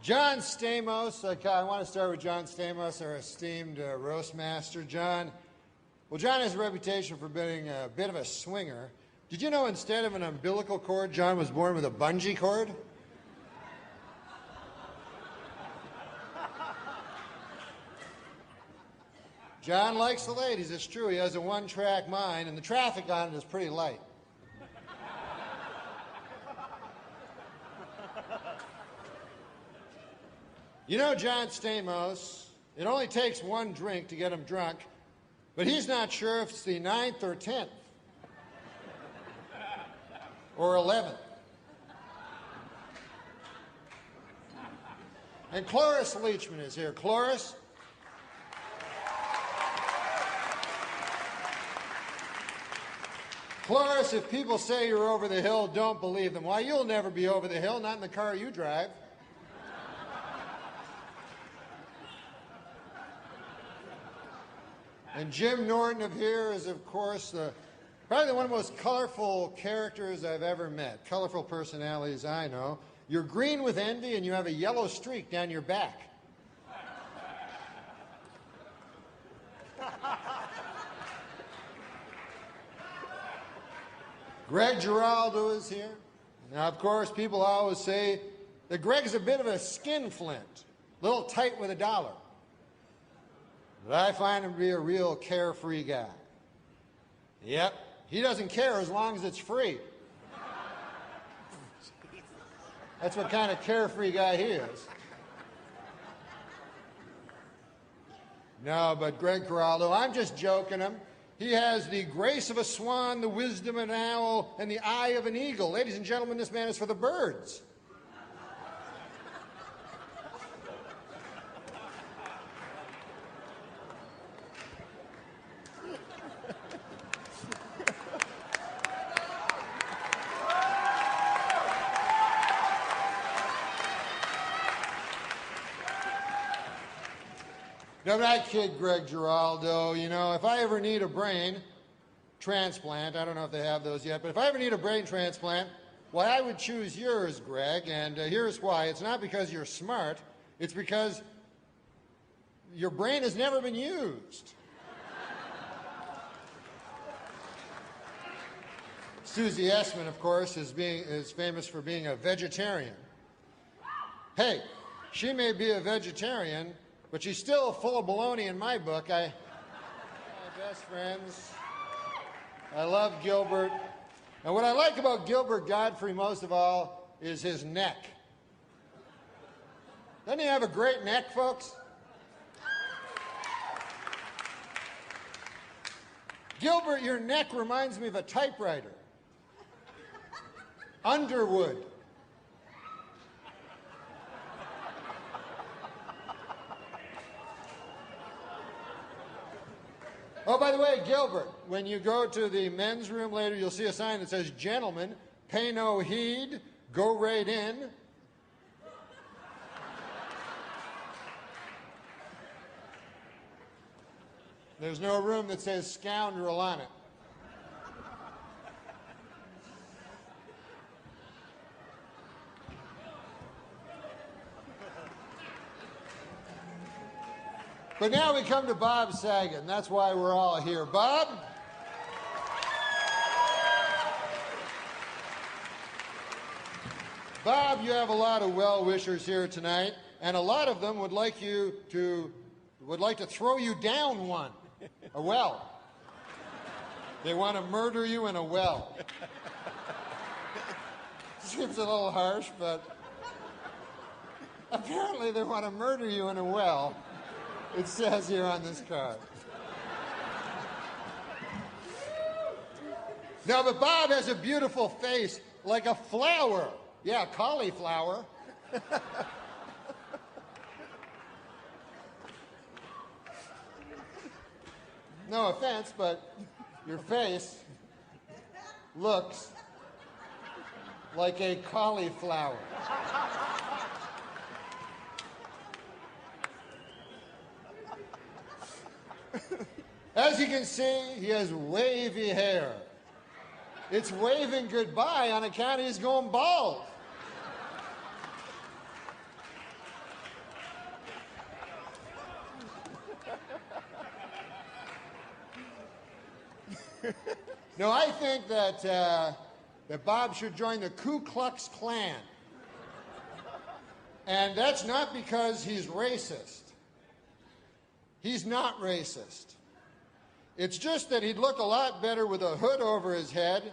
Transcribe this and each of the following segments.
John Stamos, I want to start with John Stamos, our esteemed roast master. John, well, John has a reputation for being a bit of a swinger. Did you know instead of an umbilical cord, John was born with a bungee cord? John likes the ladies, it's true. He has a one-track mind, and the traffic on it is pretty light. You know John Stamos, it only takes one drink to get him drunk, but he's not sure if it's the 9th or 10th or 11th. And Cloris Leachman is here. Cloris? Cloris, if people say you're over the hill, don't believe them. Why, you'll never be over the hill, not in the car you drive. And Jim Norton of here is, of course, probably one of the most colorful characters I've ever met. Colorful personalities I know. You're green with envy and you have a yellow streak down your back. Greg Giraldo is here. Now, of course, people always say that Greg's a bit of a skinflint, a little tight with a dollar. But I find him to be a real carefree guy. Yep, he doesn't care as long as it's free. That's what kind of carefree guy he is. No, but Greg Giraldo, I'm just joking him. He has the grace of a swan, the wisdom of an owl, and the eye of an eagle. Ladies and gentlemen, this man is for the birds. No, but I kid Greg Giraldo. You know, if I ever need a brain transplant, I don't know if they have those yet, but if I ever need a brain transplant, well, I would choose yours, Greg, and here's why. It's not because you're smart. It's because your brain has never been used. Susie Essman, of course, is famous for being a vegetarian. Hey, she may be a vegetarian, but she's still full of baloney in my book. My best friends. I love Gilbert. And what I like about Gilbert Godfrey most of all is his neck. Doesn't he have a great neck, folks? Gilbert, your neck reminds me of a typewriter. Underwood. Oh, by the way, Gilbert, when you go to the men's room later, you'll see a sign that says, "Gentlemen, pay no heed, go right in." There's no room that says "scoundrel" on it. But now we come to Bob Saget, that's why we're all here. Bob? Bob, you have a lot of well-wishers here tonight, and a lot of them would like to throw you down one, a well. They want to murder you in a well. Seems a little harsh, but apparently they want to murder you in a well. It says here on this card. No, but Bob has a beautiful face, like a flower. Yeah, cauliflower. No offense, but your face looks like a cauliflower. As you can see, he has wavy hair. It's waving goodbye on account he's going bald. No, I think that, that Bob should join the Ku Klux Klan. And that's not because he's racist. He's not racist. It's just that he'd look a lot better with a hood over his head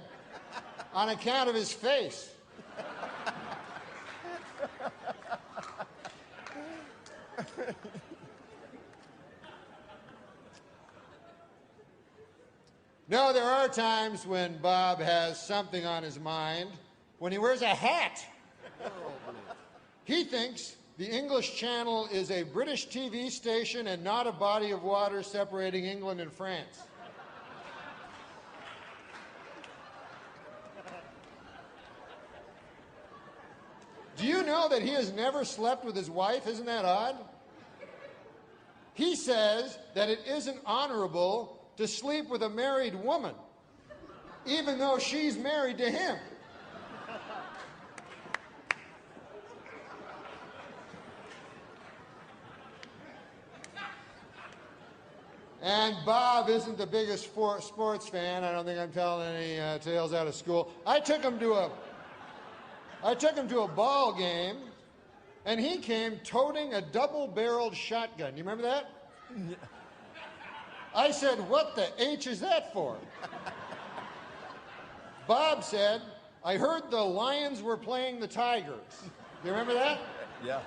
on account of his face. No, there are times when Bob has something on his mind, when he wears a hat. He thinks the English Channel is a British TV station and not a body of water separating England and France. Do you know that he has never slept with his wife? Isn't that odd? He says that it isn't honorable to sleep with a married woman, even though she's married to him. And Bob isn't the biggest sports fan. I don't think I'm telling any tales out of school. I took him to a ball game, and he came toting a double-barreled shotgun. You remember that? Yeah. I said, "What the H is that for?" Bob said, "I heard the Lions were playing the Tigers." You remember that? Yeah.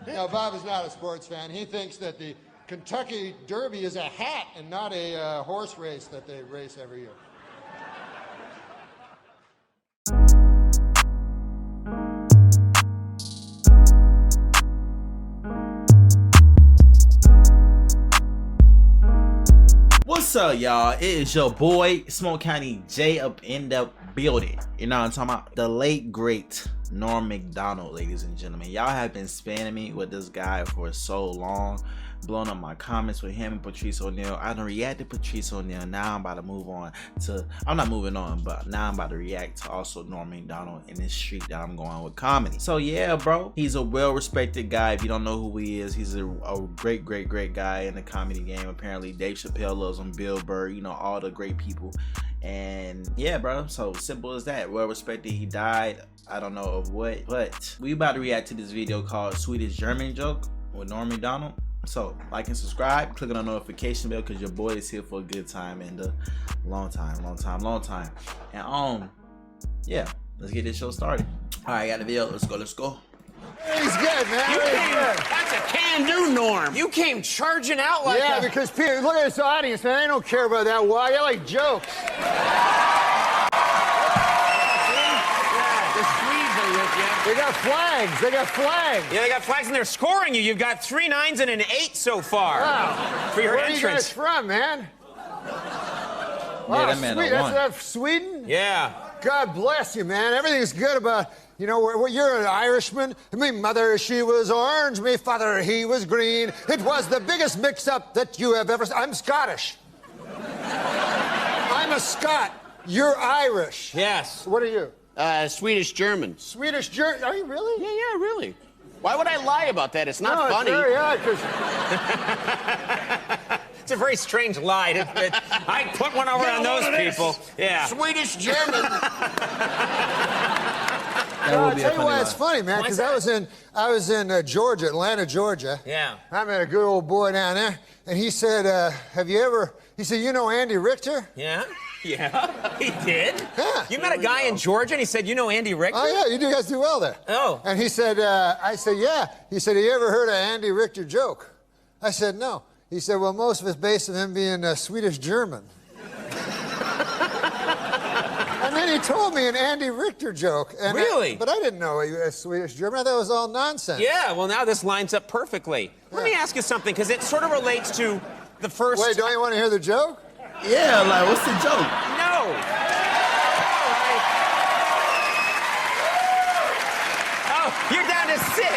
No, Bob is not a sports fan. He thinks that the Kentucky Derby is a hat and not a horse race that they race every year. What's up, y'all? It is your boy Smoke County J up in the building. You know what I'm talking about? The late great NORM MACDONALD, ladies and gentlemen. Y'all have been spamming me with this guy for so long, blowing up my comments with him and Patrice O'Neal. I done reacted to Patrice O'Neal. Now I'm about to move on to, I'm not moving on, but now I'm about to react to also NORM MACDONALD in this streak that I'm going with comedy. So yeah, bro, he's a well-respected guy. If you don't know who he is, he's a great guy in the comedy game. Apparently Dave Chappelle loves him, Bill Burr, you know, all the great people. And yeah, bro, so simple as that. Well respected. He died, I don't know of what, but we about to react to this video called Swedish German Joke with NORM MACDONALD. So like and subscribe, click on the notification bell, because your boy is here for a good time and a long time. And yeah, let's get this show started. All right, got the video. Let's go. He's good, man. That's a can-do, Norm. You came charging out like Yeah, because Peter, look at this audience, man. They don't care about that. Why? I like jokes. The Swedes are with you. They got flags. They got flags. Yeah, they got flags and they're scoring you. You've got 3 9s and an 8 so far. Wow. For your Where entrance. are you guys from, man? Yeah, that man That's Sweden? Yeah. God bless you, man. Everything's good about, you know, you're an Irishman. Me mother, she was orange. Me father, he was green. It was the biggest mix-up that you have ever seen. I'm Scottish. I'm a Scot. You're Irish. Yes. What are you? Swedish German. Swedish German. Are you really? Yeah, really. Why would I lie about that? It's not funny. It's very odd, 'cause It's a very strange lie. I put one over on those people. Yeah. Swedish German. I'll tell you why it's funny, man, because I was in Georgia, Atlanta, Georgia. Yeah. I met a good old boy down there, and he said, he said, you know Andy Richter? Yeah. Yeah, he did. Yeah. You met a guy in Georgia and he said, you know Andy Richter? Oh, yeah, you guys do well there. Oh. And he said, I said, yeah. He said, have you ever heard of Andy Richter joke? I said, no. He said, well, most of it's based on him being Swedish German. And then he told me an Andy Richter joke. And really? But I didn't know he was Swedish German. I thought it was all nonsense. Yeah, well, now this lines up perfectly. Let me ask you something, because it sort of relates to the first... Wait, don't you want to hear the joke? Yeah, like, what's the joke? No. Oh, you're down to 6.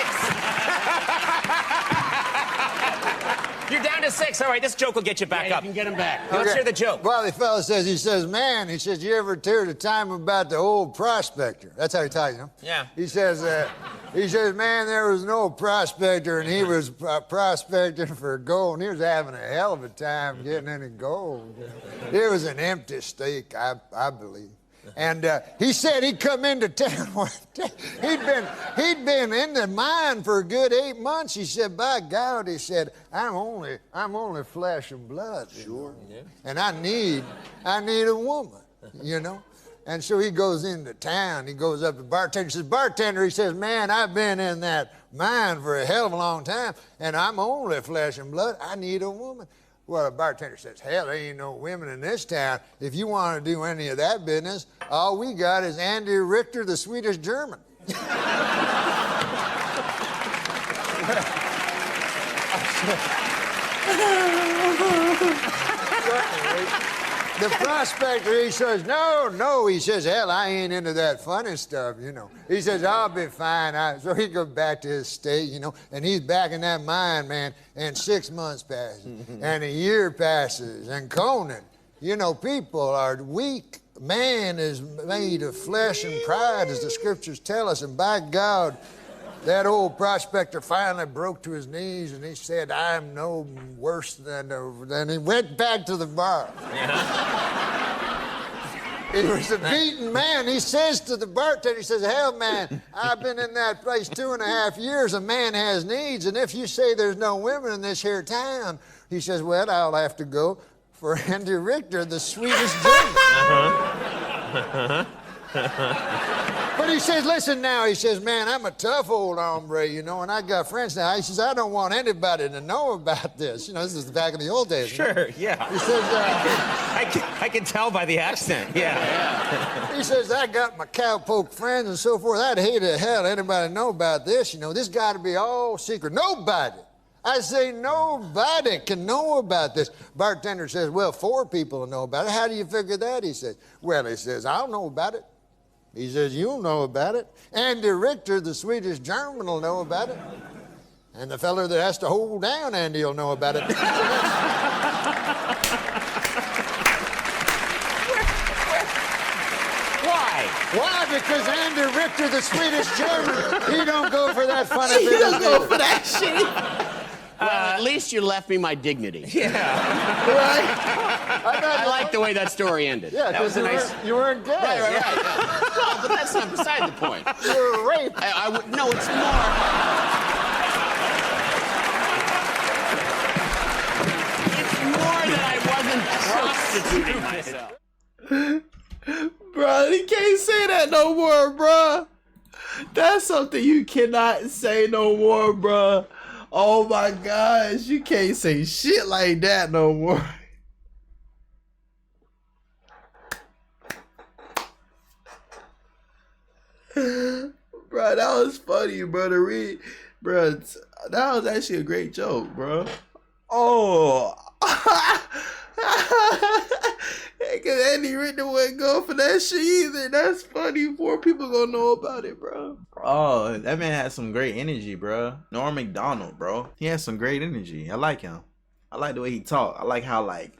You're down to 6. All right, this joke will get you back Yeah, up. you can get him back. Let's hear the joke. Well, the fellow says, he says, man, he says, you ever hear the time about the old prospector? That's how he talks, you know? Yeah. He says, man, there was an old prospector, and he was prospecting for gold, and he was having a hell of a time getting any gold. It was an empty stake, I believe. And he said he'd come into town one day. He'd been in the mine for a good 8 months. He said, by God, he said, I'm only flesh and blood. Sure. Yeah. And I need a woman, you know. And so he goes into town. He goes up to the bartender. He says, bartender, he says, man, I've been in that mine for a hell of a long time, and I'm only flesh and blood. I need a woman. Well, the bartender says, hell, there ain't no women in this town. If you want to do any of that business, all we got is Andy Richter, the Swedish German. The prospector, he says, no, he says, hell, I ain't into that funny stuff, you know. He says, I'll be fine. So he goes back to his state, you know, and he's back in that mine, man, and 6 months passes, and a year passes, and Conan, you know, people are weak. Man is made of flesh and pride, as the scriptures tell us, and by God, that old prospector finally broke to his knees, and he said, I'm no worse than he went back to the bar. He was a beaten man. He says to the bartender, he says, hell, man, I've been in that place 2.5 years. A man has needs, and if you say there's no women in this here town, he says, well, I'll have to go for Andy Richter, the Swedish German. But he says, listen now, he says, man, I'm a tough old hombre, you know, and I got friends now. He says, I don't want anybody to know about this. You know, this is back in the old days. Sure, yeah. He says, I can tell by the accent, yeah. He says, I got my cowpoke friends and so forth. I'd hate to hell anybody know about this, you know. This got to be all secret. Nobody. I say nobody can know about this. Bartender says, well, 4 people will know about it. How do you figure that? He says, well, he says, I'll know about it. He says, you'll know about it. Andy Richter, the Swedish German, will know about it. And the fella that has to hold down Andy will know about it. Why? Why? Because Andy Richter, the Swedish German, he don't go for that funny He business. don't go for that shit. Well, at least you left me my dignity. Yeah. I like the way that story ended. Yeah, That was a nice... You weren't gay. Right. Yeah. No, but that's not beside the point. You were raped. No, it's more. It's more that I wasn't prostituting myself. Bro, he can't say that no more, bro. That's something you cannot say no more, bro. Oh my gosh, you can't say shit like that no more. Bro, that was funny, bro, to read. Bro, that was actually a great joke, bro. Oh. Because Andy Richter wasn't going for that shit either. That's funny. 4 people gonna know about it, bro. Oh, that man has some great energy, bro. Norm MacDonald, bro. He has some great energy. I like him. I like the way he talk. I like how, like,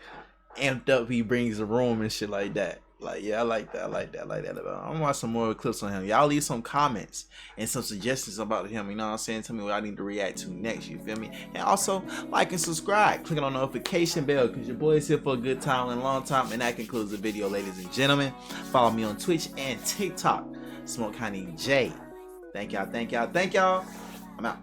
amped up he brings the room and shit like that. Like, yeah, I like that. I like that. I'm gonna watch some more clips on him. Y'all leave some comments and some suggestions about him. You know what I'm saying? Tell me what I need to react to next. You feel me? And also, like and subscribe. Click on the notification bell because your boy is here for a good time and a long time. And that concludes the video, ladies and gentlemen. Follow me on Twitch and TikTok. Smoke Honey J. Thank y'all. I'm out.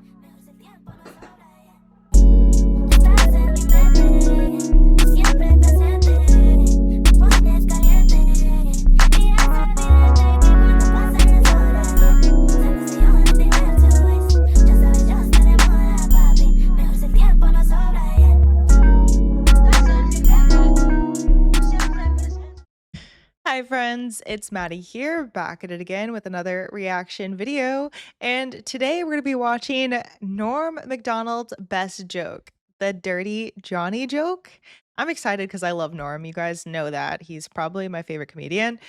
Hi friends, it's Maddie here, back at it again with another reaction video, and today we're going to be watching Norm MacDonald's best joke, the Dirty Johnny joke. I'm excited because I love Norm, you guys know that. He's probably my favorite comedian.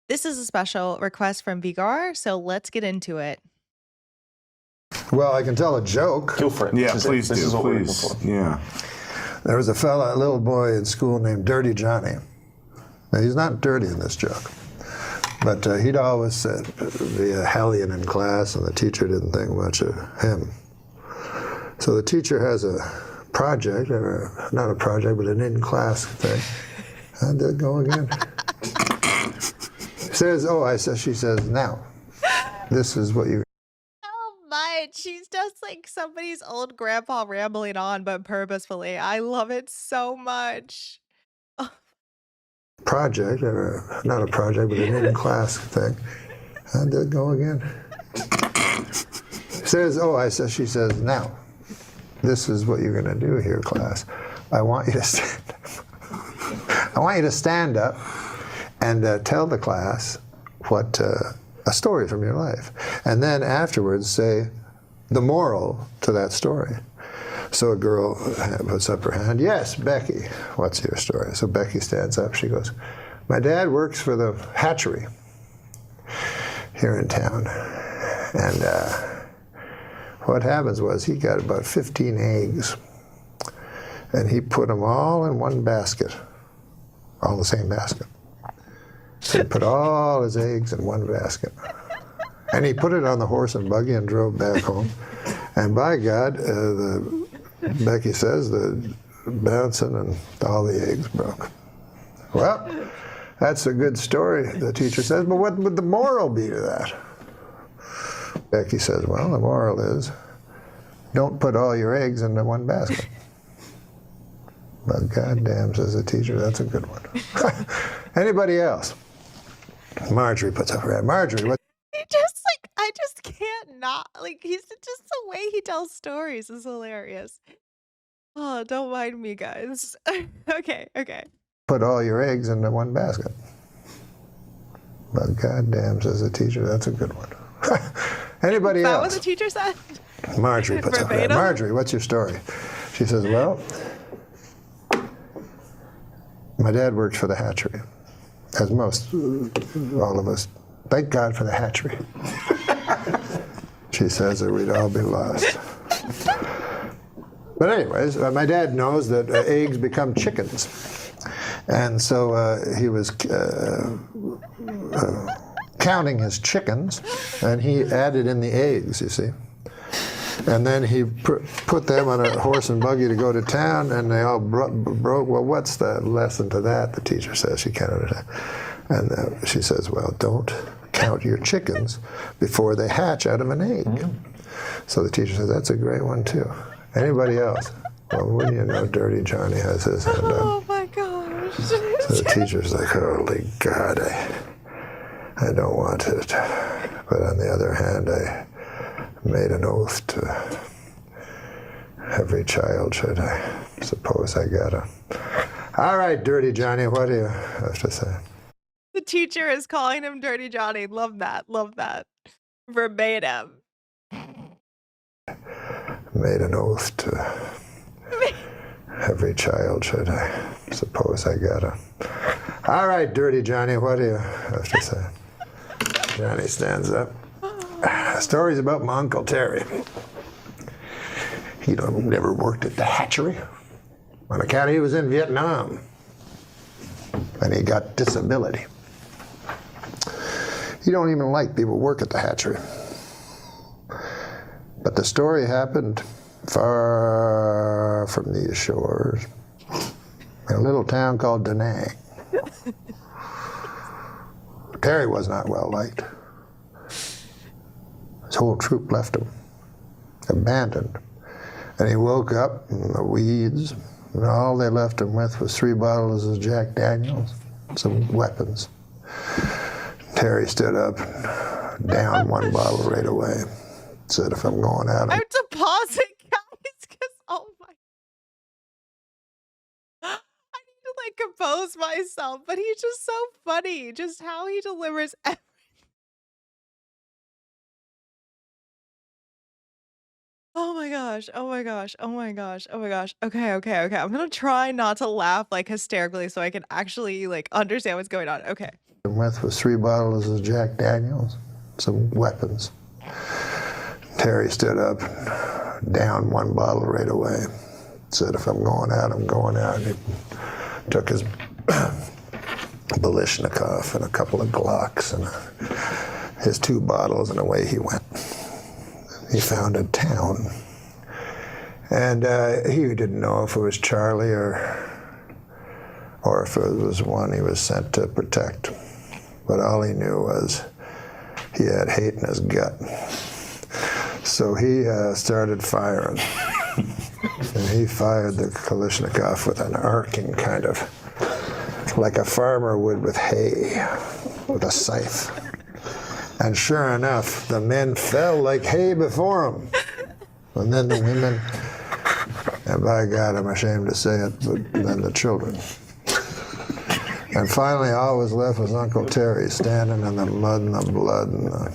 This is a special request from Vigar, so let's get into it. Well, I can tell a joke. Go for it. Yeah, This is please it. This do. is what we're looking Please. for. Yeah. There was a fella, a little boy in school named Dirty Johnny. Now, he's not dirty in this joke, but he'd always be a hellion in class, and the teacher didn't think much of him. So the teacher has a project, or not a project, but an in-class thing. How'd that go again? She says, now, this is what you... Much. She's just like somebody's old grandpa rambling on, but purposefully. I love it so much. Project, or not a project, but an in-class thing. How'd that go again? She says, now, this is what you're going to do here, class. I want you to stand up. I want you to stand up and tell the class what a story from your life. And then afterwards say the moral to that story. So a girl puts up her hand. Yes, Becky, what's your story? So Becky stands up. She goes, my dad works for the hatchery here in town. And what happens was he got about 15 eggs. And he put them all in one basket, all in the same basket. So he put all his eggs in one basket. And he put it on the horse and buggy and drove back home. And by God, Becky says, the bouncing and all the eggs broke. Well, that's a good story, the teacher says, but what would the moral be to that? Becky says, well, the moral is, don't put all your eggs into one basket. But goddamn, says the teacher, that's a good one. Anybody else? Marjorie puts up her hand. Marjorie, what? He just like, I just can't not, like, he's just the way he tells stories is hilarious. Oh, don't mind me, guys. Okay. Put all your eggs into one basket. But goddamn, says the teacher, that's a good one. Anybody else? Is that what the teacher said? Marjorie puts up her hand. Marjorie, what's your story? She says, well, my dad works for the hatchery, as most, all of us. Thank God for the hatchery. She says that we'd all be lost. But anyways, my dad knows that eggs become chickens. And so he was counting his chickens, and he added in the eggs, you see. And then he put them on a horse and buggy to go to town, and they all broke. Well, what's the lesson to that? The teacher says she can't understand. And she says, well, don't count your chickens before they hatch out of an egg. So the teacher says, that's a great one, too. Anybody else? Well, wouldn't you know, Dirty Johnny has his hand up. Oh, my gosh. So the teacher's like, holy God, I don't want it. But on the other hand, I made an oath to every child, should I suppose I gotta. All right, Dirty Johnny, what do you have to say? The teacher is calling him Dirty Johnny. Love that. Verbatim. Made an oath to every child, should I suppose I gotta. All right, Dirty Johnny, what do you have to say? Johnny stands up. Stories about my Uncle Terry. He never worked at the hatchery on account he was in Vietnam, and he got disability. He don't even like people who work at the hatchery. But the story happened far from these shores, in a little town called Da Nang. Terry was not well liked. His whole troop left him, abandoned. And he woke up in the weeds, and all they left him with was 3 bottles of Jack Daniels, some weapons. Terry stood up and downed 1 bottle right away. Said, if I'm going out, I have to pause it, guys, because, oh my. I need to, like, compose myself, but he's just so funny, just how he delivers everything. Oh my gosh. Okay. I'm gonna try not to laugh, like, hysterically so I can actually, like, understand what's going on. Okay. with was 3 bottles of Jack Daniels, some weapons. Terry stood up and downed 1 bottle right away. said, if I'm going out, I'm going out. And he took his Balishnikov and a couple of Glocks and his 2 bottles, and away he went. He found a town, and he didn't know if it was Charlie or if it was one he was sent to protect. But all he knew was he had hate in his gut. So he started firing. And he fired the Kalashnikov with an arcing kind of, like a farmer would with hay, with a scythe. And sure enough, the men fell like hay before him. And then the women, and by God, I'm ashamed to say it, but then the children. And finally, all was left was Uncle Terry standing in the mud and the blood and the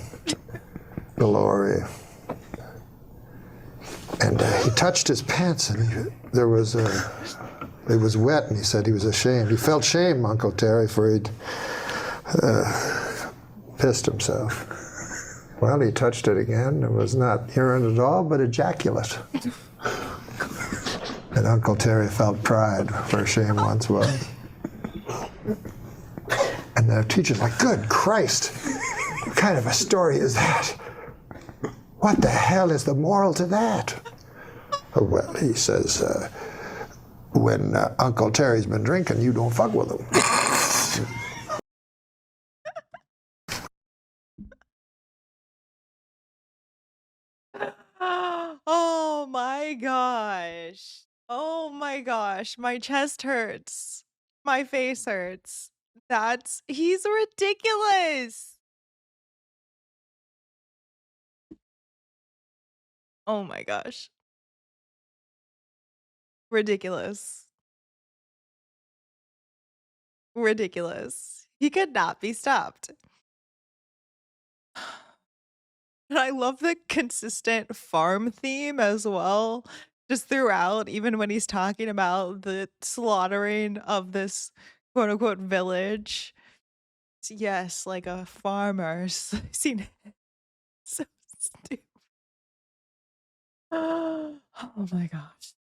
glory. And he touched his pants, and it was wet, and he said he was ashamed. He felt shame, Uncle Terry, for he'd pissed himself. Well, he touched it again. It was not urine at all, but ejaculate. And Uncle Terry felt pride where shame once was. And the teacher's like, good Christ, what kind of a story is that? What the hell is the moral to that? Well, he says, when Uncle Terry's been drinking, you don't fuck with him. Oh my gosh. Oh my gosh. My chest hurts. My face hurts. He's ridiculous. Oh my gosh. Ridiculous. Ridiculous. He could not be stopped. And I love the consistent farm theme as well, just throughout, even when he's talking about the slaughtering of this quote unquote village. Yes, like a farmer. Seen so stupid. Oh my gosh.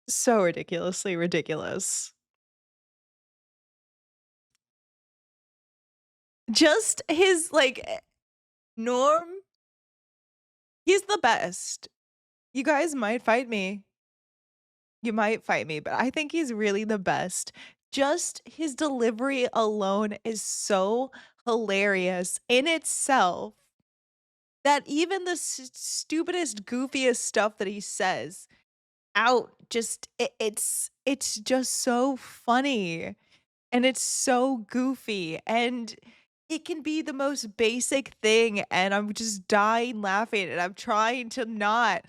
So ridiculously ridiculous. Just his Norm, he's the best. You guys might fight me. You might fight me, but I think he's really the best. Just his delivery alone is so hilarious in itself that even the stupidest, goofiest stuff that he says out it's just so funny. And it's so goofy, and it can be the most basic thing, and I'm just dying laughing, and I'm trying to not.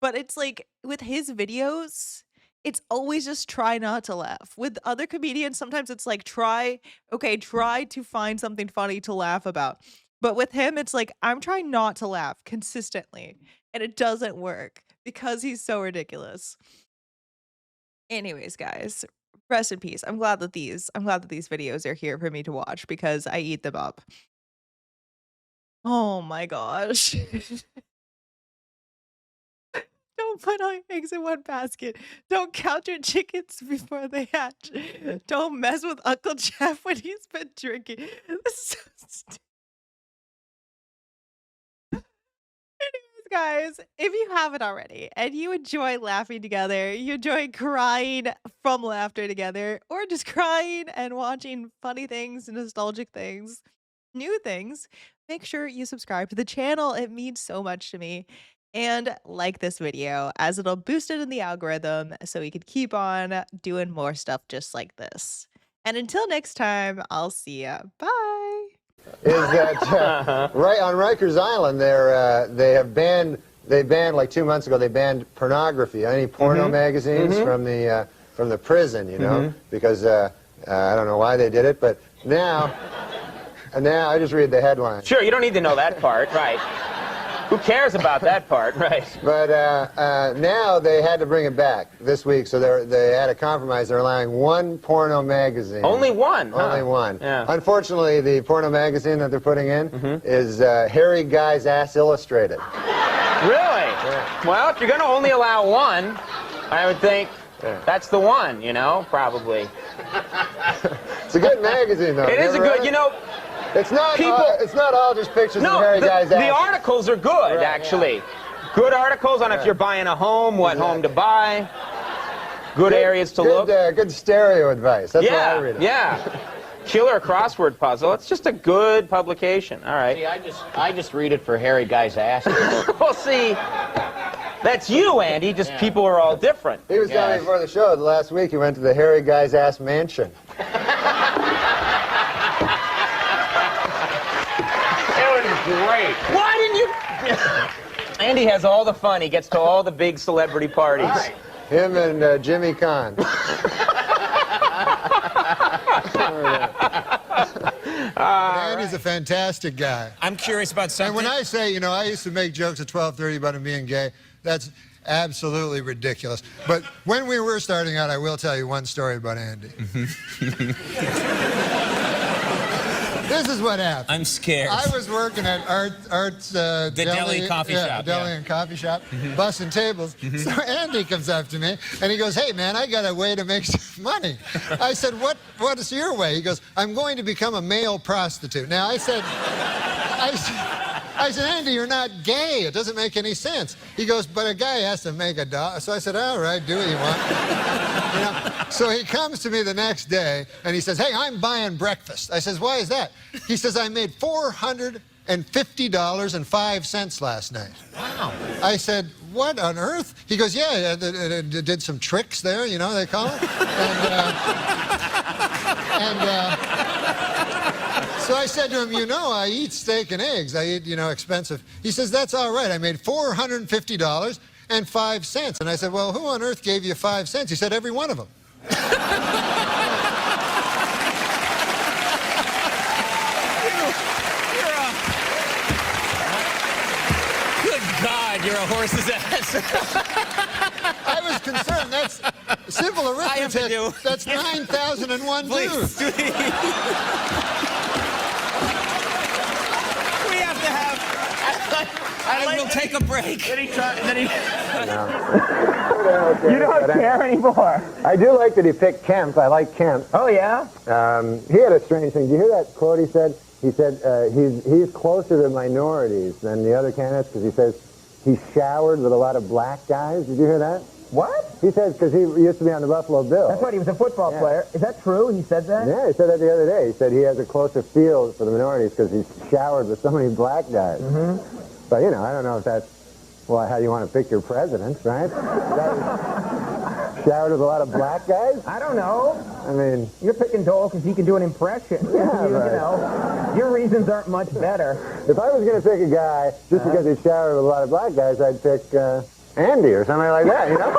But it's like with his videos, it's always just try not to laugh. With other comedians, sometimes it's like try to find something funny to laugh about. But with him, it's like I'm trying not to laugh consistently, and it doesn't work because he's so ridiculous. Anyways, guys, rest in peace. I'm glad that these videos are here for me to watch because I eat them up. Oh my gosh. Don't put all your eggs in one basket. Don't count your chickens before they hatch. Don't mess with Uncle Jeff when he's been drinking. This is so stupid. Anyways, guys, if you haven't already and you enjoy laughing together, you enjoy crying from laughter together, or just crying and watching funny things, nostalgic things, new things, make sure you subscribe to the channel. It means so much to me. And like this video, as it'll boost it in the algorithm so we can keep on doing more stuff just like this. And until next time, I'll see ya. Bye. Is that right on Rikers Island? They banned like 2 months ago. They banned pornography, any porno magazines from the prison. You know, because I don't know why they did it, but now I just read the headline. Sure, you don't need to know that part, right? Who cares about that part, right? But now they had to bring it back this week, so they had a compromise. They're allowing one porno magazine. Only one, huh? Only one. Yeah. Unfortunately, the porno magazine that they're putting in is Hairy Guy's Ass Illustrated. Really? Yeah. Well, if you're going to only allow one, I would think That's the one, you know, probably. It's a good magazine, though. It is a good, you know. It's not. People- It's not all just pictures No, of hairy guys. the articles are good, actually. Good articles on if you're buying a home, what home to buy. Good areas to look. Good stereo advice. That's why I read it. Yeah. Killer crossword puzzle. It's just a good publication. All right. See, I just read it for hairy guys' asses. Well, see, that's you, Andy. Just people are all different. He was telling me before the show last week he went to the hairy guy's ass mansion. It was great. Why didn't you? Andy has all the fun. He gets to all the big celebrity parties. Right. Him and Jimmy Kahn. Andy's a fantastic guy. I'm curious about something. And when I say, you know, I used to make jokes at 12:30 about him being gay, that's absolutely ridiculous. But when we were starting out, I will tell you one story about Andy. This is what happened. I'm scared. I was working at Art's the deli coffee shop. Deli and coffee shop, bussing tables. So Andy comes up to me and he goes, "Hey man, I got a way to make some money." I said, "What is your way?" He goes, "I'm going to become a male prostitute." Now I said, "Andy, you're not gay. It doesn't make any sense." He goes, "But a guy has to make a dollar." So I said, "All right, do what you want." You know? So he comes to me the next day and he says, "Hey, I'm buying breakfast." I says, "Why is that?" He says, "I made $450.05 last night." Wow. I said, "What on earth?" He goes, "Yeah, did some tricks there, you know, they call it." So I said to him, "You know, I eat steak and eggs. I eat, you know, expensive." He says, "That's all right. I made $450.05. And I said, "Well, who on earth gave you 5 cents?" He said, "Every one of them." Good God, you're a horse's ass. I was concerned. That's simple arithmetic. That's 9,001 dudes. I will take a break. You don't care anymore. I do like that he picked Kemp. I like Kemp. Oh, yeah? He had a strange thing. Did you hear that quote he said? He said he's closer to minorities than the other candidates because he says he showered with a lot of black guys. Did you hear that? What? He says because he used to be on the Buffalo Bills. That's right, he was a football player. Is that true? He said that? Yeah, he said that the other day. He said he has a closer feel for the minorities because he's showered with so many black guys. Mm-hmm. But, you know, I don't know if that's how you want to pick your presidents, right? Showered with a lot of black guys? I don't know. I mean... You're picking Dole because he can do an impression. Yeah, you right. know, your reasons aren't much better. If I was going to pick a guy just because he showered with a lot of black guys, I'd pick Andy or something like that, you know?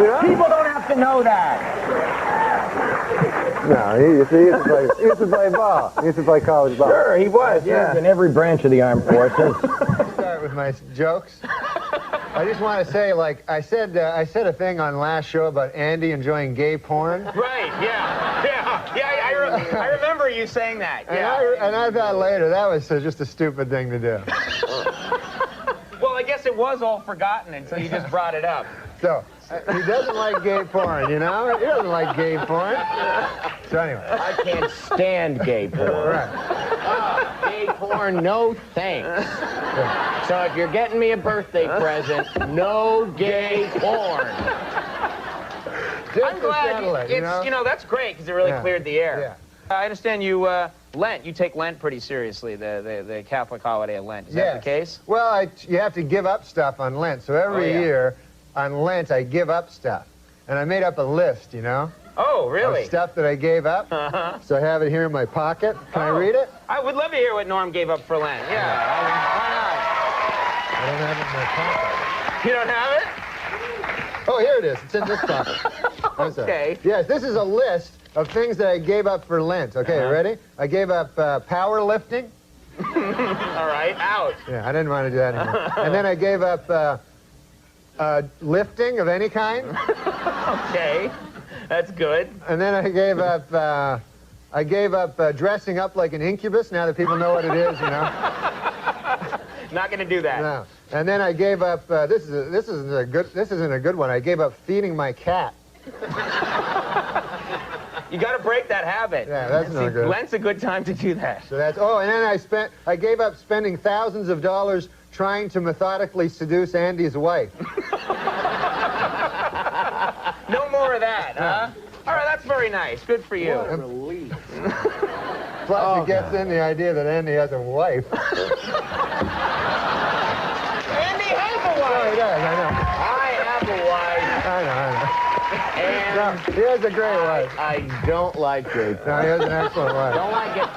You know? People don't have to know that. No, he used to play ball. He used to play college ball. Sure, he was, yeah. In every branch of the armed forces. Start with my jokes. I just want to say, like, I said a thing on last show about Andy enjoying gay porn. Right, I remember you saying that. And I thought later that was just a stupid thing to do. Well, I guess it was all forgotten until you just brought it up. So, he doesn't like gay porn, you know? He doesn't like gay porn. So anyway. I can't stand gay porn. Right. Gay porn, no thanks. So if you're getting me a birthday present, no gay porn. I'm glad you know, that's great because it really cleared the air. Yeah. I understand you Lent. You take Lent pretty seriously, the Catholic holiday of Lent. Is that the case? Well, you have to give up stuff on Lent. So every year on Lent, I give up stuff. And I made up a list, you know? Oh, really? Of stuff that I gave up. So I have it here in my pocket. Can I read it? I would love to hear what Norm gave up for Lent. Yeah. I don't have it in my pocket. You don't have it? Oh, here it is. It's in this pocket. Okay. Yes, this is a list of things that I gave up for Lent. Okay, you ready? I gave up powerlifting. All right, out. Yeah, I didn't want to do that anymore. And then I gave up lifting of any kind. Okay, that's good. And then I gave up dressing up like an incubus. Now that people know what it is, you know. Not gonna do that. No. And then I gave up. This isn't a good one. I gave up feeding my cat. You got to break that habit. Yeah, that's no good. Lent's a good time to do that. So that's. Oh, and then I gave up spending thousands of dollars trying to methodically seduce Andy's wife. No more of that, huh? All right, that's very nice. Good for you. What a relief. Plus, it gets in the idea that Andy has a wife. Andy has a wife. Oh, he does. I know. I have a wife. I know. And No, he has a great wife. I don't like it. No, he has an excellent wife. Don't like it.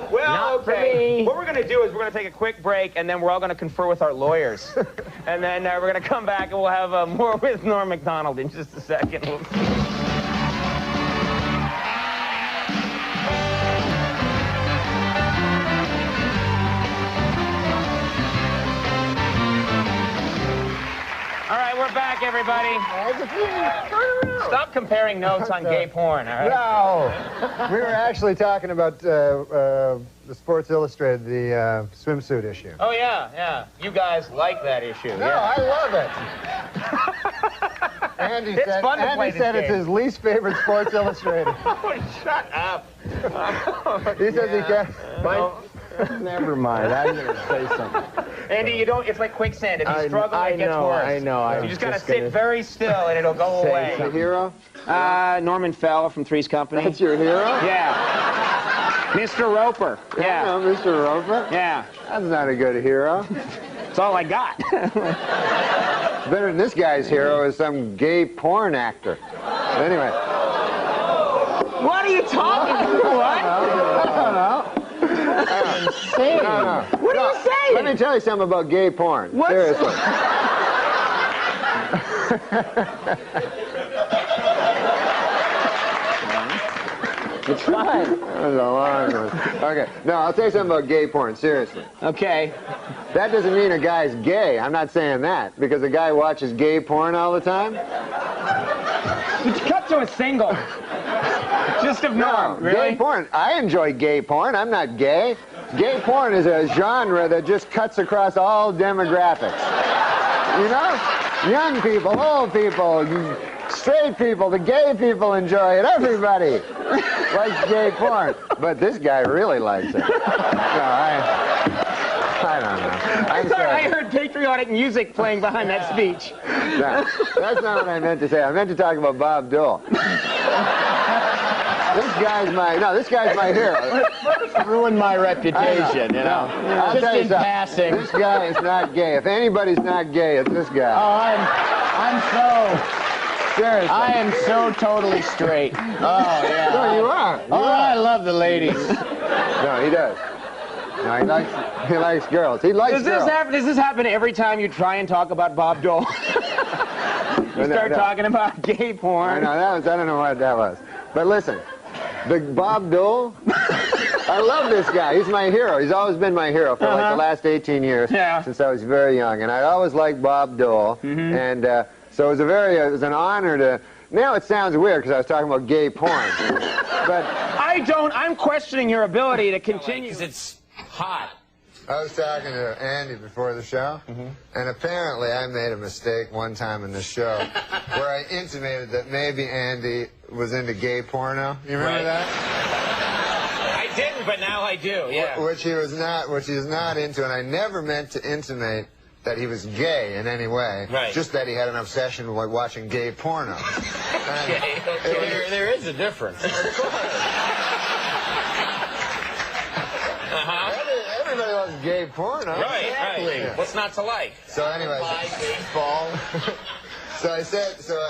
Well, Not for okay. me. What we're going to do is we're going to take a quick break, and then we're all going to confer with our lawyers. And then we're going to come back, and we'll have more with Norm MacDonald in just a second. We'll see. All right, we're back, everybody. Stop comparing notes on gay porn, all right? No! We were actually talking about the Sports Illustrated, the swimsuit issue. Oh, yeah, yeah. You guys like that issue. No, yeah. I love it. Andy It's said, fun to play this it's game. his least favorite Sports Illustrated. Oh, shut up. He says he can't. Never mind. I'm going to say something. Andy, you don't, it's like quicksand. If you struggle, I it gets know, worse. I know. You I'm just got to just sit gonna very still, and it'll go away. The hero? Norman Fell from Three's Company. That's your hero? Yeah. Mr. Roper. Yeah. No, Mr. Roper? Yeah. That's not a good hero. That's all I got. Better than this guy's hero is some gay porn actor. Anyway. What are you talking about? What? I don't know. Insane. No. What are you saying? Let me tell you something about gay porn. Seriously. It's fine. That was a long one. Okay. No, I'll tell you something about gay porn. Seriously. Okay. That doesn't mean a guy's gay. I'm not saying that. Because a guy watches gay porn all the time. Cut to a single. Just of Norm, really? Gay porn. I enjoy gay porn. I'm not gay. Gay porn is a genre that just cuts across all demographics. You know? Young people, old people, straight people, the gay people enjoy it. Everybody likes gay porn. But this guy really likes it. No, I don't know. I thought I heard patriotic music playing behind that speech. No, that's not what I meant to say. I meant to talk about Bob Dole. This guy's my hero. Ruined my reputation, you know. I'll tell you Just in something. passing. This guy is not gay. If anybody's not gay, it's this guy. Oh, I'm so... Seriously. I am so totally straight. Oh, yeah. No, you are. I love the ladies. No, he does. No, he likes girls. He likes Does girls. this happen every time you try and talk about Bob Dole? You start talking about gay porn. I don't know what that was. But listen, the Bob Dole, I love this guy. He's my hero. He's always been my hero for like the last 18 years since I was very young. And I always liked Bob Dole. And so it was an honor to... Now it sounds weird because I was talking about gay porn. But I'm questioning your ability to continue. Because it's hot. I was talking to Andy before the show, and apparently I made a mistake one time in the show where I intimated that maybe Andy was into gay porno. You remember that? I didn't, but now I do, yeah. Which he is not into, and I never meant to intimate that he was gay in any way. Right. Just that he had an obsession with watching gay porno. Okay. There is a difference. Everybody loves gay porno. Right. Yeah. What's not to like? So anyway, I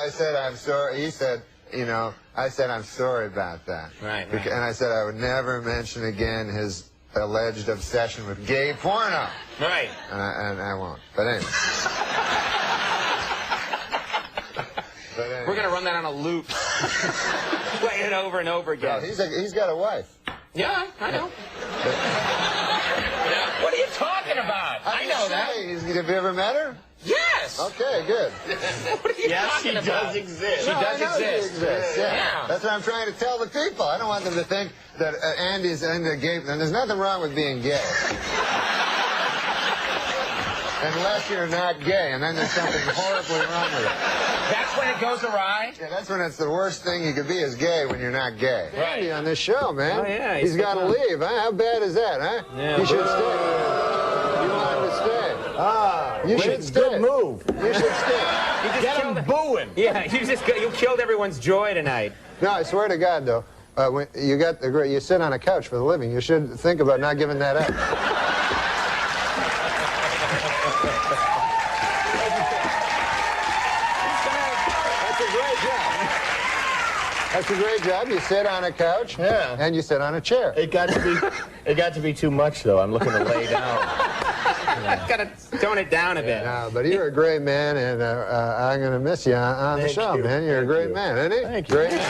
said, I'm sorry. He said, I said, I'm sorry about that. Right. And I said I would never mention again his alleged obsession with gay porno. Right. And I won't. But anyway. We're going to run that on a loop. Play it over and over again. Well, he's got a wife. Yeah, I know. What are you talking about? I know that. Have you ever met her? Yes. Okay, good. What are you talking about? She does exist. She does exist. Yeah. That's what I'm trying to tell the people. I don't want them to think that Andy's into gay. And there's nothing wrong with being gay. unless you're not gay, and then there's something horribly wrong with it. That's when it goes awry? Yeah, that's when it's the worst thing you could be is gay, when you're not gay. Right. Andy on this show, man. Oh, yeah, He's got to leave, huh? How bad is that, huh? Yeah. He should stay. You want him to stay. You should stay. Good move. You should stay. Get him booing. Yeah, you killed everyone's joy tonight. No, I swear to God, though, when you sit on a couch for the living, you should think about not giving that up. That's a great job. You sit on a couch, Yeah. and you sit on a chair. It got to be too much, though. I'm looking to lay down. Gotta tone it down a bit. No, but you're a great man, and I'm going to miss you on the Thank show, you. man. You're a Thank great you. man, isn't he? Thank you. Great. Maybe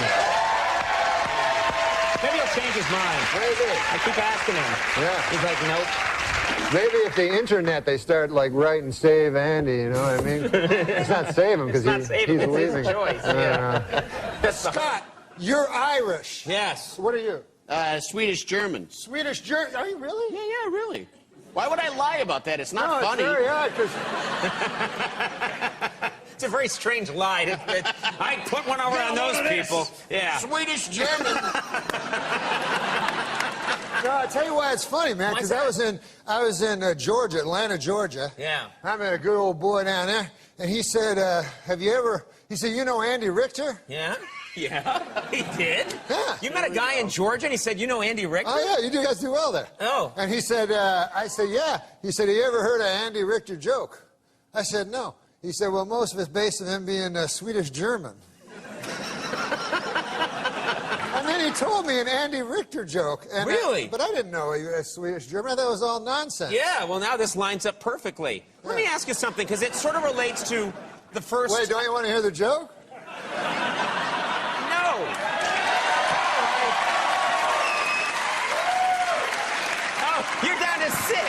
he'll change his mind. Maybe. I keep asking him. Yeah. He's like, nope. Maybe if the internet, they start, like, writing Save Andy, you know what I mean? It's not save him, because It's not he's save him, it's his leaving. choice, yeah. Scott, you're Irish. Yes. What are you? Swedish German. Swedish German. Are you really? Yeah, really. Why would I lie about that? It's not No, funny. it's very odd, because... It's a very strange lie. I put one over on those people. Yeah. Swedish German. No, I'll tell you why it's funny, man, because I was in Georgia, Atlanta, Georgia. Yeah. I met a good old boy down there, and he said, he said, you know Andy Richter? Yeah? Yeah, he did. Yeah. You met a guy in Georgia, and he said, you know Andy Richter? Oh, yeah, you guys do well there. Oh. And he said, I said, yeah. He said, have you ever heard of Andy Richter joke? I said, no. He said, well, most of it's based on him being Swedish German. And then he told me an Andy Richter joke. And Really? But I didn't know he was Swedish German. I thought it was all nonsense. Yeah, well, now this lines up perfectly. Let me ask you something, because it sort of relates to the first... Wait, don't you want to hear the joke? No. Oh, you're down to 6.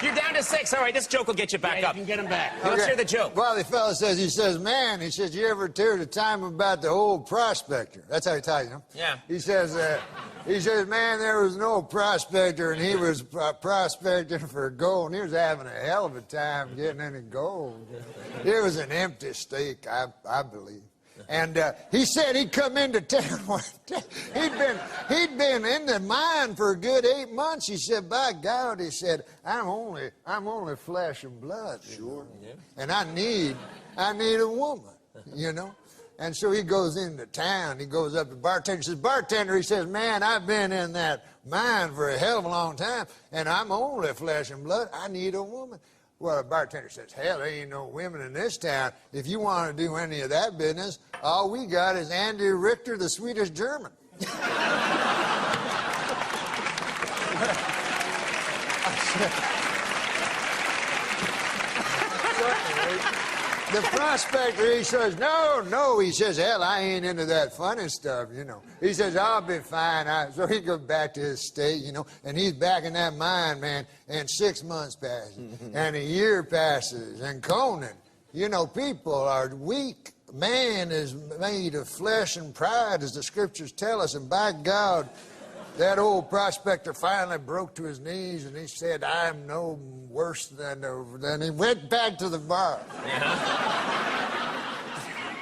You're down to 6. All right, this joke will get you back Yeah, up. you can get him back. Let's Okay. hear the joke. Well, the fellow says, he says, man, he says, you ever hear the time about the old prospector? That's how he tells you. Yeah. He says, man, there was an old prospector, and he was prospecting for gold, and he was having a hell of a time getting any gold. It was an empty stake, I believe. And he said he'd come into town one day. He'd been in the mine for a good 8 months. He said, by God, he said, I'm only flesh and blood. Sure. Yeah. And I need a woman, you know. And so he goes into town. He goes up to the bartender. He says, bartender, he says, man, I've been in that mine for a hell of a long time, and I'm only flesh and blood. I need a woman. Well, the bartender says, hell, there ain't no women in this town. If you want to do any of that business, all we got is Andy Richter, the Swedish German. The prospector, he says, no, he says, hell, I ain't into that funny stuff, you know. He says, I'll be fine. So he goes back to his state, you know, and he's back in that mine, man, and 6 months passes, and a year passes, and Conan, you know, people are weak. Man is made of flesh and pride, as the scriptures tell us, and by God, that old prospector finally broke to his knees, and he said, I'm no worse than he went back to the bar.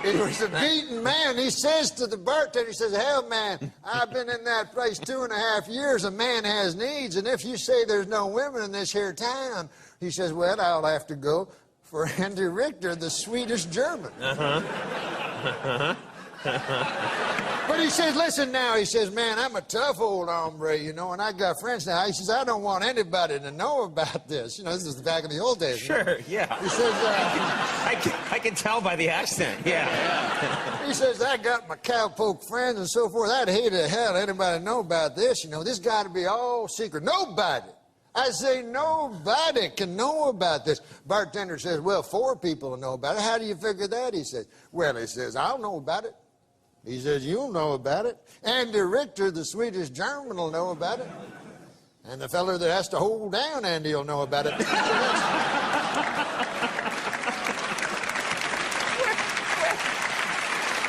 He was a beaten man. He says to the bartender, he says, hell, man, I've been in that place 2.5 years. A man has needs, and if you say there's no women in this here town, he says, well, I'll have to go for Andy Richter, the Swedish German. But he says, listen now, he says, man, I'm a tough old hombre, you know, and I got friends now. He says, I don't want anybody to know about this. You know, this is back in the old days. Sure, yeah. He says, I can tell by the accent, yeah. he says, I got my cowpoke friends and so forth. I'd hate to hell anybody know about this, you know. This got to be all secret. Nobody. I say, nobody can know about this. Bartender says, well, 4 people will know about it. How do you figure that? He says, well, he says, I'll know about it. He says, you'll know about it. Andy Richter, the Swedish German, will know about it. And the feller that has to hold down Andy will know about it.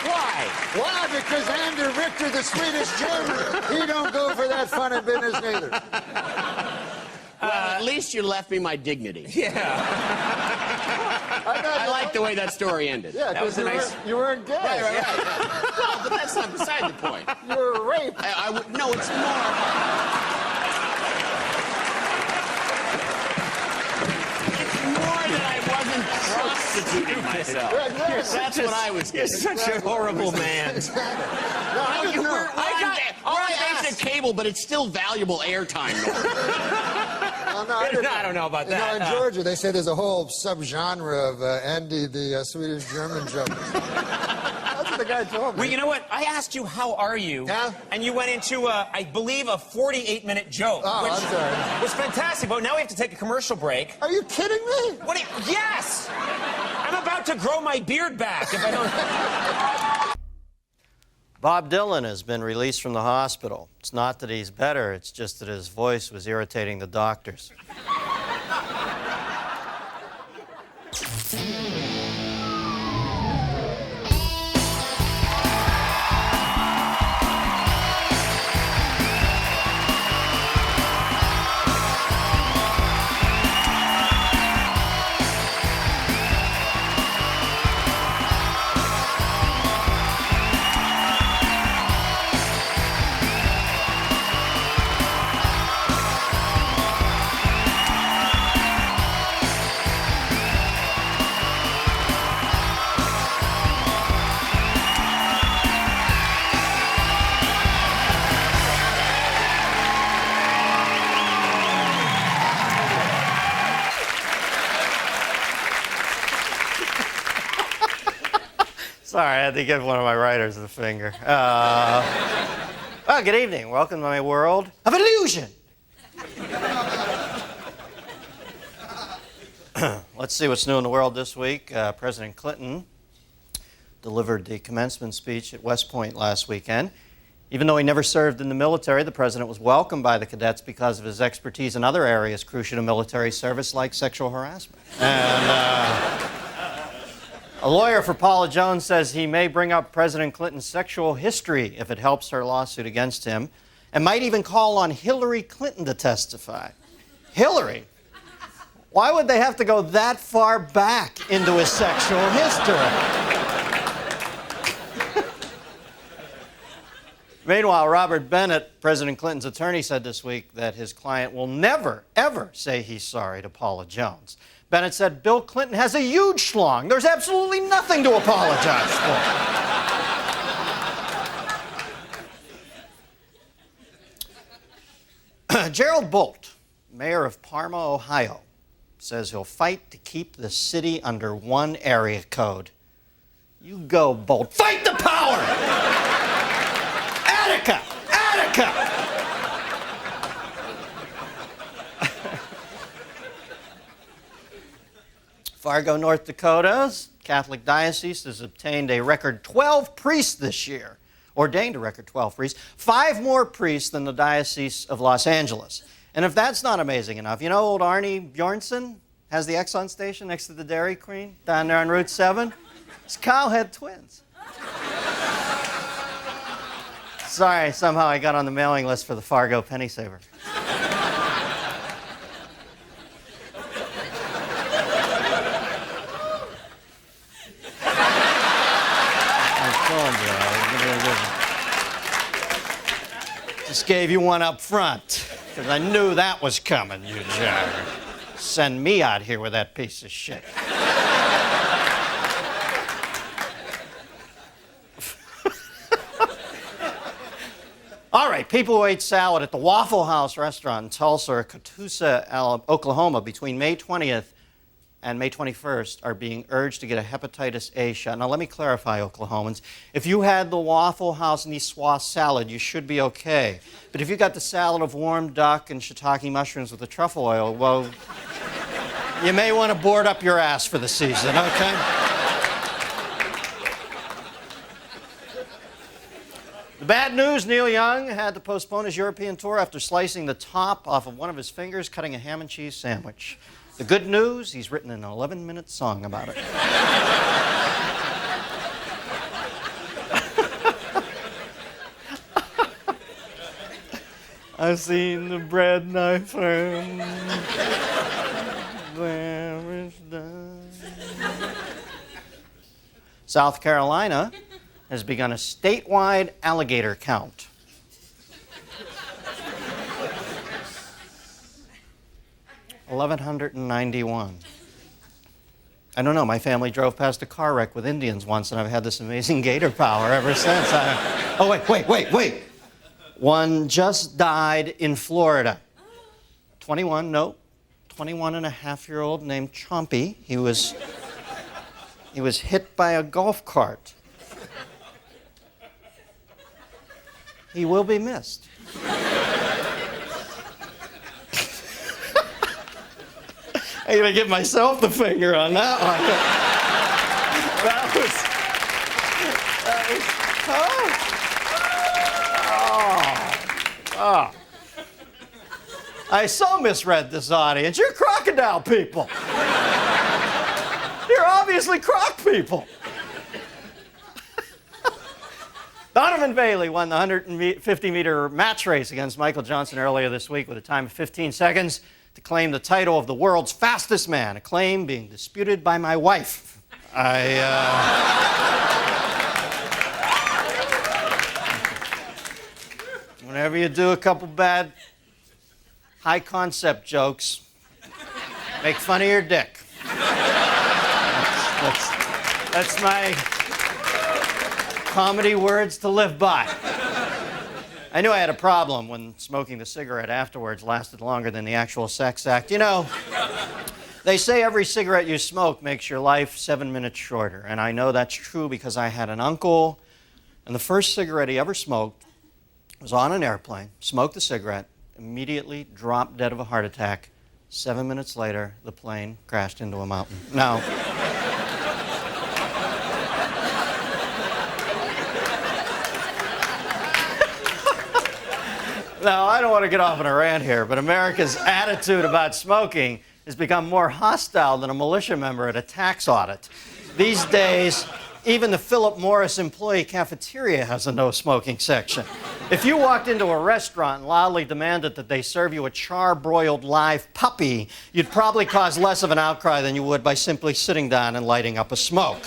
Why? Why? Because Andy Richter, the Swedish German, he don't go for that funny business neither. At least you left me my dignity. Yeah. I like the way that story ended. Yeah, That was a nice... you weren't gay. Right. No, but that's not beside the point. You were raped. No, it's more. It's more that I wasn't prostituting myself. That's what I was getting. You're such a horrible man. We're on basic cable, but it's still valuable airtime. I don't know about that. You know, in Georgia, they say there's a whole subgenre of Andy, the Swedish-German joke. That's what the guy told me. Well, you know what? I asked you, how are you? Yeah? And you went into, I believe, a 48-minute joke. Oh, which I'm sorry. was fantastic, but now we have to take a commercial break. Are you kidding me? What? Yes! I'm about to grow my beard back if I don't... Bob Dylan has been released from the hospital. It's not that he's better, it's just that his voice was irritating the doctors. Sorry, I had to give one of my writers the finger. Well, good evening. Welcome to my world of illusion. Let's see what's new in the world this week. President Clinton delivered the commencement speech at West Point last weekend. Even though he never served in the military, the president was welcomed by the cadets because of his expertise in other areas crucial to military service, like sexual harassment. And a lawyer for Paula Jones says he may bring up President Clinton's sexual history if it helps her lawsuit against him, and might even call on Hillary Clinton to testify. Hillary? Why would they have to go that far back into his sexual history? Meanwhile, Robert Bennett, President Clinton's attorney, said this week that his client will never, ever say he's sorry to Paula Jones. Bennett said Bill Clinton has a huge schlong. There's absolutely nothing to apologize for. Gerald Bolt, mayor of Parma, Ohio, says he'll fight to keep the city under one area code. You go, Bolt. Fight the power! Attica! Attica! Fargo, North Dakota's Catholic Diocese has obtained a record 12 priests this year, ordained a record 12 priests, 5 more priests than the Diocese of Los Angeles. And if that's not amazing enough, you know old Arnie Bjornsson has the Exxon station next to the Dairy Queen down there on Route 7? It's Cowhead twins. Sorry, somehow I got on the mailing list for the Fargo Penny Saver. Just gave you one up front, because I knew that was coming, you jerk. Send me out here with that piece of shit. All right, people who ate salad at the Waffle House restaurant in Tulsa or Catoosa, Oklahoma, between May 20th and May 21st are being urged to get a hepatitis A shot. Now, let me clarify, Oklahomans. If you had the Waffle House Niçoise salad, you should be okay. But if you got the salad of warm duck and shiitake mushrooms with the truffle oil, well, you may want to board up your ass for the season, okay? The bad news, Neil Young had to postpone his European tour after slicing the top off of one of his fingers, cutting a ham and cheese sandwich. The good news, he's written an 11-minute song about it. I've seen the bread knife firm. Where is done. South Carolina has begun a statewide alligator count. $1,191. I don't know, my family drove past a car wreck with Indians once, and I've had this amazing gator power ever since. Oh, wait. One just died in Florida. 21-and-a-half-year-old named Chompy. He was hit by a golf cart. He will be missed. I'm going to give myself the finger on that one. I so misread this audience. You're crocodile people. You're obviously croc people. Donovan Bailey won the 150-meter match race against Michael Johnson earlier this week with a time of 15 seconds to claim the title of the world's fastest man, a claim being disputed by my wife. Whenever you do a couple bad high-concept jokes, make fun of your dick. That's my comedy words to live by. I knew I had a problem when smoking the cigarette afterwards lasted longer than the actual sex act. You know, they say every cigarette you smoke makes your life 7 minutes shorter. And I know that's true because I had an uncle, and the first cigarette he ever smoked was on an airplane, smoked the cigarette, immediately dropped dead of a heart attack. 7 minutes later, the plane crashed into a mountain. Now, I don't want to get off on a rant here, but America's attitude about smoking has become more hostile than a militia member at a tax audit. These days, even the Philip Morris employee cafeteria has a no-smoking section. If you walked into a restaurant and loudly demanded that they serve you a char-broiled live puppy, you'd probably cause less of an outcry than you would by simply sitting down and lighting up a smoke.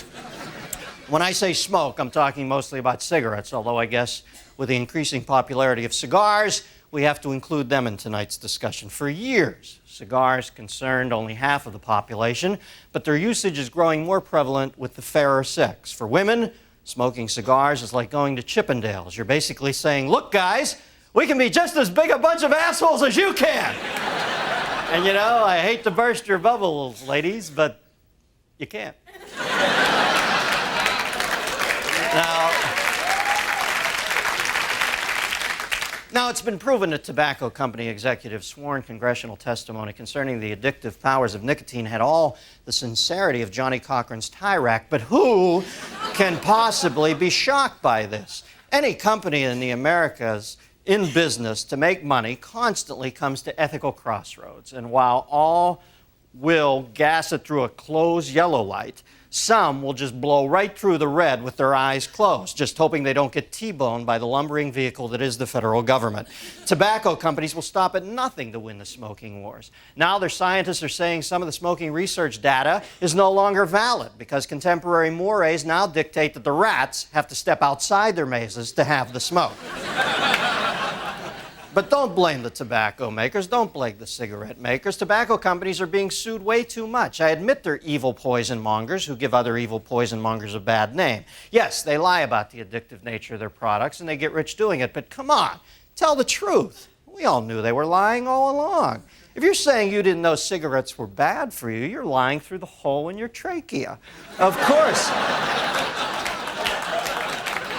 When I say smoke, I'm talking mostly about cigarettes, although I guess with the increasing popularity of cigars, we have to include them in tonight's discussion. For years, cigars concerned only half of the population, but their usage is growing more prevalent with the fairer sex. For women, smoking cigars is like going to Chippendales. You're basically saying, look, guys, we can be just as big a bunch of assholes as you can. And you know, I hate to burst your bubbles, ladies, but you can't. Now, it's been proven that tobacco company executives' sworn congressional testimony concerning the addictive powers of nicotine had all the sincerity of Johnny Cochran's tie rack, but who can possibly be shocked by this? Any company in the Americas in business to make money constantly comes to ethical crossroads, and while all will gas it through a closed yellow light, some will just blow right through the red with their eyes closed, just hoping they don't get T-boned by the lumbering vehicle that is the federal government. Tobacco companies will stop at nothing to win the smoking wars. Now their scientists are saying some of the smoking research data is no longer valid because contemporary mores now dictate that the rats have to step outside their mazes to have the smoke. But don't blame the tobacco makers. Don't blame the cigarette makers. Tobacco companies are being sued way too much. I admit they're evil poison mongers who give other evil poison mongers a bad name. Yes, they lie about the addictive nature of their products and they get rich doing it. But come on, tell the truth. We all knew they were lying all along. If you're saying you didn't know cigarettes were bad for you, you're lying through the hole in your trachea. Of course.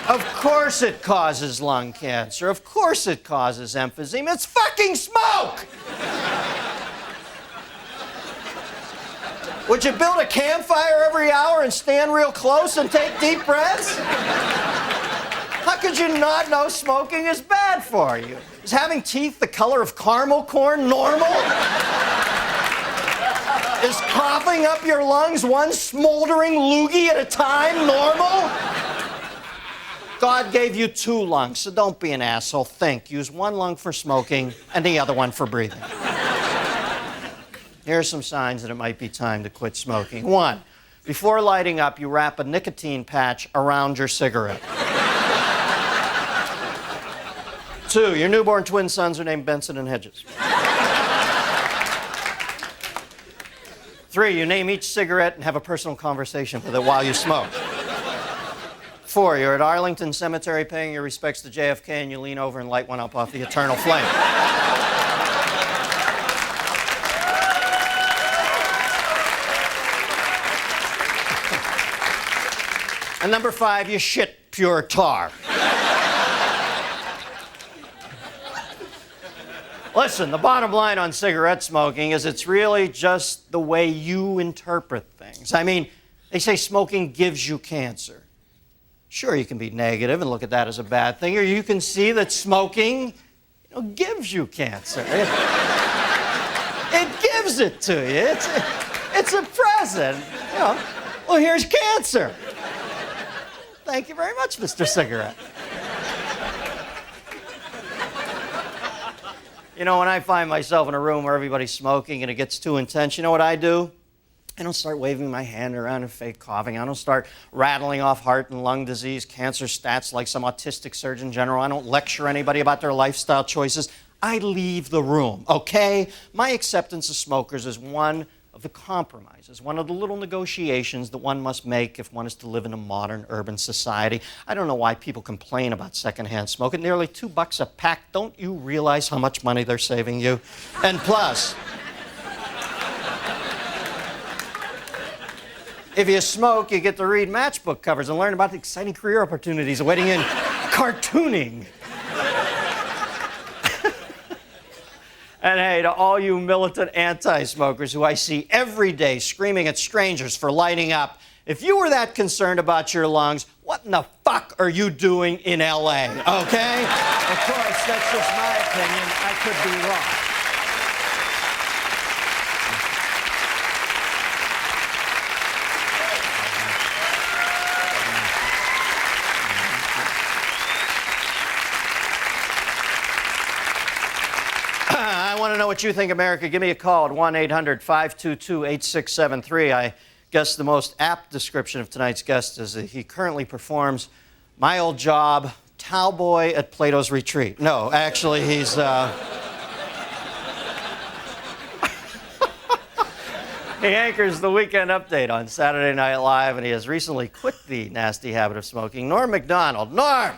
Of course it causes lung cancer. Of course it causes emphysema. It's fucking smoke! Would you build a campfire every hour and stand real close and take deep breaths? How could you not know smoking is bad for you? Is having teeth the color of caramel corn normal? Is coughing up your lungs one smoldering loogie at a time normal? God gave you 2 lungs, so don't be an asshole. Think. Use 1 lung for smoking and the other one for breathing. Here are some signs that it might be time to quit smoking. 1, before lighting up, you wrap a nicotine patch around your cigarette. 2, your newborn twin sons are named Benson and Hedges. 3, you name each cigarette and have a personal conversation with it while you smoke. 4, you're at Arlington Cemetery paying your respects to JFK and you lean over and light one up off the eternal flame. And number 5, you shit pure tar. Listen, the bottom line on cigarette smoking is it's really just the way you interpret things. I mean, they say smoking gives you cancer. Sure, you can be negative and look at that as a bad thing, or you can see that smoking, gives you cancer. It gives it to you. It's a present. Well, here's cancer. Thank you very much, Mr. Cigarette. When I find myself in a room where everybody's smoking and it gets too intense, you know what I do? I don't start waving my hand around and fake coughing. I don't start rattling off heart and lung disease, cancer stats like some autistic surgeon general. I don't lecture anybody about their lifestyle choices. I leave the room, okay? My acceptance of smokers is one of the compromises, one of the little negotiations that one must make if one is to live in a modern urban society. I don't know why people complain about secondhand smoke. At nearly $2 a pack, don't you realize how much money they're saving you? And plus, if you smoke, you get to read matchbook covers and learn about the exciting career opportunities awaiting in cartooning. And hey, to all you militant anti-smokers who I see every day screaming at strangers for lighting up, if you were that concerned about your lungs, what in the fuck are you doing in L.A., okay? Of course, that's just my opinion. I could be wrong. I want to know what you think, America. Give me a call at 1-800-522-8673. I guess the most apt description of tonight's guest is that he currently performs my old job, towelboy at Plato's Retreat. No, actually, he's... He anchors the Weekend Update on Saturday Night Live, and he has recently quit the nasty habit of smoking. Norm MacDonald. Norm!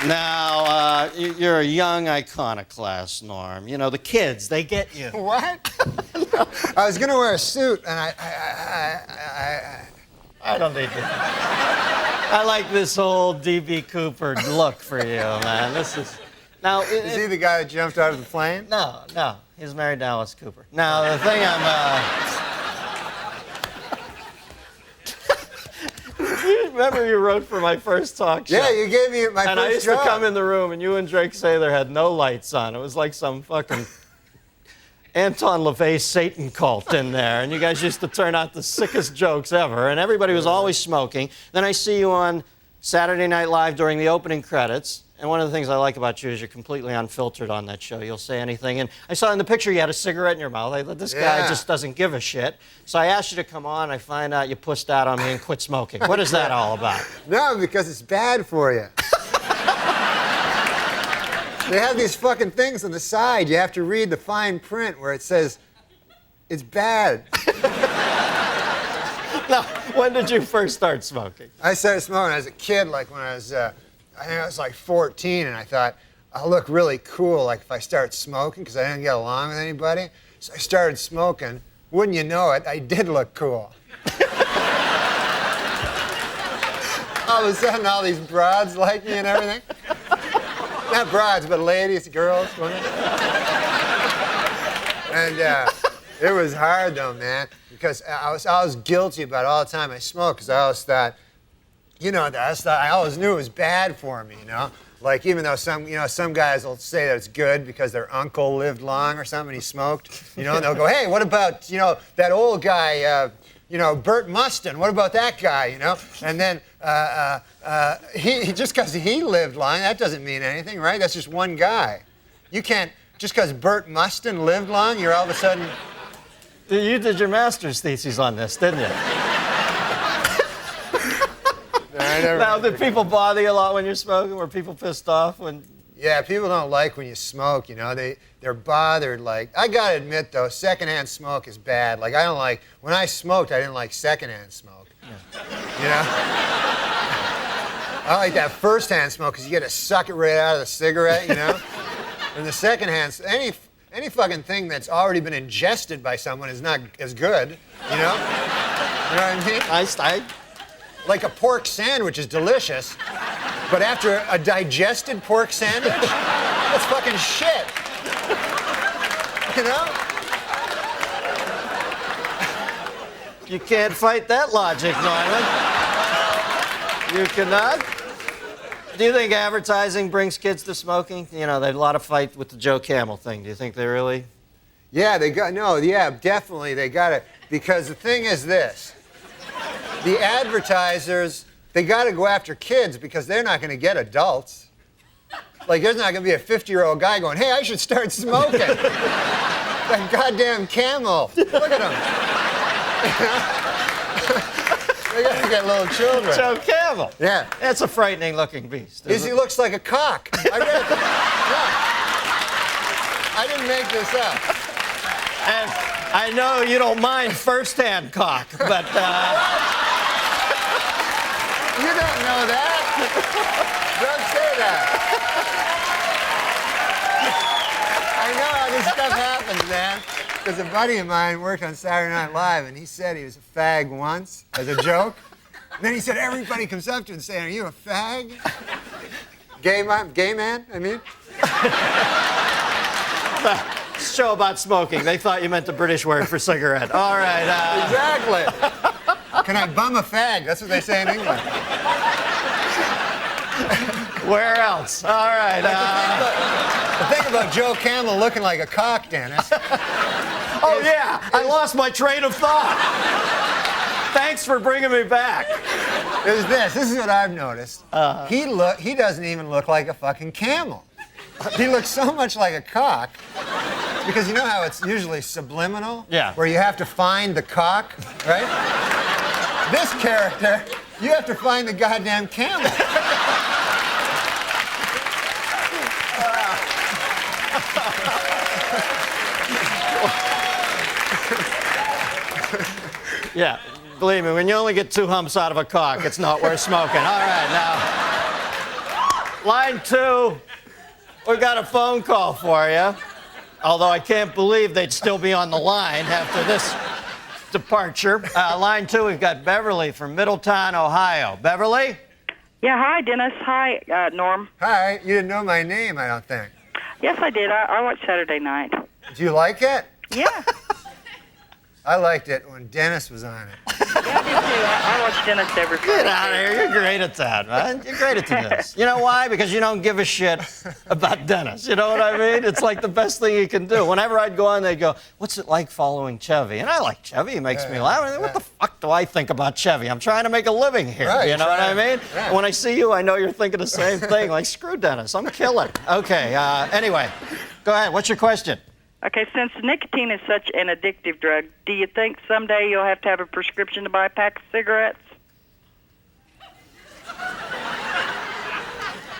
Now, you're a young iconoclast, Norm. The kids, they get you. What? I was going to wear a suit, and I don't need to. I like this whole D.B. Cooper look for you, man. This is... Now, is he the guy that jumped out of the plane? No. He's married to Alice Cooper. Now, the thing You remember you wrote for my first talk show? Yeah, you gave me my first job. And I used to come in the room, and you and Drake Sather had no lights on. It was like some fucking Anton LaVey Satan cult in there. And you guys used to turn out the sickest jokes ever. And everybody was always smoking. Then I see you on Saturday Night Live during the opening credits. And one of the things I like about you is you're completely unfiltered on that show. You'll say anything. And I saw in the picture you had a cigarette in your mouth. I thought, this guy just doesn't give a shit. So I asked you to come on. I find out you pussed out on me and quit smoking. What is that all about? No, because it's bad for you. They have these fucking things on the side. You have to read the fine print where it says, it's bad. Now, when did you first start smoking? I started smoking as a kid, like when I was... I think I was like 14, and I thought, I'll look really cool like if I start smoking, because I didn't get along with anybody. So I started smoking. Wouldn't you know it, I did look cool. All of a sudden, all these broads like me and everything. Not broads, but ladies, girls. And it was hard, though, man, because I was guilty about all the time I smoked, because I always thought, I always knew it was bad for me, Like, even though some guys will say that it's good because their uncle lived long or something, he smoked, and they'll go, hey, what about, that old guy, Bert Mustin, what about that guy, And then he just because he lived long, that doesn't mean anything, right? That's just one guy. You can't, just because Bert Mustin lived long, you're all of a sudden... You did your master's thesis on this, didn't you? Now, did people bother you a lot when you're smoking? Were people pissed off when... Yeah, people don't like when you smoke, They're bothered. Like, I gotta admit, though, secondhand smoke is bad. Like, I don't like... When I smoked, I didn't like secondhand smoke. Yeah. I like that first-hand smoke because you get to suck it right out of the cigarette, And the secondhand... Any fucking thing that's already been ingested by someone is not as good, You know what I mean? Like a pork sandwich is delicious, but after a digested pork sandwich, that's fucking shit. You can't fight that logic, Norman. You cannot? Do you think advertising brings kids to smoking? There's a lot of fight with the Joe Camel thing. Do you think they really? Yeah, definitely. They got it. Because the thing is this. The advertisers, they got to go after kids because they're not going to get adults. Like, there's not going to be a 50-year-old guy going, hey, I should start smoking. That goddamn Camel. Look at him. They got to get little children. Joe Camel. Yeah. That's a frightening-looking beast. He looks like a cock. I read it. Yeah. I didn't make this up. And I know you don't mind first-hand cock, but... You don't know that. Don't say that. I know how this stuff happens, man. Because a buddy of mine worked on Saturday Night Live, and he said he was a fag once, as a joke. And then he said everybody comes up to him and saying, are you a fag? Gay man, I mean? Show about smoking. They thought you meant the British word for cigarette. All right. Exactly. Can I bum a fag? That's what they say in England. Where else? All right. The thing about Joe Camel looking like a cock, Dennis. I lost my train of thought. Thanks for bringing me back. Is this is what I've noticed. He doesn't even look like a fucking camel. He looks so much like a cock. Because you know how it's usually subliminal? Yeah. Where you have to find the cock, right? This character, you have to find the goddamn camel. Yeah, believe me, when you only get 2 humps out of a cock, it's not worth smoking. All right, now, line 2, we got a phone call for you. Although I can't believe they'd still be on the line after this departure. Line 2, we've got Beverly from Middletown, Ohio. Beverly? Yeah, hi, Dennis. Hi, Norm. Hi, you didn't know my name, I don't think. Yes, I did. I watched Saturday Night. Do you like it? Yeah. I liked it when Dennis was on it. Yeah, I did too. I watch Dennis every Friday. Get out of here. You're great at that, man. You're great at this. You know why? Because you don't give a shit about Dennis. You know what I mean? It's like the best thing you can do. Whenever I'd go on, they'd go, what's it like following Chevy? And I like Chevy. He makes me laugh. I mean, what the fuck do I think about Chevy? I'm trying to make a living here. Right, you know what I mean? Right. When I see you, I know you're thinking the same thing. Like, screw Dennis. I'm killing. Okay. Anyway, go ahead. What's your question? Okay, since nicotine is such an addictive drug, do you think someday you'll have to have a prescription to buy a pack of cigarettes?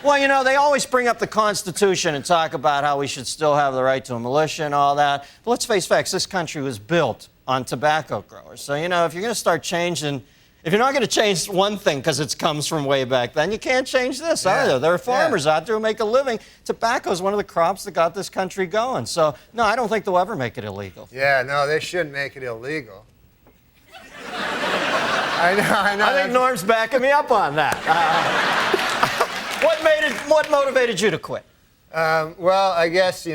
Well, you know, they always bring up the Constitution and talk about how we should still have the right to a militia and all that. But let's face facts, this country was built on tobacco growers. So, you know, if you're going to start changing, if you're not going to change one thing because it comes from way back then, you can't change this either. There are farmers out there who make a living. Tobacco is one of the crops that got this country going. So, no, I don't think they'll ever make it illegal. Yeah, no, they shouldn't make it illegal. I know. I think Norm's backing me up on that. What motivated you to quit? Well, I guess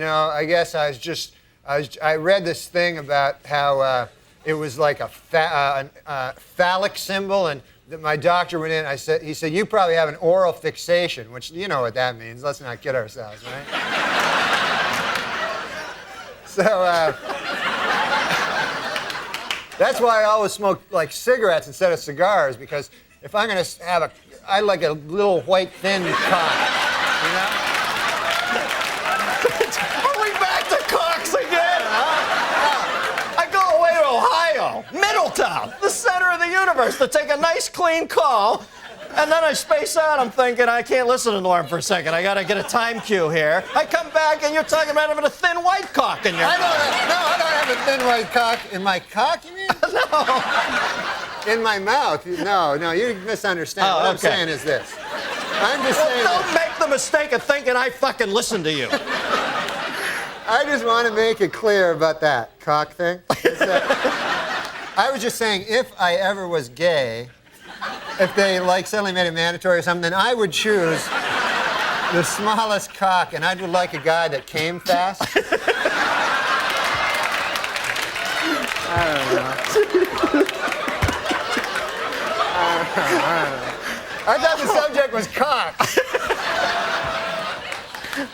I read this thing about how it was like a phallic symbol, and my doctor went in. He said, you probably have an oral fixation, which you know what that means. Let's not kid ourselves, right? So that's why I always smoke like cigarettes instead of cigars, because if I'm gonna have I like a little white thin cock, you know? Are we back to cocks again? I go away to Ohio, Middletown, the center of the universe, to take a nice clean call, and then I space out. I'm thinking I can't listen to Norm for a second. I gotta get a time cue here. I come back and you're talking about having a thin white cock in your I don't have a thin white cock in my cock, you mean? No. In my mouth. No, you misunderstand. What I'm saying is this. I'm just saying. Don't make the mistake of thinking I fucking listen to you. I just want to make it clear about that cock thing. I was just saying, if I ever was gay, if they suddenly made it mandatory or something, then I would choose the smallest cock, and I would like a guy that came fast. I don't know. I thought the subject was cock.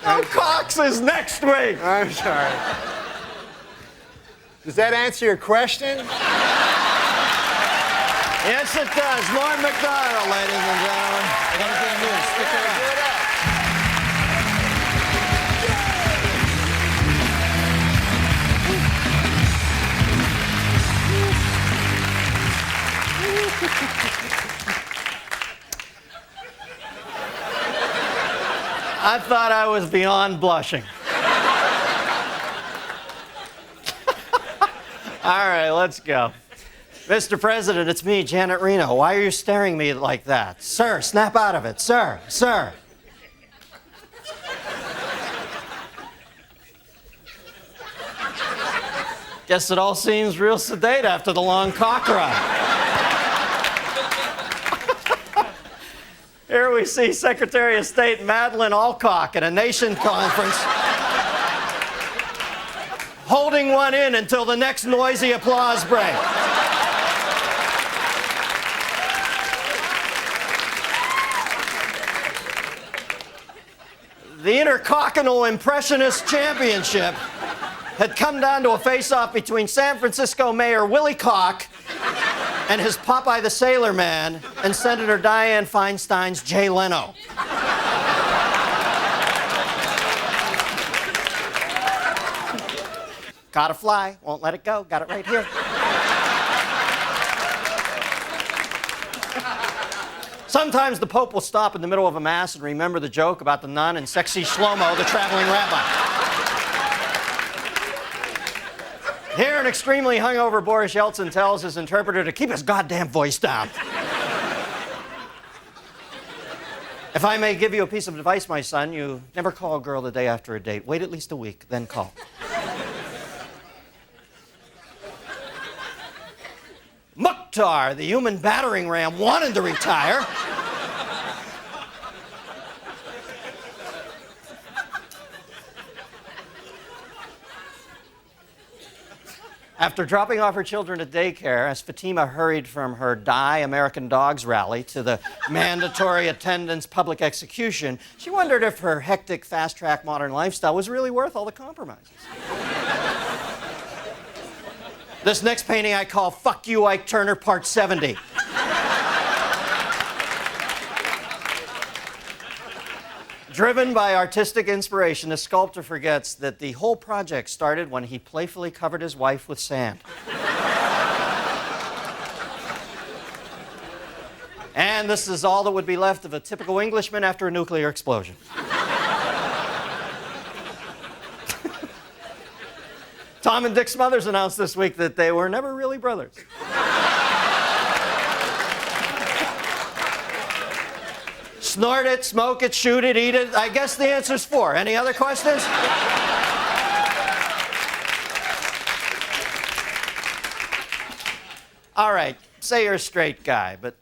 No, cocks is next week. I'm sorry. Does that answer your question? Yes, it does. Norm MacDonald, ladies and gentlemen. Anything new? Stick around. I thought I was beyond blushing. All right, let's go. Mr. President, it's me, Janet Reno. Why are you staring at me like that? Sir, snap out of it. Sir. Guess it all seems real sedate after the long cock ride. Here we see Secretary of State Madeleine Alcock at a nation conference holding one in until the next noisy applause break. The Intercockinal Impressionist Championship had come down to a face-off between San Francisco Mayor Willie Cock and his Popeye the Sailor Man and Senator Dianne Feinstein's Jay Leno. Gotta fly, won't let it go, got it right here. Sometimes the Pope will stop in the middle of a mass and remember the joke about the nun and sexy Shlomo, the traveling rabbi. Here, an extremely hungover Boris Yeltsin tells his interpreter to keep his goddamn voice down. If I may give you a piece of advice, my son, you never call a girl the day after a date. Wait at least a week, then call. Mukhtar, the human battering ram, wanted to retire. After dropping off her children at daycare, as Fatima hurried from her Die American Dogs rally to the mandatory attendance public execution, she wondered if her hectic, fast-track modern lifestyle was really worth all the compromises. This next painting I call Fuck You, Ike Turner, Part 70. Driven by artistic inspiration, the sculptor forgets that the whole project started when he playfully covered his wife with sand. And this is all that would be left of a typical Englishman after a nuclear explosion. Tom and Dick Smothers announced this week that they were never really brothers. Snort it, smoke it, shoot it, eat it. I guess the answer's 4. Any other questions? All right, say you're a straight guy, but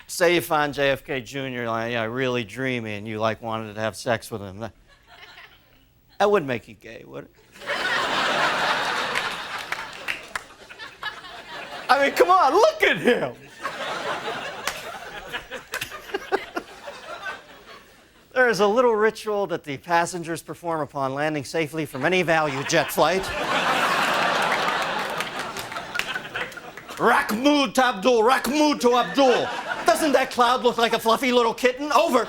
say you found JFK Jr. Really dreamy and you wanted to have sex with him. That wouldn't make you gay, would it? I mean, come on, look at him. There is a little ritual that the passengers perform upon landing safely from any value jet flight. Rakhmood to Abdul, Rakhmood to Abdul. Doesn't that cloud look like a fluffy little kitten? Over.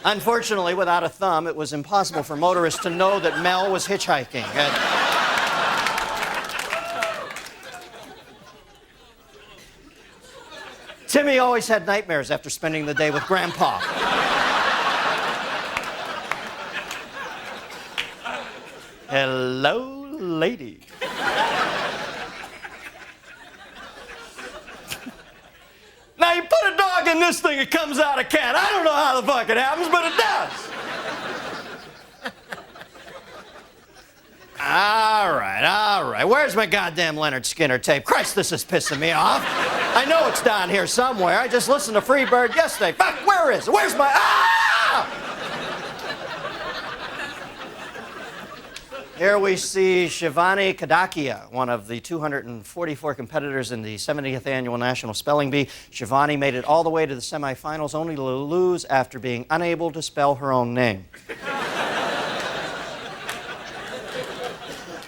Unfortunately, without a thumb, it was impossible for motorists to know that Mel was hitchhiking. Timmy always had nightmares after spending the day with Grandpa. Hello, lady. Now, you put a dog in this thing, it comes out a cat. I don't know how the fuck it happens, but it does. All right. Where's my goddamn Leonard Skinner tape? Christ, this is pissing me off. I know it's down here somewhere. I just listened to Freebird yesterday. Fuck, where is it? Where's my... Ah! Here we see Shivani Kadakia, one of the 244 competitors in the 70th Annual National Spelling Bee. Shivani made it all the way to the semifinals, only to lose after being unable to spell her own name.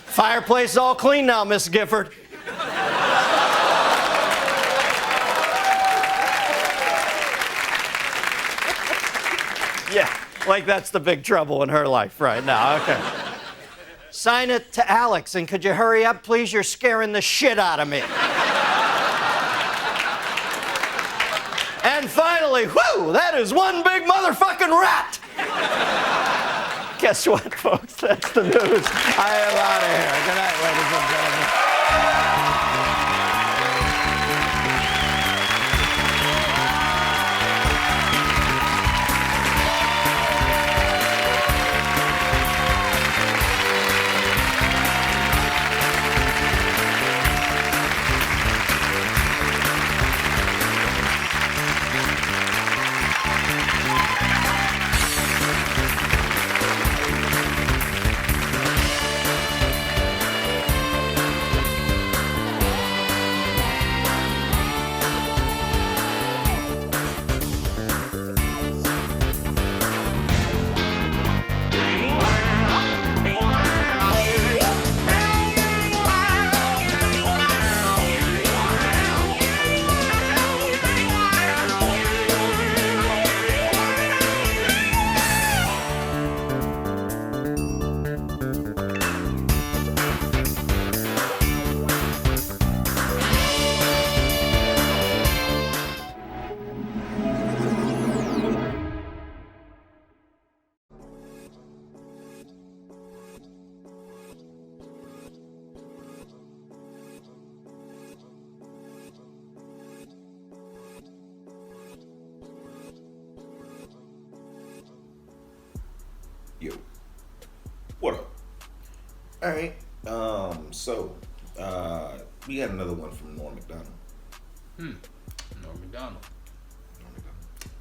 Fireplace all clean now, Miss Gifford. Yeah, like that's the big trouble in her life right now. Okay. Sign it to Alex, and could you hurry up, please? You're scaring the shit out of me. And finally, whew, that is one big motherfucking rat. Guess what, folks? That's the news. I am out of here. Good night, ladies and gentlemen. Yo, what up? All right, we got another one from Norm MacDonald. Norm MacDonald.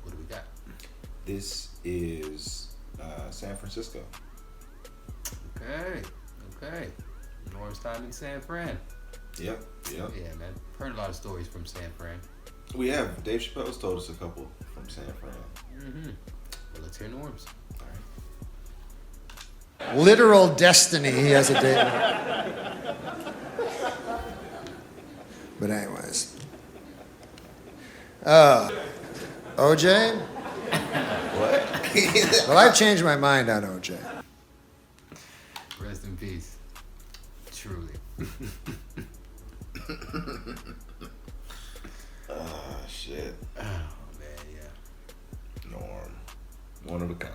What do we got? This is San Francisco. Okay. Norm's time in San Fran. Yep. Yeah, man. Heard a lot of stories from San Fran. We have. Dave Chappelle's told us a couple from San Fran. Well, let's hear Norm's. Literal destiny he has a date with. But anyways. OJ? What? Well, I've changed my mind on OJ. Rest in peace. Truly. Shit. Oh, man, yeah. Norm. One of a kind.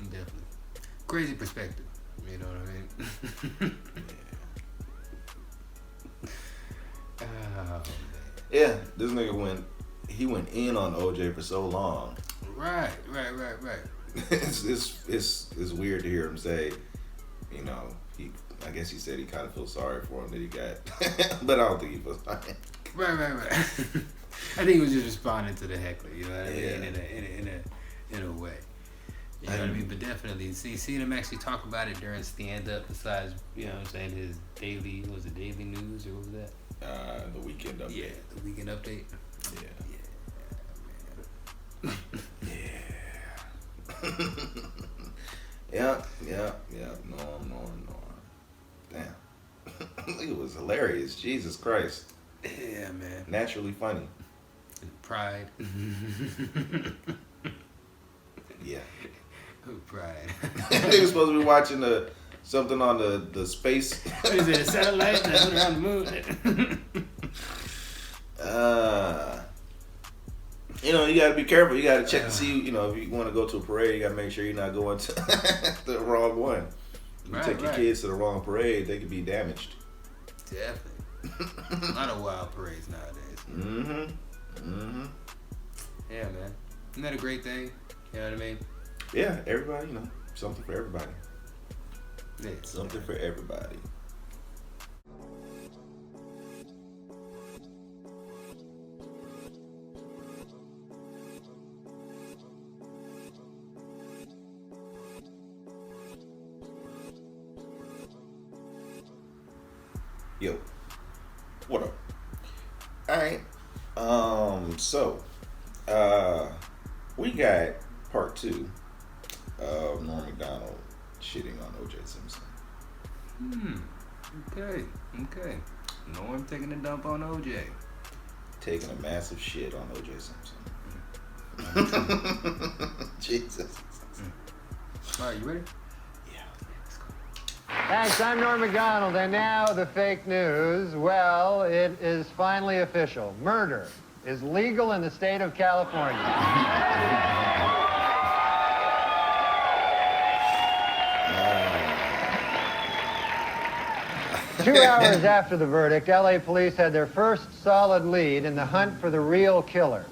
Definitely. Crazy perspective. You know what I mean? Oh, man. Yeah, this nigga went in on OJ for so long. Right. It's weird to hear him say, you know, I guess he said he kind of feels sorry for him that he got, but I don't think he feels sorry. Right. I think he was just responding to the heckler, you know what I mean? In a way. You know what I mean? But definitely, seeing him actually talk about it during stand-up, besides, you know what I'm saying, his daily news, or what was that? The Weekend Update. Yeah, the Weekend Update. Yeah. Norm. Damn. It was hilarious. Jesus Christ. Yeah, man. Naturally funny. Pride. Yeah. Pride. They were supposed to be watching something on the space. Is it a satellite that's around the moon? You got to be careful. You got to check to see, if you want to go to a parade, you got to make sure you're not going to the wrong one. You take your kids to the wrong parade, they could be damaged. Definitely. A lot of wild parades nowadays. Yeah, man. Isn't that a great thing? You know what I mean? Yeah, everybody, something for everybody. Yeah, something for everybody. Yo, what up? Alright, so, we got part 2 of Norm MacDonald shitting on O.J. Simpson. Okay. Norm taking a dump on O.J. Taking a massive shit on O.J. Simpson. Jesus. All right, you ready? Thanks, I'm Norm MacDonald, and now the fake news. Well, it is finally official. Murder is legal in the state of California. 2 hours after the verdict, LA police had their first solid lead in the hunt for the real killers.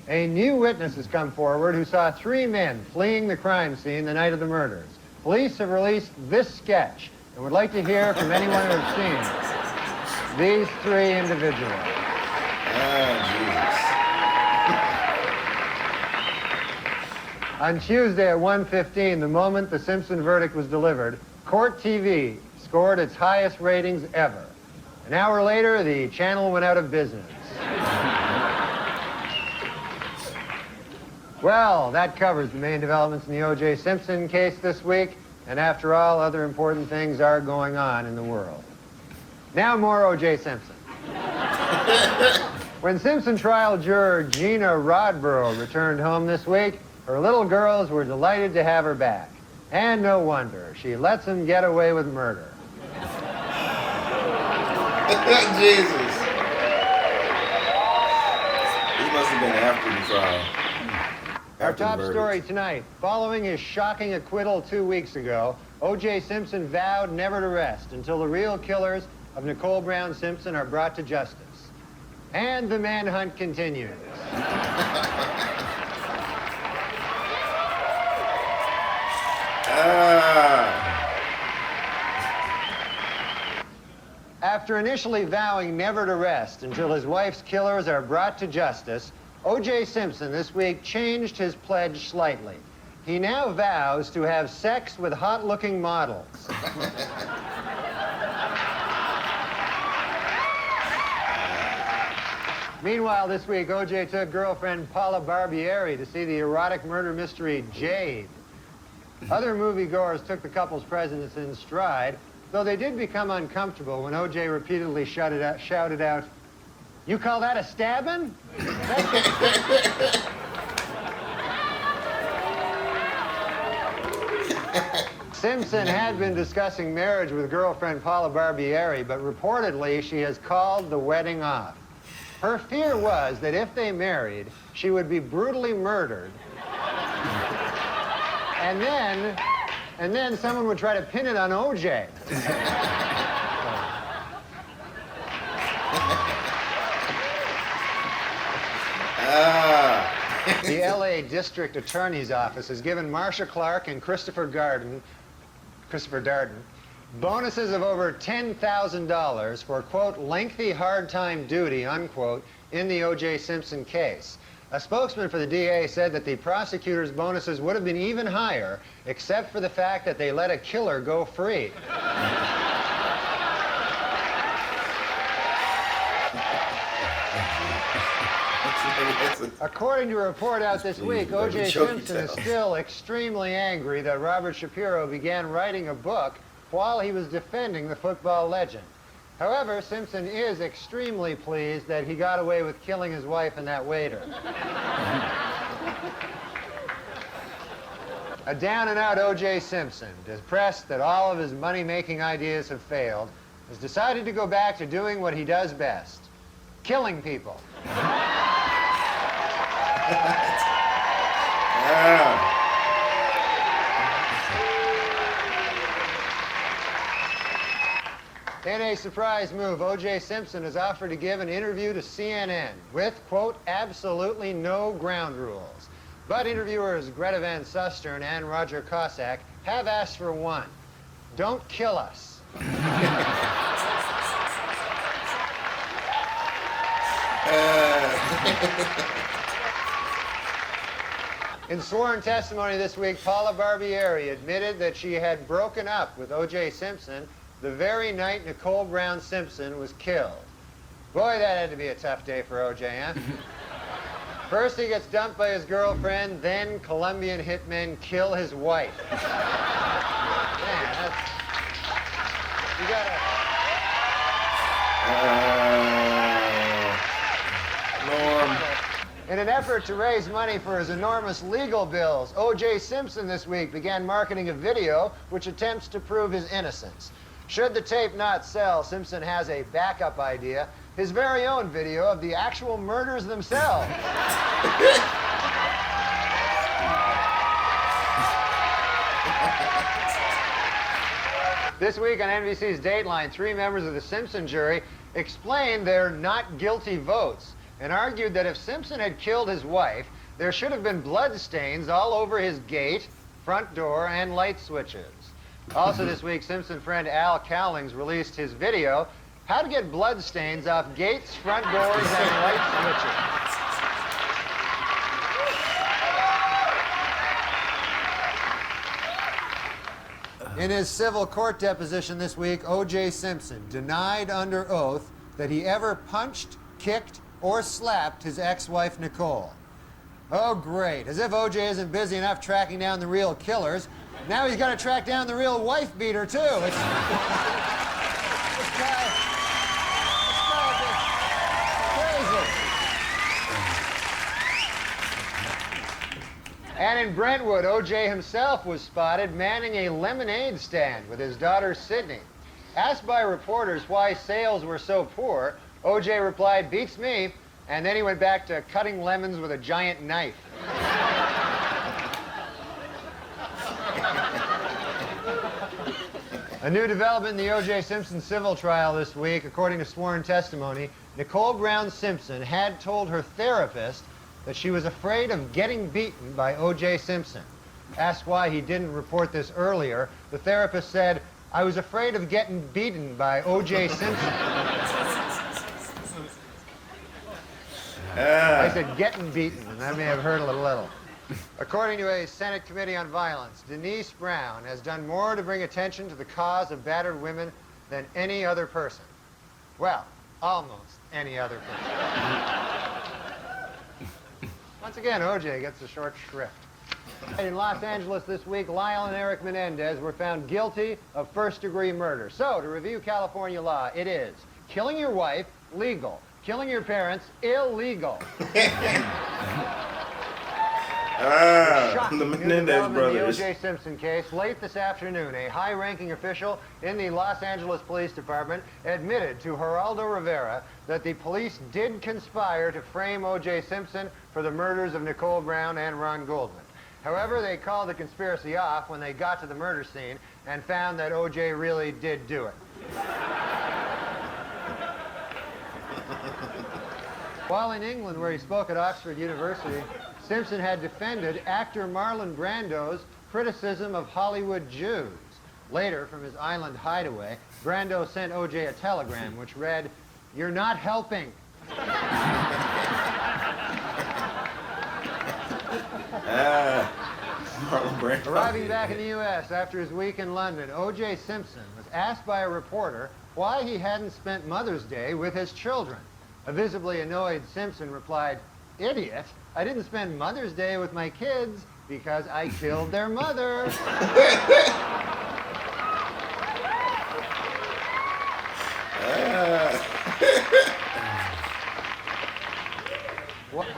A new witness has come forward who saw 3 men fleeing the crime scene the night of the murders. Police have released this sketch and would like to hear from anyone who has seen these 3 individuals. On Tuesday at 1:15, the moment the Simpson verdict was delivered, Court TV scored its highest ratings ever. An hour later, the channel went out of business. Well, that covers the main developments in the O.J. Simpson case this week, and after all, other important things are going on in the world. Now more O.J. Simpson. When Simpson trial juror Gina Rodborough returned home this week, her little girls were delighted to have her back. And no wonder, she lets him get away with murder. Jesus. This must have been after the trial. Our top story tonight. Following his shocking acquittal 2 weeks ago, O.J. Simpson vowed never to rest until the real killers of Nicole Brown Simpson are brought to justice. And the manhunt continues. After initially vowing never to rest until his wife's killers are brought to justice, O.J. Simpson this week changed his pledge slightly. He now vows to have sex with hot-looking models. Meanwhile, this week, O.J. took girlfriend Paula Barbieri to see the erotic murder mystery Jade. Other moviegoers took the couple's presence in stride, though they did become uncomfortable when O.J. repeatedly shouted out, "You call that a stabbing?" Simpson had been discussing marriage with girlfriend Paula Barbieri, but reportedly she has called the wedding off. Her fear was that if they married, she would be brutally murdered. And then someone would try to pin it on O.J. The L.A. District Attorney's Office has given Marsha Clark and Christopher Darden bonuses of over $10,000 for, quote, lengthy hard time duty, unquote, in the O.J. Simpson case. A spokesman for the DA said that the prosecutor's bonuses would have been even higher, except for the fact that they let a killer go free. According to a report out this week, O.J. Simpson is still extremely angry that Robert Shapiro began writing a book while he was defending the football legend. However, Simpson is extremely pleased that he got away with killing his wife and that waiter. A down-and-out O.J. Simpson, depressed that all of his money-making ideas have failed, has decided to go back to doing what he does best, killing people. In a surprise move, O.J. Simpson has offered to give an interview to CNN with, quote, absolutely no ground rules. But interviewers Greta Van Susteren and Roger Cossack have asked for one. Don't kill us. In sworn testimony this week, Paula Barbieri admitted that she had broken up with O.J. Simpson the very night Nicole Brown Simpson was killed. Boy, that had to be a tough day for O.J., huh? First he gets dumped by his girlfriend, then Colombian hitmen kill his wife. Man, that's... You gotta... Norm. In an effort to raise money for his enormous legal bills, O.J. Simpson this week began marketing a video which attempts to prove his innocence. Should the tape not sell, Simpson has a backup idea, his very own video of the actual murders themselves. This week on NBC's Dateline, 3 members of the Simpson jury explained their not guilty votes and argued that if Simpson had killed his wife, there should have been blood stains all over his gate, front door, and light switches. Also this week, Simpson friend Al Cowlings released his video, How to Get Blood Stains Off Gates, Front Doors, and Light Switches. In his civil court deposition this week, O.J. Simpson denied under oath that he ever punched, kicked, or slapped his ex-wife Nicole. Oh, great. As if O.J. isn't busy enough tracking down the real killers, now he's got to track down the real wife beater, too. This guy is crazy. And in Brentwood, O.J. himself was spotted manning a lemonade stand with his daughter, Sydney. Asked by reporters why sales were so poor, O.J. replied, beats me, and then he went back to cutting lemons with a giant knife. A new development in the O.J. Simpson civil trial this week, according to sworn testimony, Nicole Brown Simpson had told her therapist that she was afraid of getting beaten by O.J. Simpson. Asked why he didn't report this earlier, the therapist said, I was afraid of getting beaten by O.J. Simpson. I said getting beaten, and I may have heard a little. According to a Senate Committee on Violence, Denise Brown has done more to bring attention to the cause of battered women than any other person. Well, almost any other person. Once again, O.J. gets the short shrift. In Los Angeles this week, Lyle and Eric Menendez were found guilty of first-degree murder. So, to review California law, it is killing your wife, legal. Killing your parents, illegal. The Menendez brothers. In the O.J. Simpson case, late this afternoon, a high-ranking official in the Los Angeles Police Department admitted to Geraldo Rivera that the police did conspire to frame O.J. Simpson for the murders of Nicole Brown and Ron Goldman. However, they called the conspiracy off when they got to the murder scene and found that O.J. really did do it. While in England, where he spoke at Oxford University, Simpson had defended actor Marlon Brando's criticism of Hollywood Jews. Later, from his island hideaway, Brando sent O.J. a telegram which read, "You're not helping." Marlon Brando. Arriving back in the U.S. after his week in London, O.J. Simpson was asked by a reporter why he hadn't spent Mother's Day with his children. A visibly annoyed Simpson replied, Idiot. I didn't spend Mother's Day with my kids because I killed their mother.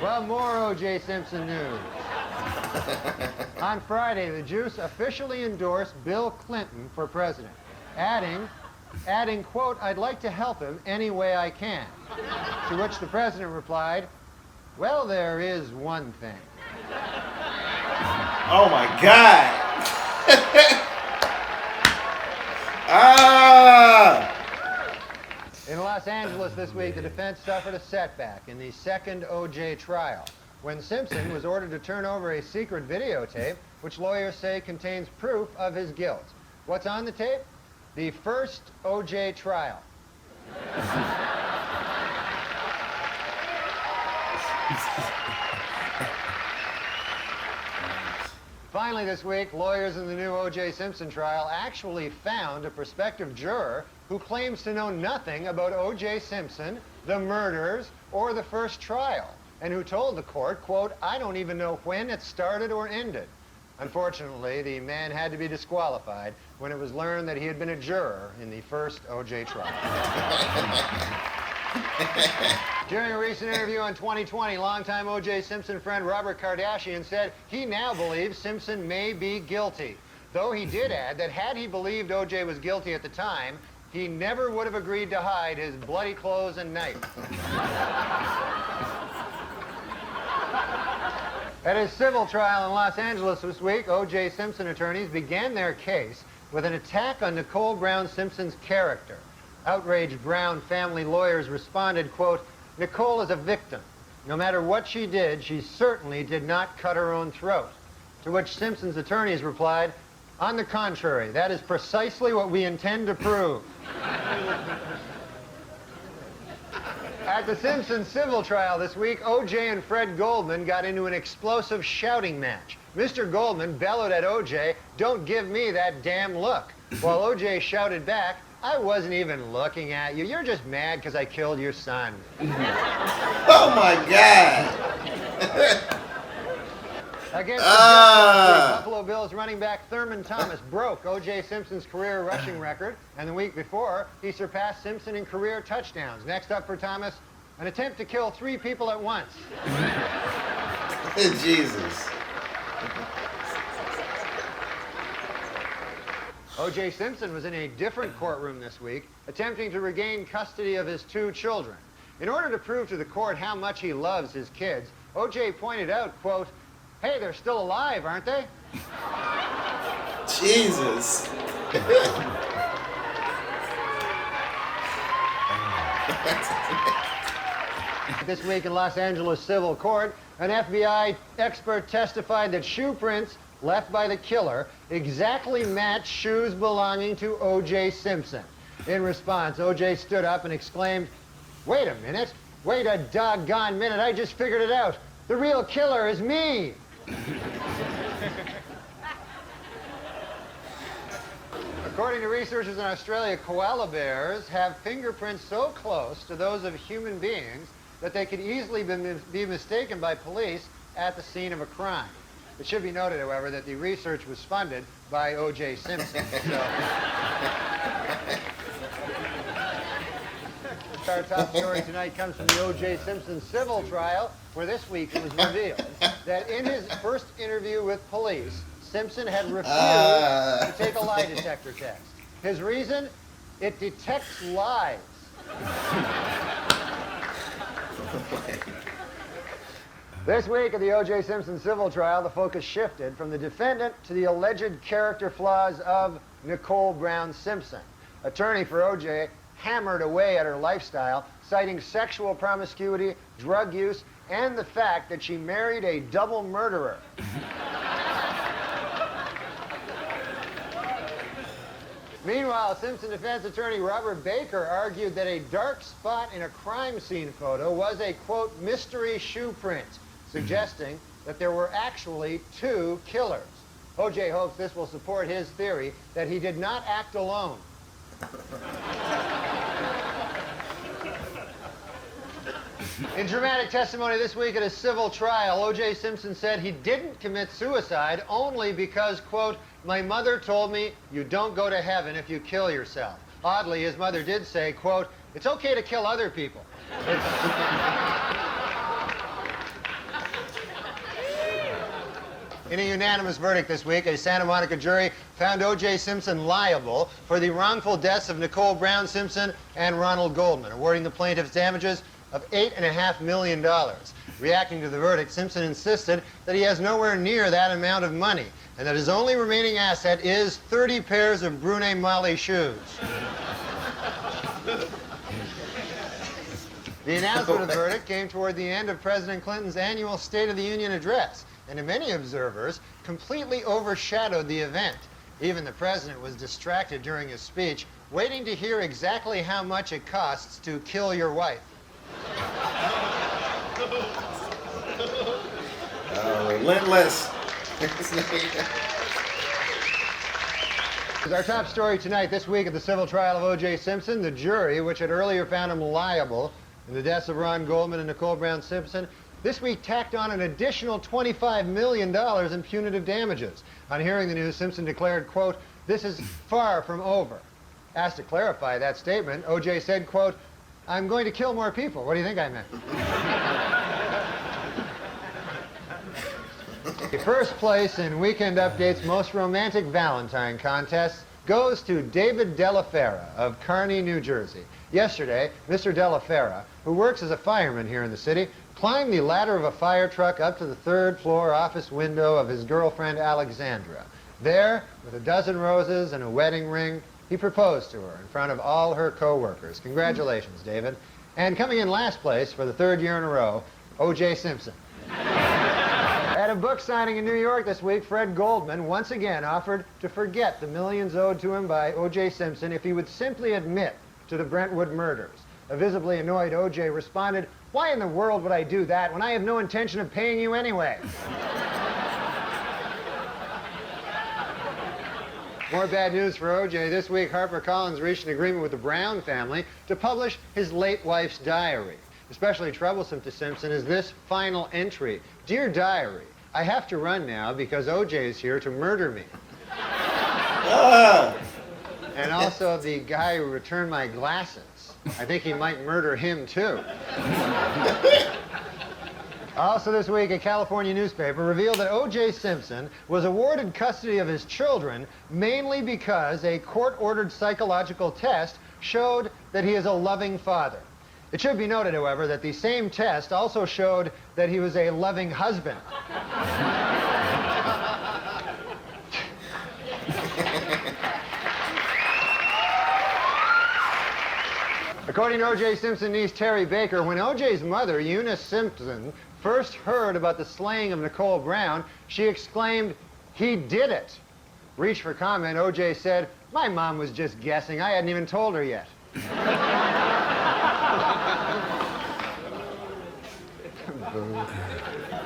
Well, more O.J. Simpson news. On Friday, the Juice officially endorsed Bill Clinton for president, adding, quote, "I'd like to help him any way I can." To which the president replied, "Well, there is one thing." Oh my God. Ah! In Los Angeles this week, the defense suffered a setback in the second O.J. trial when Simpson was ordered to turn over a secret videotape, which lawyers say contains proof of his guilt. What's on the tape? The first O.J. trial. Finally this week, lawyers in the new O.J. Simpson trial actually found a prospective juror who claims to know nothing about O.J. Simpson, the murders, or the first trial, and who told the court, quote, "I don't even know when it started or ended." Unfortunately, the man had to be disqualified when it was learned that he had been a juror in the first O.J. trial. During a recent interview on 2020, longtime O.J. Simpson friend Robert Kardashian said he now believes Simpson may be guilty, though he did add that had he believed O.J. was guilty at the time, he never would have agreed to hide his bloody clothes and knife. At his civil trial in Los Angeles this week, O.J. Simpson attorneys began their case with an attack on Nicole Brown Simpson's character. Outraged Brown family lawyers responded, quote, "Nicole is a victim. No matter what she did, she certainly did not cut her own throat." To which Simpson's attorneys replied, "On the contrary, that is precisely what we intend to prove." At the Simpson civil trial this week, O.J. and Fred Goldman got into an explosive shouting match. Mr. Goldman bellowed at O.J., "Don't give me that damn look," while O.J. shouted back, "I wasn't even looking at you. You're just mad because I killed your son." Oh my God. Against the Jets, Buffalo Bills running back Thurman Thomas broke O.J. Simpson's career rushing record, and the week before, he surpassed Simpson in career touchdowns. Next up for Thomas, an attempt to kill 3 people at once. Jesus. O.J. Simpson was in a different courtroom this week, attempting to regain custody of his 2 children. In order to prove to the court how much he loves his kids, O.J. pointed out, quote, "Hey, they're still alive, aren't they?" Jesus. This week in Los Angeles civil court, an FBI expert testified that shoe prints left by the killer exactly matched shoes belonging to O.J. Simpson. In response, O.J. stood up and exclaimed, "Wait a minute. Wait a doggone minute. I just figured it out. The real killer is me." According to researchers in Australia, koala bears have fingerprints so close to those of human beings that they could easily be mistaken by police at the scene of a crime. It should be noted, however, that the research was funded by O.J. Simpson. Our top story tonight comes from the O.J. Simpson civil trial, where this week it was revealed that in his first interview with police, Simpson had refused to take a lie detector test. His reason? It detects lies. This week at the O.J. Simpson civil trial, the focus shifted from the defendant to the alleged character flaws of Nicole Brown Simpson. Attorney for O.J. hammered away at her lifestyle, citing sexual promiscuity, drug use, and the fact that she married a double murderer. Meanwhile, Simpson defense attorney Robert Baker argued that a dark spot in a crime scene photo was a, quote, mystery shoe print, suggesting that there were actually 2 killers. O.J. hopes this will support his theory that he did not act alone. In dramatic testimony this week at a civil trial, O.J. Simpson said he didn't commit suicide only because, quote, my mother told me you don't go to heaven if you kill yourself. Oddly, his mother did say, quote, it's okay to kill other people. In a unanimous verdict this week, a Santa Monica jury found O.J. Simpson liable for the wrongful deaths of Nicole Brown Simpson and Ronald Goldman, awarding the plaintiffs damages of $8.5 million. Reacting to the verdict, Simpson insisted that he has nowhere near that amount of money and that his only remaining asset is 30 pairs of Brunei Mali shoes. The announcement of the verdict came toward the end of President Clinton's annual State of the Union address, and to many observers, completely overshadowed the event. Even the president was distracted during his speech, waiting to hear exactly how much it costs to kill your wife. Relentless. Our top story tonight, this week at the civil trial of O.J. Simpson, the jury, which had earlier found him liable in the deaths of Ron Goldman and Nicole Brown Simpson, this week tacked on an additional $25 million in punitive damages. On hearing the news, Simpson declared, quote, this is far from over. Asked to clarify that statement, O.J. said, quote, I'm going to kill more people. What do you think I meant? The first place in Weekend Update's Most Romantic Valentine contest goes to David Delafera of Kearney, New Jersey. Yesterday, Mr. Delafera, who works as a fireman here in the city, climbed the ladder of a fire truck up to the third-floor office window of his girlfriend, Alexandra. There, with a dozen roses and a wedding ring, he proposed to her in front of all her co-workers. Congratulations, David. And coming in last place for the third year in a row, O.J. Simpson. At a book signing in New York this week, Fred Goldman once again offered to forget the millions owed to him by O.J. Simpson if he would simply admit to the Brentwood murders. A visibly annoyed O.J. responded, why in the world would I do that when I have no intention of paying you anyway? More bad news for O.J. This week, HarperCollins reached an agreement with the Brown family to publish his late wife's diary. Especially troublesome to Simpson is this final entry. Dear Diary, I have to run now because O.J. is here to murder me. And also the guy who returned my glasses. I think he might murder him, too. Also this week, a California newspaper revealed that O.J. Simpson was awarded custody of his children mainly because a court-ordered psychological test showed that he is a loving father. It should be noted, however, that the same test also showed that he was a loving husband. According to O.J. Simpson's niece, Terry Baker, when O.J.'s mother, Eunice Simpson, first heard about the slaying of Nicole Brown, she exclaimed, he did it. Reached for comment, O.J. said, my mom was just guessing. I hadn't even told her yet.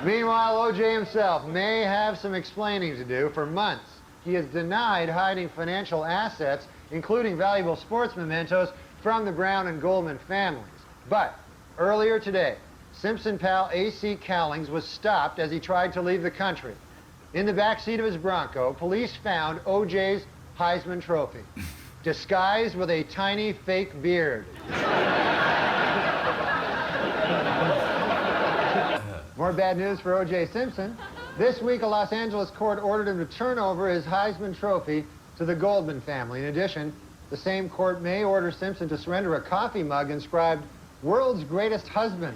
Meanwhile, O.J. himself may have some explaining to do. For months, he has denied hiding financial assets, including valuable sports mementos, from the Brown and Goldman families. But earlier today, Simpson pal A.C. Cowlings was stopped as he tried to leave the country. In the backseat of his Bronco, police found O.J.'s Heisman Trophy, disguised with a tiny fake beard. More bad news for O.J. Simpson. This week, a Los Angeles court ordered him to turn over his Heisman Trophy to the Goldman family. In addition, the same court may order Simpson to surrender a coffee mug inscribed, World's Greatest Husband.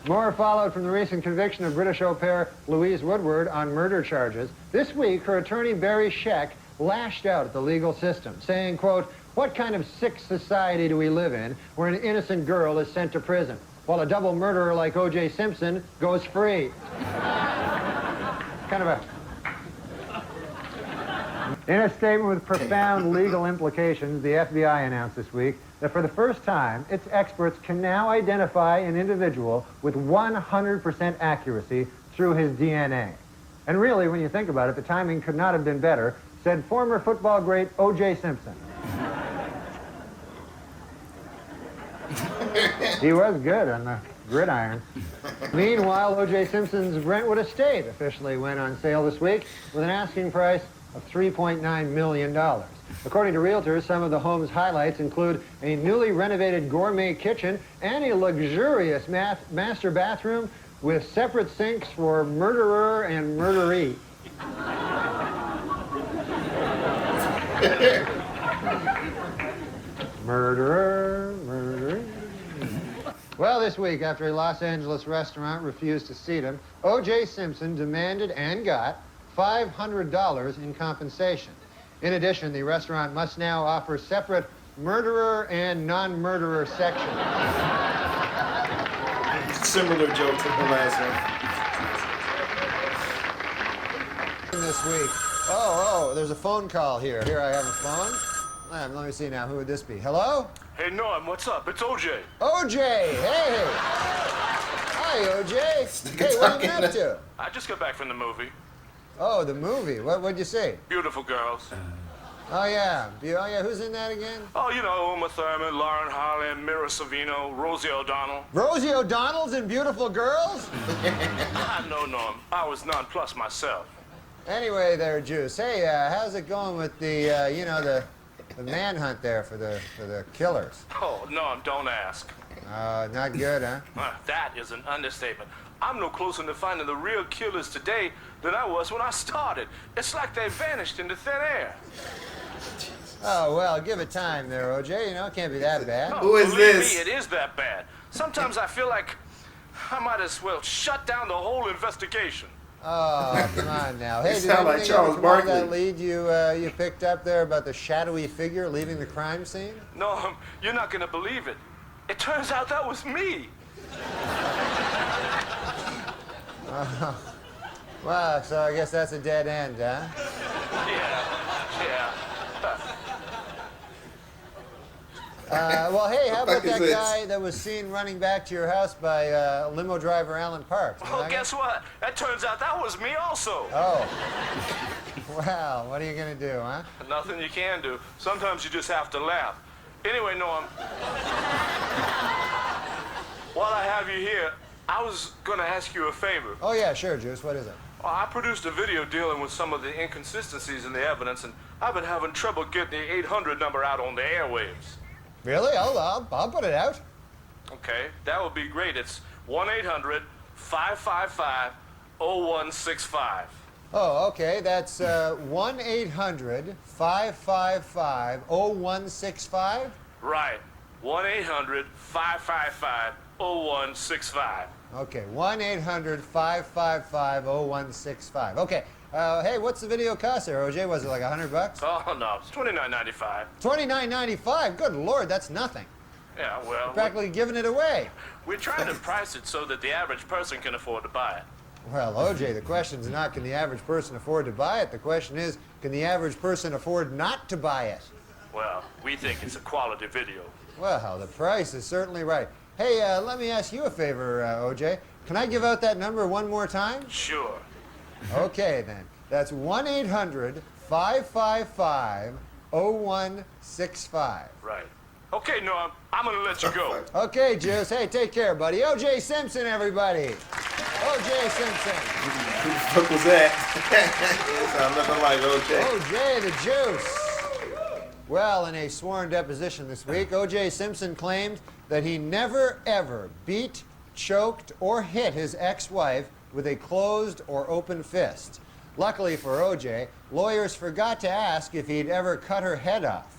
More followed from the recent conviction of British au pair Louise Woodward on murder charges. This week, her attorney, Barry Scheck, lashed out at the legal system, saying, quote, what kind of sick society do we live in where an innocent girl is sent to prison, while a double murderer like O.J. Simpson goes free? Kind of a... In a statement with profound legal implications, the FBI announced this week that for the first time, its experts can now identify an individual with 100% accuracy through his DNA. And really, when you think about it, the timing could not have been better, said former football great O.J. Simpson. He was good on the gridiron. Meanwhile, O.J. Simpson's Brentwood estate officially went on sale this week with an asking price of $3.9 million. According to realtors, some of the home's highlights include a newly renovated gourmet kitchen and a luxurious master bathroom with separate sinks for murderer and murderee. Murderer, murderer. Well, this week, after a Los Angeles restaurant refused to seat him, O.J. Simpson demanded and got $500 in compensation. In addition, the restaurant must now offer separate murderer and non-murderer sections. Similar joke to the last one. This week. Oh, there's a phone call here. Here I have a phone. Let me see now. Who would this be? Hello? Hey, Norm, what's up? It's O.J. O.J., hey! Hi, O.J. Hey, what have you been up to? I just got back from the movie. Oh, the movie. What'd you see? Beautiful girls. Oh, yeah. Who's in that again? Oh, you know, Uma Thurman, Lauren Harlan, Mira Sorvino, Rosie O'Donnell. Rosie O'Donnell's in Beautiful Girls? I know, Norm. I was nonplussed myself. Anyway there, Juice. Hey, how's it going with the, the manhunt there for the killers? Oh, Norm, don't ask. Not good, huh? That is an understatement. I'm no closer to finding the real killers today than I was when I started. It's like they vanished into thin air. Oh, well, give it time there, O.J. It can't be that bad. Oh, Who is this? Me, it is that bad. Sometimes I feel like I might as well shut down the whole investigation. Oh, come on now. Hey, You did sound like anything Charles ever come out of Barkley. that lead you picked up there about the shadowy figure leaving the crime scene? No, you're not going to believe it. It turns out that was me. Well, so I guess that's a dead end, huh? Yeah. Well, hey, how about What that is guy that was seen running back to your house by limo driver Alan Parks? Well, guess what? That turns out that was me also. Oh. Well, what are you going to do, huh? Nothing you can do. Sometimes you just have to laugh. Anyway, Norm, while I have you here, I was going to ask you a favor. Oh, yeah, sure, Juice. What is it? Well, I produced a video dealing with some of the inconsistencies in the evidence, and I've been having trouble getting the 800 number out on the airwaves. Really? I'll put it out. Okay, that would be great. It's 1-800-555-0165. Oh, okay. That's 1-800-555-0165? Right. 1-800-555-0165. Okay, 1-800-555-0165. Okay. Hey, what's the video cost there, O.J.? Was it like $100? Oh, no, it's $29.95. $29.95? Good Lord, that's nothing. Yeah, well... You're practically giving it away. We're trying to price it so that the average person can afford to buy it. Well, O.J., the question's not can the average person afford to buy it. The question is, can the average person afford not to buy it? Well, we think it's a quality video. Well, the price is certainly right. Hey, let me ask you a favor, O.J. Can I give out that number one more time? Sure. Okay, then. That's 1-800-555-0165. Right. Okay, Norm, I'm going to let you go. Okay, Juice. Hey, take care, buddy. O.J. Simpson, everybody. O.J. Simpson. Who the fuck was that? Sound nothing like O.J. O.J. the Juice. Well, in a sworn deposition this week, O.J. Simpson claimed that he never, ever beat, choked, or hit his ex-wife with a closed or open fist. Luckily for O.J., lawyers forgot to ask if he'd ever cut her head off.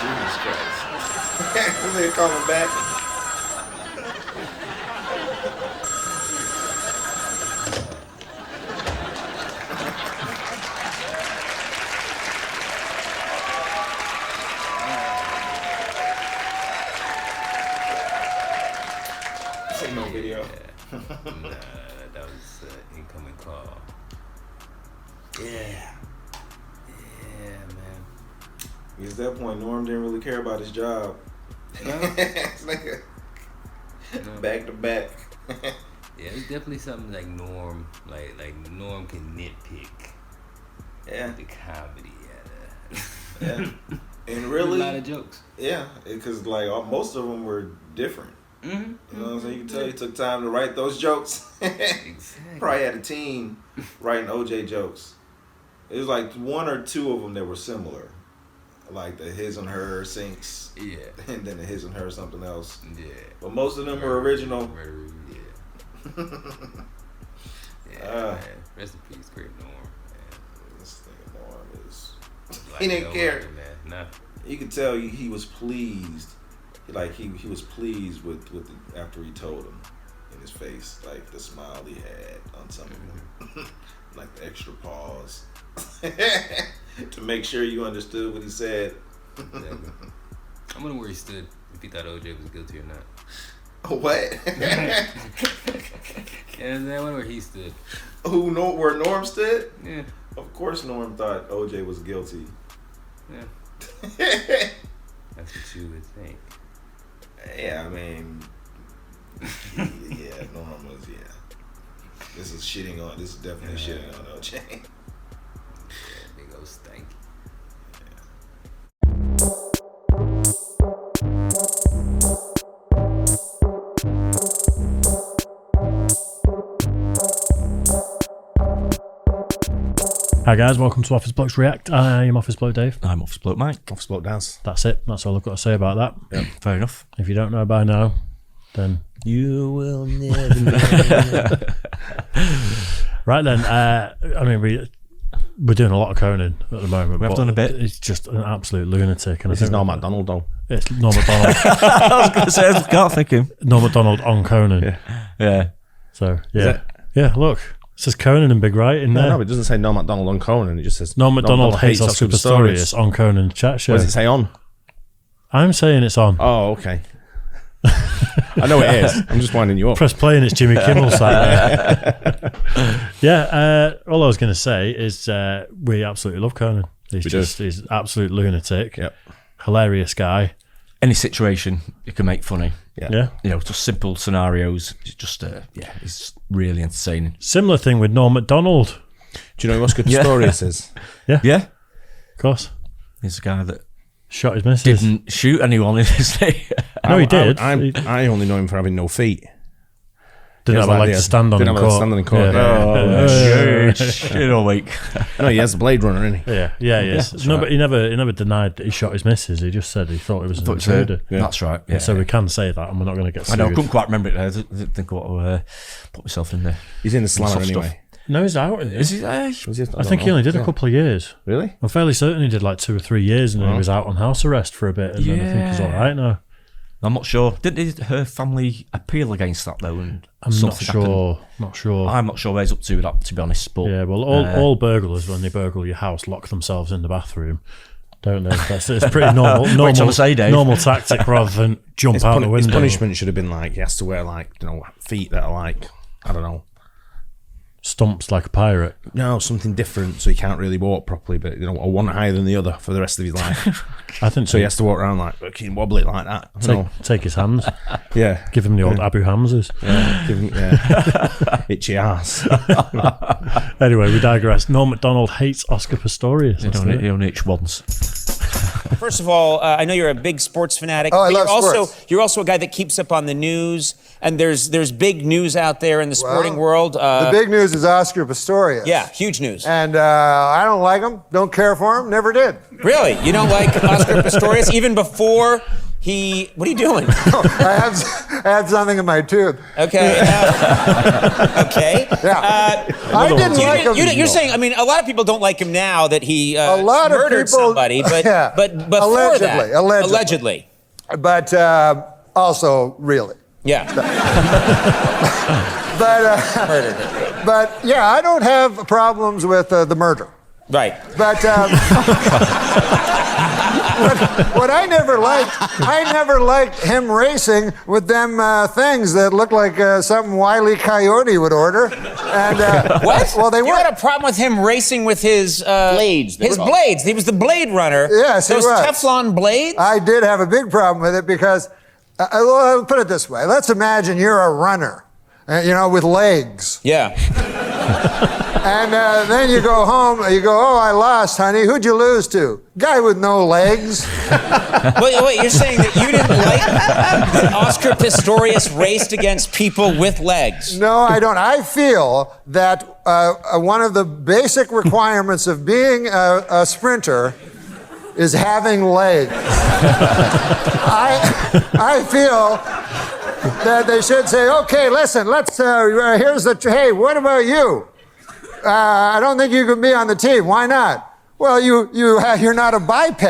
Jesus Christ. They're coming back. Say no video. Nah, that was an incoming call. Yeah. Yeah, man. Because at that point, Norm didn't really care about his job. It's like back to back. Yeah, it's definitely something like Norm. Like Norm can nitpick. Yeah. The comedy. Yeah. And really, a lot of jokes. Yeah, because like most of them were different. Mm-hmm. You know what I'm saying? You can tell he took time to write those jokes. Exactly. Probably had a team writing OJ jokes. It was like 1 or 2 of them that were similar, like the his and her sinks. Yeah. And then the his and her something else. Yeah. But most of them were original. Yeah. Man. Rest in peace, great Norm. Man. This thing Norm is. Like, He didn't care. Man. Nah. You could tell he was pleased. Like he was pleased with after he told him in his face, like the smile he had on some of them, like the extra pause to make sure you understood what he said. Exactly. I wonder where he stood, if he thought OJ was guilty or not. What? Yeah, I wonder where he stood. Where Norm stood? Yeah. Of course Norm thought OJ was guilty. Yeah. That's what you would think. Yeah, I mean, yeah, Norm was, This is definitely shitting on OJ. Yeah, big old stank. Hi guys, welcome to Office Blokes React. I am Office Bloke Dave. I'm Office Bloke Mike. Office Bloke Daz. That's it. That's all I've got to say about that. Yep, fair enough. If you don't know by now, then you will never know. Right then, I mean, we're doing a lot of Conan at the moment. We have done a bit. It's just an absolute lunatic. And This is Norm MacDonald though. It's Norm MacDonald. I was going to say, I can't think him. Norm MacDonald on Conan. Yeah. So, yeah, look. It says Conan in big writing there. No, it doesn't say Norm MacDonald on Conan. It just says Norm MacDonald hates Oscar Pistorius on Conan chat show. What does it say on? I'm saying it's on. Oh, okay. I know it is. I'm just winding you up. Press play and it's Jimmy Kimmel side there. Yeah, all I was going to say is we absolutely love Conan. He's an absolute lunatic. Yep. Hilarious guy. Any situation you can make funny. Yeah. You know, just simple scenarios. It's just, it's really entertaining. Similar thing with Norm MacDonald. Do you know who Oscar Pistorius is? Yeah. Yeah. Of course. He's a guy that shot his missus. Didn't shoot anyone in his day. No, he did. I only know him for having no feet. Didn't have a leg to stand on in court. Standing in court. Yeah. Week. No, he has the Blade Runner, isn't he? Yeah, he is. No, but he never denied that he shot his missus. He just said he thought it was an intruder. That's right. Yeah. So we can say that, and we're not going to get sued. I know. I couldn't quite remember it. I didn't think what put myself in there. He's in the Slammer anyway. No, he's out. Is he? I think he only did a couple of years. Really? I'm fairly certain he did like 2 or 3 years, and then he was out on house arrest for a bit, and then I think he's all right now. I'm not sure. Didn't her family appeal against that though? And I'm not sure. Not sure. I'm not sure where he's up to with that, to be honest. But yeah, well, all burglars, when they burgle your house, lock themselves in the bathroom, don't they? It's pretty normal tactic rather than jump out the window. His punishment should have been like he has to wear feet that are like, I don't know, stumps like a pirate. No, something different, so he can't really walk properly. But one higher than the other for the rest of his life. I think so. He has to walk around like fucking wobbly like that. Take his hands. Yeah, give him the old Abu Hamzas. Yeah, give him, itchy ass. Anyway, we digress. Norm MacDonald hates Oscar Pistorius. He only itch once. First of all, I know you're a big sports fanatic. Oh, I love sports. You're also a guy that keeps up on the news, and there's big news out there in the sporting world. The big news is Oscar Pistorius. Yeah, huge news. And I don't like him, don't care for him, never did. Really? You don't like Oscar Pistorius even before he... What are you doing? I have something in my tooth. Okay. Okay. Yeah. I didn't like him. You're saying, I mean, a lot of people don't like him now that he murdered somebody, but before that... Allegedly. But also, really. Yeah. But yeah, I don't have problems with the murder. Right. But what I never liked him racing with them things that look like something Wile E. Coyote would order. And what? Well, you had a problem with him racing with his blades. His blades. He was the Blade Runner. Yes, those he was. Teflon blades. I did have a big problem with it because, well, I'll put it this way: let's imagine you're a runner. with legs. Yeah. And then you go home, you go, oh, I lost, honey. Who'd you lose to? Guy with no legs. Wait, you're saying that you didn't like that Oscar Pistorius raced against people with legs? No, I don't. I feel that one of the basic requirements of being a sprinter is having legs. I feel that they should say, okay, listen, let's, here's the, hey, what about you? I don't think you can be on the team. Why not? Well, you're not a biped.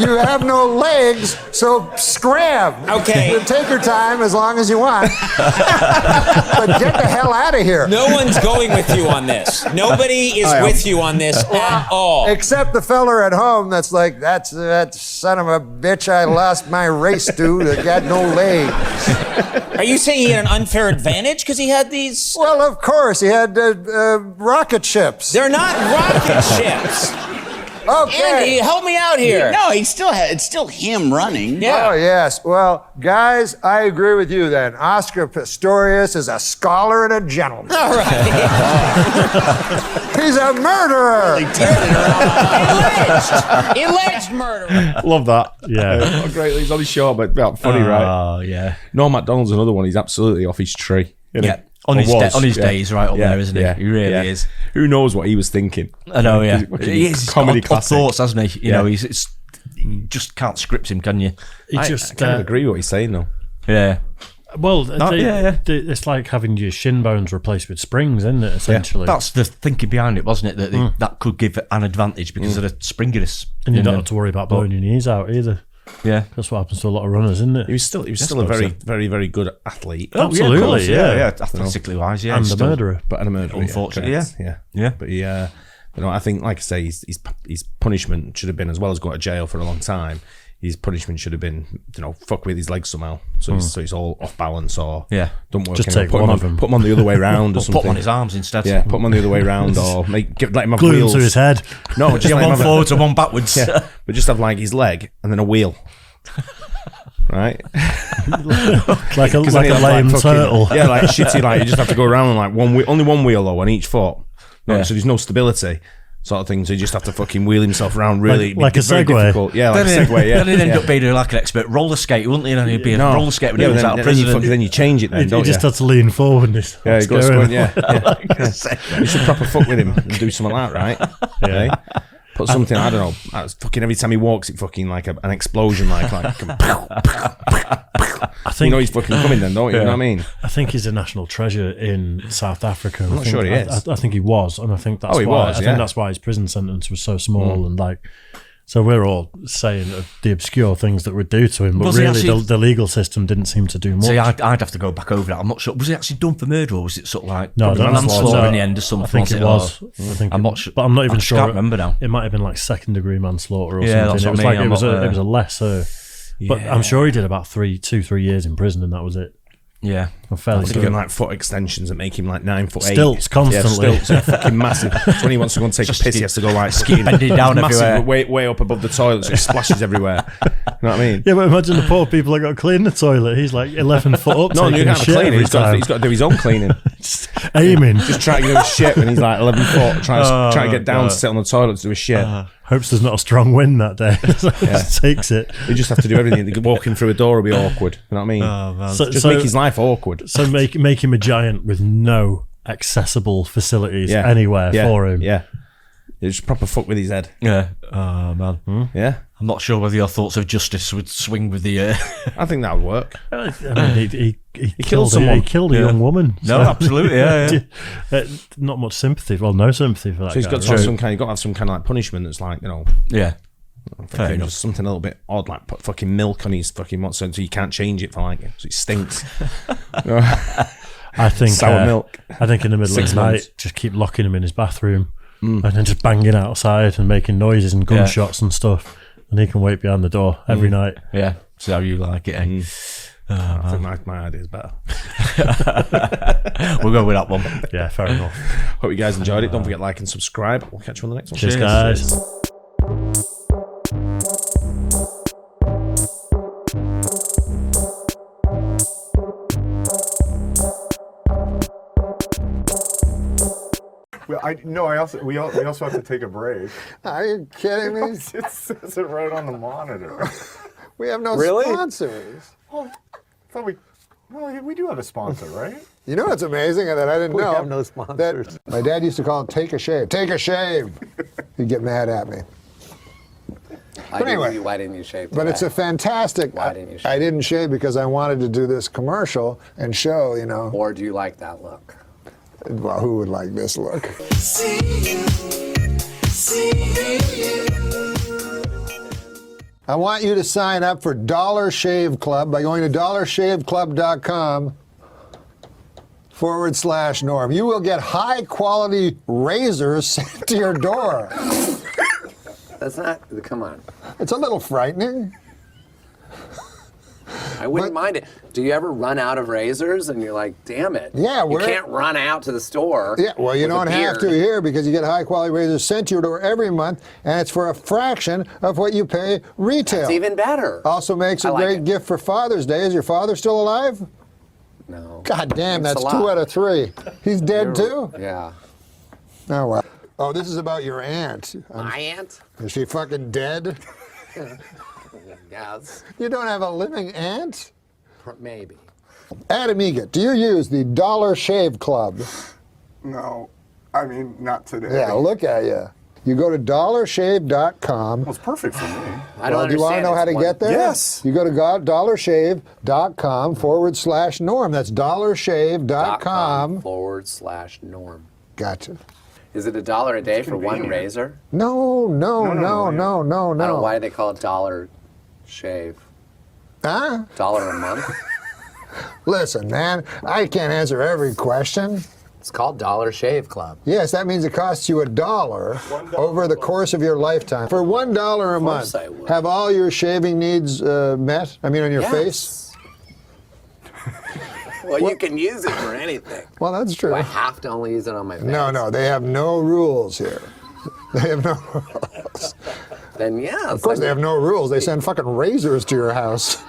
You have no legs, so scram. Okay. You take your time as long as you want. But get the hell out of here. No one's going with you on this. Nobody is with you on this at all. Except the feller at home that's like, that son of a bitch I lost my race to that got no legs. Are you saying he had an unfair advantage because he had these? Well, of course. He had rocket ships. They're not rocket ships. Okay. Andy, help me out here. No, it's still him running. Yeah. Oh, yes. Well, guys, I agree with you then. Oscar Pistorius is a scholar and a gentleman. All right. He's a murderer. Alleged murderer. Love that. Yeah. Oh, great. He's on his show, but funny, right? Oh, yeah. Norm MacDonald's another one. He's absolutely off his tree. Yeah. On his day, he's right up there, isn't he? Yeah. He really is. Who knows what he was thinking? I know, yeah. He's Comedy got thoughts, hasn't he? You know, you just can't script him, can you? I kind of agree with what he's saying, though. Yeah. Well, it's like having your shin bones replaced with springs, isn't it, essentially? That's the thinking behind it, wasn't it? That that could give an advantage because of the springiness. And you don't have to worry about blowing your knees out either. Yeah, that's what happens to a lot of runners, isn't it? He was still a very, very, very good athlete. Oh, absolutely, yeah. Athletically wise, yeah. And a murderer. But a murderer, unfortunately, yeah. But he, I think, like I say, his punishment should have been, as well as going to jail for a long time, his punishment should have been, fuck with his legs somehow, so he's all off balance, or don't work. Just anymore. take one of them. Put him on the other way round, or something. Put him on his arms instead. Yeah, put him on the other way round, or let him have glue wheels him to his head. No, just one forwards and one backwards. Yeah, but just have like his leg and then a wheel. Right, like a lame turtle. Yeah, like shitty. Like you just have to go around like only one wheel though on each foot. No, so there's no stability, sort of thing. So you just have to fucking wheel himself around. Really, like a Segway. Difficult. Yeah, like a Segway. Yeah, then he'd end up being like an expert roller skater, wouldn't he? And he'd be a roller skater when he was out of prison. Then you change it. Then you just have to lean forward. Yeah, you got to squint. Yeah, you should proper fuck with him and do something like that, right? Yeah. Put something, I don't know, fucking every time he walks, it fucking like an explosion, like I think he's fucking coming then, don't you? You know what I mean? I think he's a national treasure in South Africa. I'm not sure he is. I think he was, and I think that's why. I think that's why his prison sentence was so small and like. So we're all saying the obscure things that would do to him, but really the legal system didn't seem to do much. See, I'd have to go back over that. I'm not sure. Was it actually done for murder, or was it sort of like manslaughter in the end or something? I think it was. I'm not sure, but I'm not even sure. I can't remember now. It might have been like second-degree manslaughter or something. That's what it was a lesser. But I'm sure he did about 2-3 years in prison, and that was it. Yeah, I'm fairly give him like foot extensions that make him like 9'8". Stilts constantly. Yeah, stilts, fucking massive. So when he wants to go and take a piss, he has to go like keep bending down everywhere, way up above the toilet, so it splashes everywhere. You know what I mean? Yeah, but imagine the poor people that got to clean the toilet. He's like 11 foot up. No, you can't have a cleaner. He's got to do his own cleaning. Aiming, just trying to do his shit when he's like 11 foot, trying to get down to sit on the toilet to do his shit. Hopes there's not a strong wind that day. Just takes it. We just have to do everything. Walking through a door will be awkward. You know what I mean? Just make his life awkward. So make him a giant with no accessible facilities anywhere for him. Yeah. Just proper fuck with his head. Yeah. Oh, man. Yeah. I'm not sure whether your thoughts of justice would swing with the... I think that would work. I mean, he killed someone. He killed a young woman. No, absolutely, yeah. Not much sympathy. Well, no sympathy for that So he's guy. got to have some kind. You've got to have some kind of like punishment that's like, Yeah. Fair enough. Just something a little bit odd, like put fucking milk on his fucking what's so you can't change it for like so it stinks. I think sour milk. I think in the middle of the night, just keep locking him in his bathroom and then just banging outside and making noises and gunshots and stuff, and he can wait behind the door every night. Yeah, see how you like it. Eh? I think my idea is better. We'll go with that one. Yeah, fair enough. Hope you guys enjoyed it. Don't forget to like and subscribe. We'll catch you on the next one. Cheers, guys. No, we also have to take a break. Are you kidding me? It says it right on the monitor. We have no Really? sponsors. Well, we do have a sponsor, right? You know what's amazing that I didn't know? We have no sponsors. That my dad used to call it take a shave. Take a shave. He'd get mad at me. But anyway, why didn't you shave today? but it's a fantastic. Why didn't you shave? I didn't shave because I wanted to do this commercial and show, you know. Or do you like that look? Well, who would like this look? I want you to sign up for Dollar Shave Club by going to dollarshaveclub.com/Norm. You will get high quality razors sent to your door. That's not, come on. It's a little frightening. I wouldn't mind it. Do you ever run out of razors and you're like, damn it? Yeah, you can't run out to the store. Yeah, well, you with a don't have to beard. here because you get high quality razors sent to your door every month, and it's for a fraction of what you pay retail. That's even better. Also makes a I like great it. gift for Father's Day. Is your father still alive? No. God damn, Thanks that's a 2 lot. out of 3. He's dead too? Yeah. Oh, well. Oh, this is about your aunt. My aunt? Is she fucking dead? Yes. You don't have a living aunt? Maybe. Adam Egget, do you use the Dollar Shave Club? No, I mean, not today. Yeah, look at you. You go to dollarshave.com. Well, it's perfect for me. I don't Do you want to understand. know how to It's get there? Yes. You go to dollarshave.com/Norm. That's dollarshave.com/. /Norm. Gotcha. Is it $1 a day for one razor? No. I don't know why they call it Dollar Shave. Huh? $1 a month? Listen, man, I can't answer every question. It's called Dollar Shave Club. Yes, that means it costs you $1 over the course of your lifetime. For $1 a month, I would. have all your shaving needs met? I mean, on your face? Well, you can use it for anything. Well, that's true. Do I have to only use it on my face? No, they have no rules here. They have no rules. Then yeah. Of course, they have no rules. They send fucking razors to your house.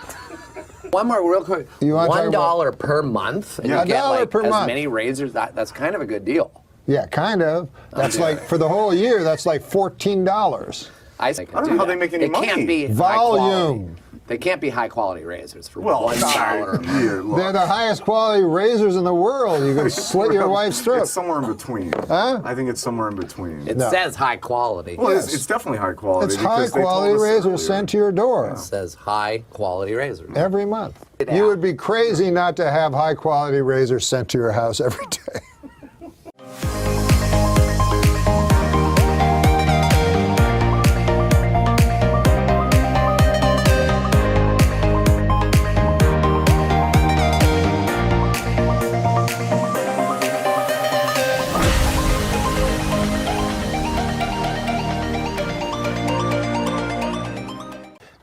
One more real quick. You want to talk $1 per month, and Yeah, you get $1 like per as month. many razors. That's kind of a good deal. Yeah, kind of. That's do like, it. for the whole year, that's like $14. I don't know how they make any money. Can't be high Volume. quality. They can't be high quality razors for Well, $1 a month. They're the highest quality razors in the world. You can slit your wife's throat. It's somewhere in between. Huh? I think it's somewhere in between. It says high quality. Well, it's definitely high quality. It's because high they told quality us razors earlier. sent to your door It says high quality razors. every month. You would be crazy not to have high quality razors sent to your house every day.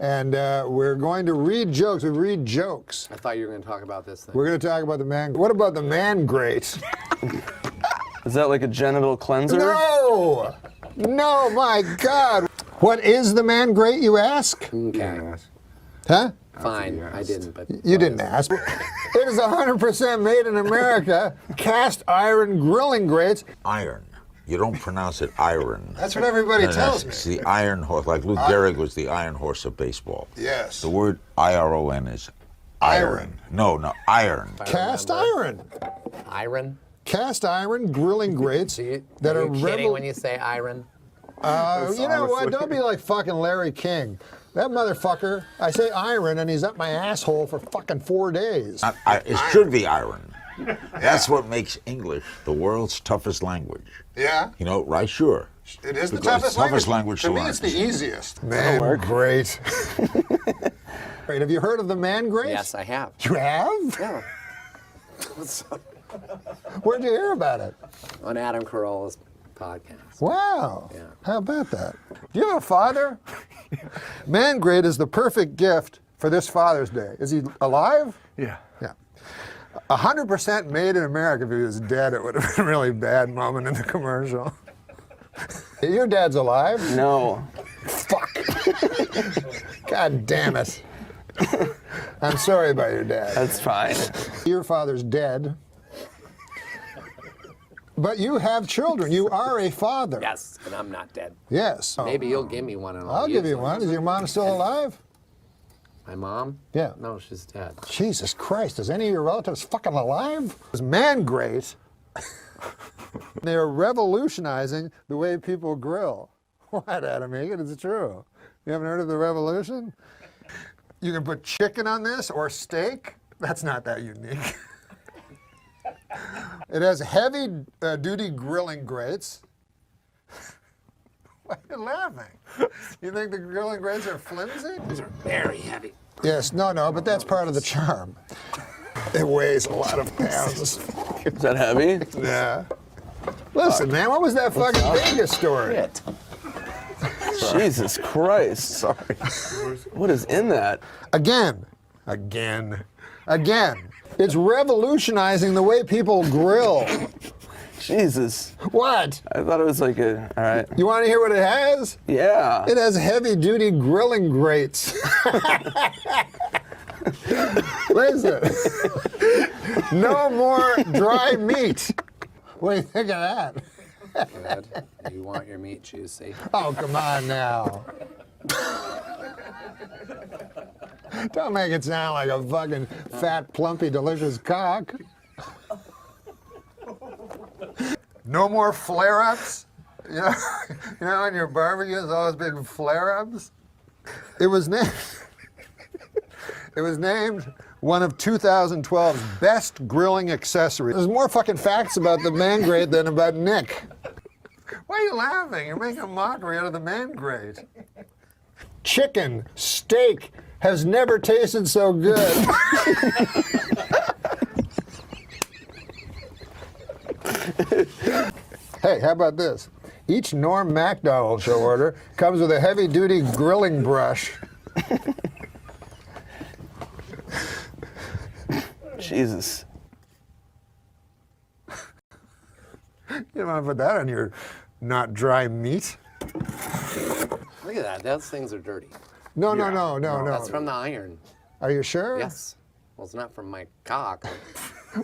And we're going to read jokes. We read jokes. I thought you were going to talk about this thing. We're going to talk about the man. What about the man grate? Is that like a genital cleanser? No! No, my God. What is the man grate, you ask? Okay. Huh? Fine. I didn't, but You didn't ask. It is 100% made in America. Cast iron grilling grates. Iron. You don't pronounce it iron. That's what everybody tells me. It's the iron horse. Like Lou Gehrig was the iron horse of baseball. Yes. The word I-R-O-N is iron. No, iron. Cast iron. Iron? Cast iron grilling grates that are you kidding when you say iron? You know what? Don't be like fucking Larry King. That motherfucker, I say iron and he's up my asshole for fucking 4 days. It should be iron. That's what makes English the world's toughest language. Yeah? You know, right? Sure. It is the Because toughest language To to me, learn. it's the easiest. Man, great. Great. Have you heard of the man grate? Yes, I have. You have? Yeah. Where'd you hear about it? On Adam Carolla's podcast. Wow. Yeah. How about that? Do you have a father? Man grate is the perfect gift for this Father's Day. Is he alive? Yeah. Yeah. 100% made in America. If he was dead, it would have been a really bad moment in the commercial. Your dad's alive? No. Fuck. God damn it. I'm sorry about your dad. That's fine. Your father's dead. But you have children. You are a father. Yes, and I'm not dead. Yes. Maybe you'll give me one. And I'll give you one. Is your mom still alive? My mom? Yeah. No, she's dead. Jesus Christ, is any of your relatives fucking alive? It was man great. They are revolutionizing the way people grill. What, Adam Egan? It's true. You haven't heard of the revolution? You can put chicken on this or steak. That's not that unique. It has heavy duty grilling grates. Why are you laughing? You think the grilling grates are flimsy? These are very heavy. Yes, no, but that's part of the charm. It weighs a lot of pounds. Is that heavy? Yeah. Listen, man, what was that fucking Vegas story? Shit. Jesus Christ. Sorry. What is in that? Again. It's revolutionizing the way people grill. Jesus. What? I thought it was like a, all right. You want to hear what it has? Yeah. It has heavy-duty grilling grates. Listen. No more dry meat. What do you think of that? Good. You want your meat juicy. Oh, come on now. Don't make it sound like a fucking fat, plumpy, delicious cock. No more flare-ups? You know, in your barbecues, all those big flare-ups? It was named one of 2012's best grilling accessories. There's more fucking facts about the man grate than about Nick. Why are you laughing? You're making a mockery out of the man grate. Chicken, steak, has never tasted so good. Hey, how about this? Each NORM MACDONALD show order comes with a heavy-duty grilling brush. Jesus. You don't want to put that on your not dry meat. Look at that. Those things are dirty. No. That's from the iron. Are you sure? Yes. Well, it's not from my cock.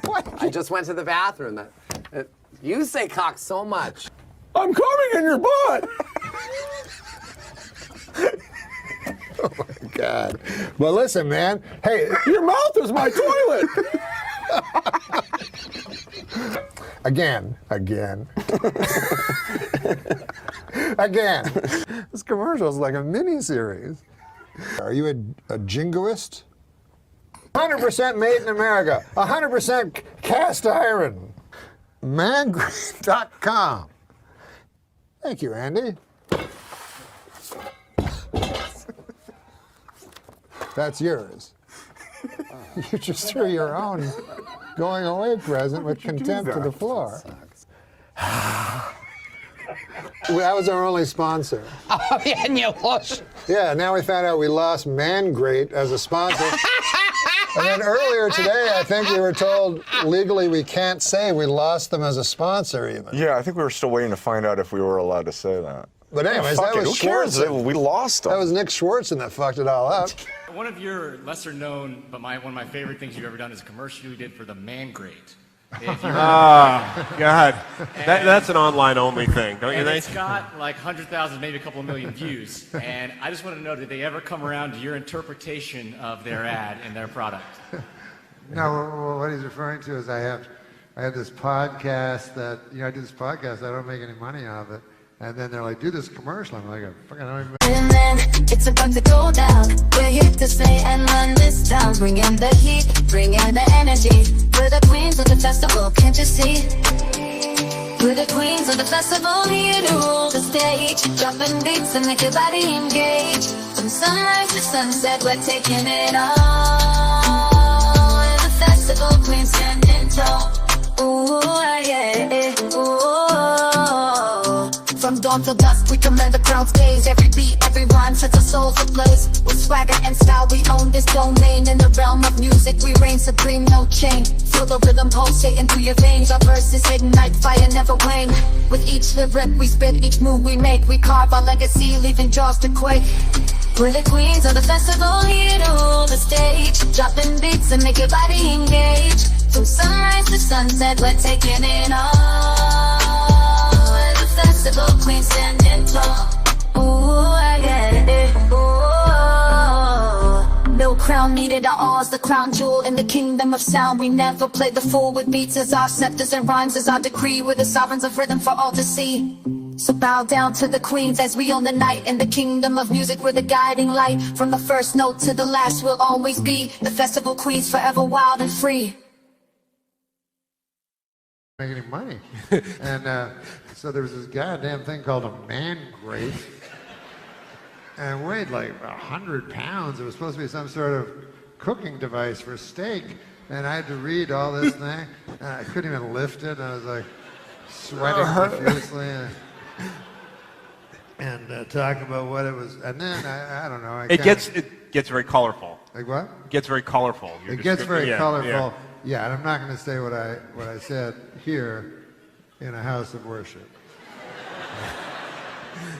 What? I just went to the bathroom. You say cock so much. I'm coming in your butt. Oh my God. Well, listen, man. Hey, your mouth is my toilet. Again. This commercial is like a mini-series. Are you a jingoist? 100% made in America. 100% cast iron. Mangrate.com. Thank you, Andy. That's yours. You just threw your own going away present with contempt to the floor. That was our only sponsor. Oh, yeah, and you lost. Yeah, now we found out we lost Mangrate as a sponsor. And then earlier today, I think we were told legally we can't say we lost them as a sponsor even. Yeah, I think we were still waiting to find out if we were allowed to say that. But anyways, that was Schwartz. We lost them. That was Nick Schwartz that fucked it all up. One of your lesser known, but one of my favorite things you've ever done is a commercial you did for the Man Grate. God. That's an online only thing, don't you think? It's got like 100,000, maybe a couple of million views. And I just want to know, did they ever come around to your interpretation of their ad and their product? No, what he's referring to is I have this podcast that, I do this podcast, I don't make any money off it. And then they're like, do this commercial. I'm like, fucking don't even. And then it's about to go down. We're here to stay and run this town. Bring in the heat, bring in the energy. We're the queens of the festival, can't you see? We're the queens of the festival, here to rule the stage. Dropping beats and make your body engage. From sunrise to sunset, we're taking it all. We're the festival queens standing tall. Ooh, yeah, ooh. From dawn till dusk, we command the crowd's gaze. Every beat, every rhyme sets our souls ablaze. With swagger and style, we own this domain. In the realm of music, we reign supreme, no chain. Feel the rhythm pulsating through your veins. Our verses hidden like fire, never wane. With each lyric we spit, each move we make, we carve our legacy, leaving jaws to quake. We're the queens of the festival, here to rule the stage. Dropping beats and make your body engage. From sunrise to sunset, we're taking it all. festival queen standing tall. Ooh, I get it. Ooh. No crown needed, our all's the crown jewel in the kingdom of sound. We never play the fool with beats as our scepters and rhymes as our decree. We're the sovereigns of rhythm for all to see. So bow down to the queens as we own the night. In the kingdom of music, we're the guiding light. From the first note to the last, we'll always be the festival queens, forever wild and free. Make any money. And so there was this goddamn thing called a man grate, and it weighed like 100 pounds. It was supposed to be some sort of cooking device for steak, and I had to read all this thing, and I couldn't even lift it. I was like sweating profusely, and talking about what it was. And then I don't know. It gets very colorful. Like what? It gets very colorful. It gets very colorful. Yeah, and I'm not going to say what I said here in a house of worship.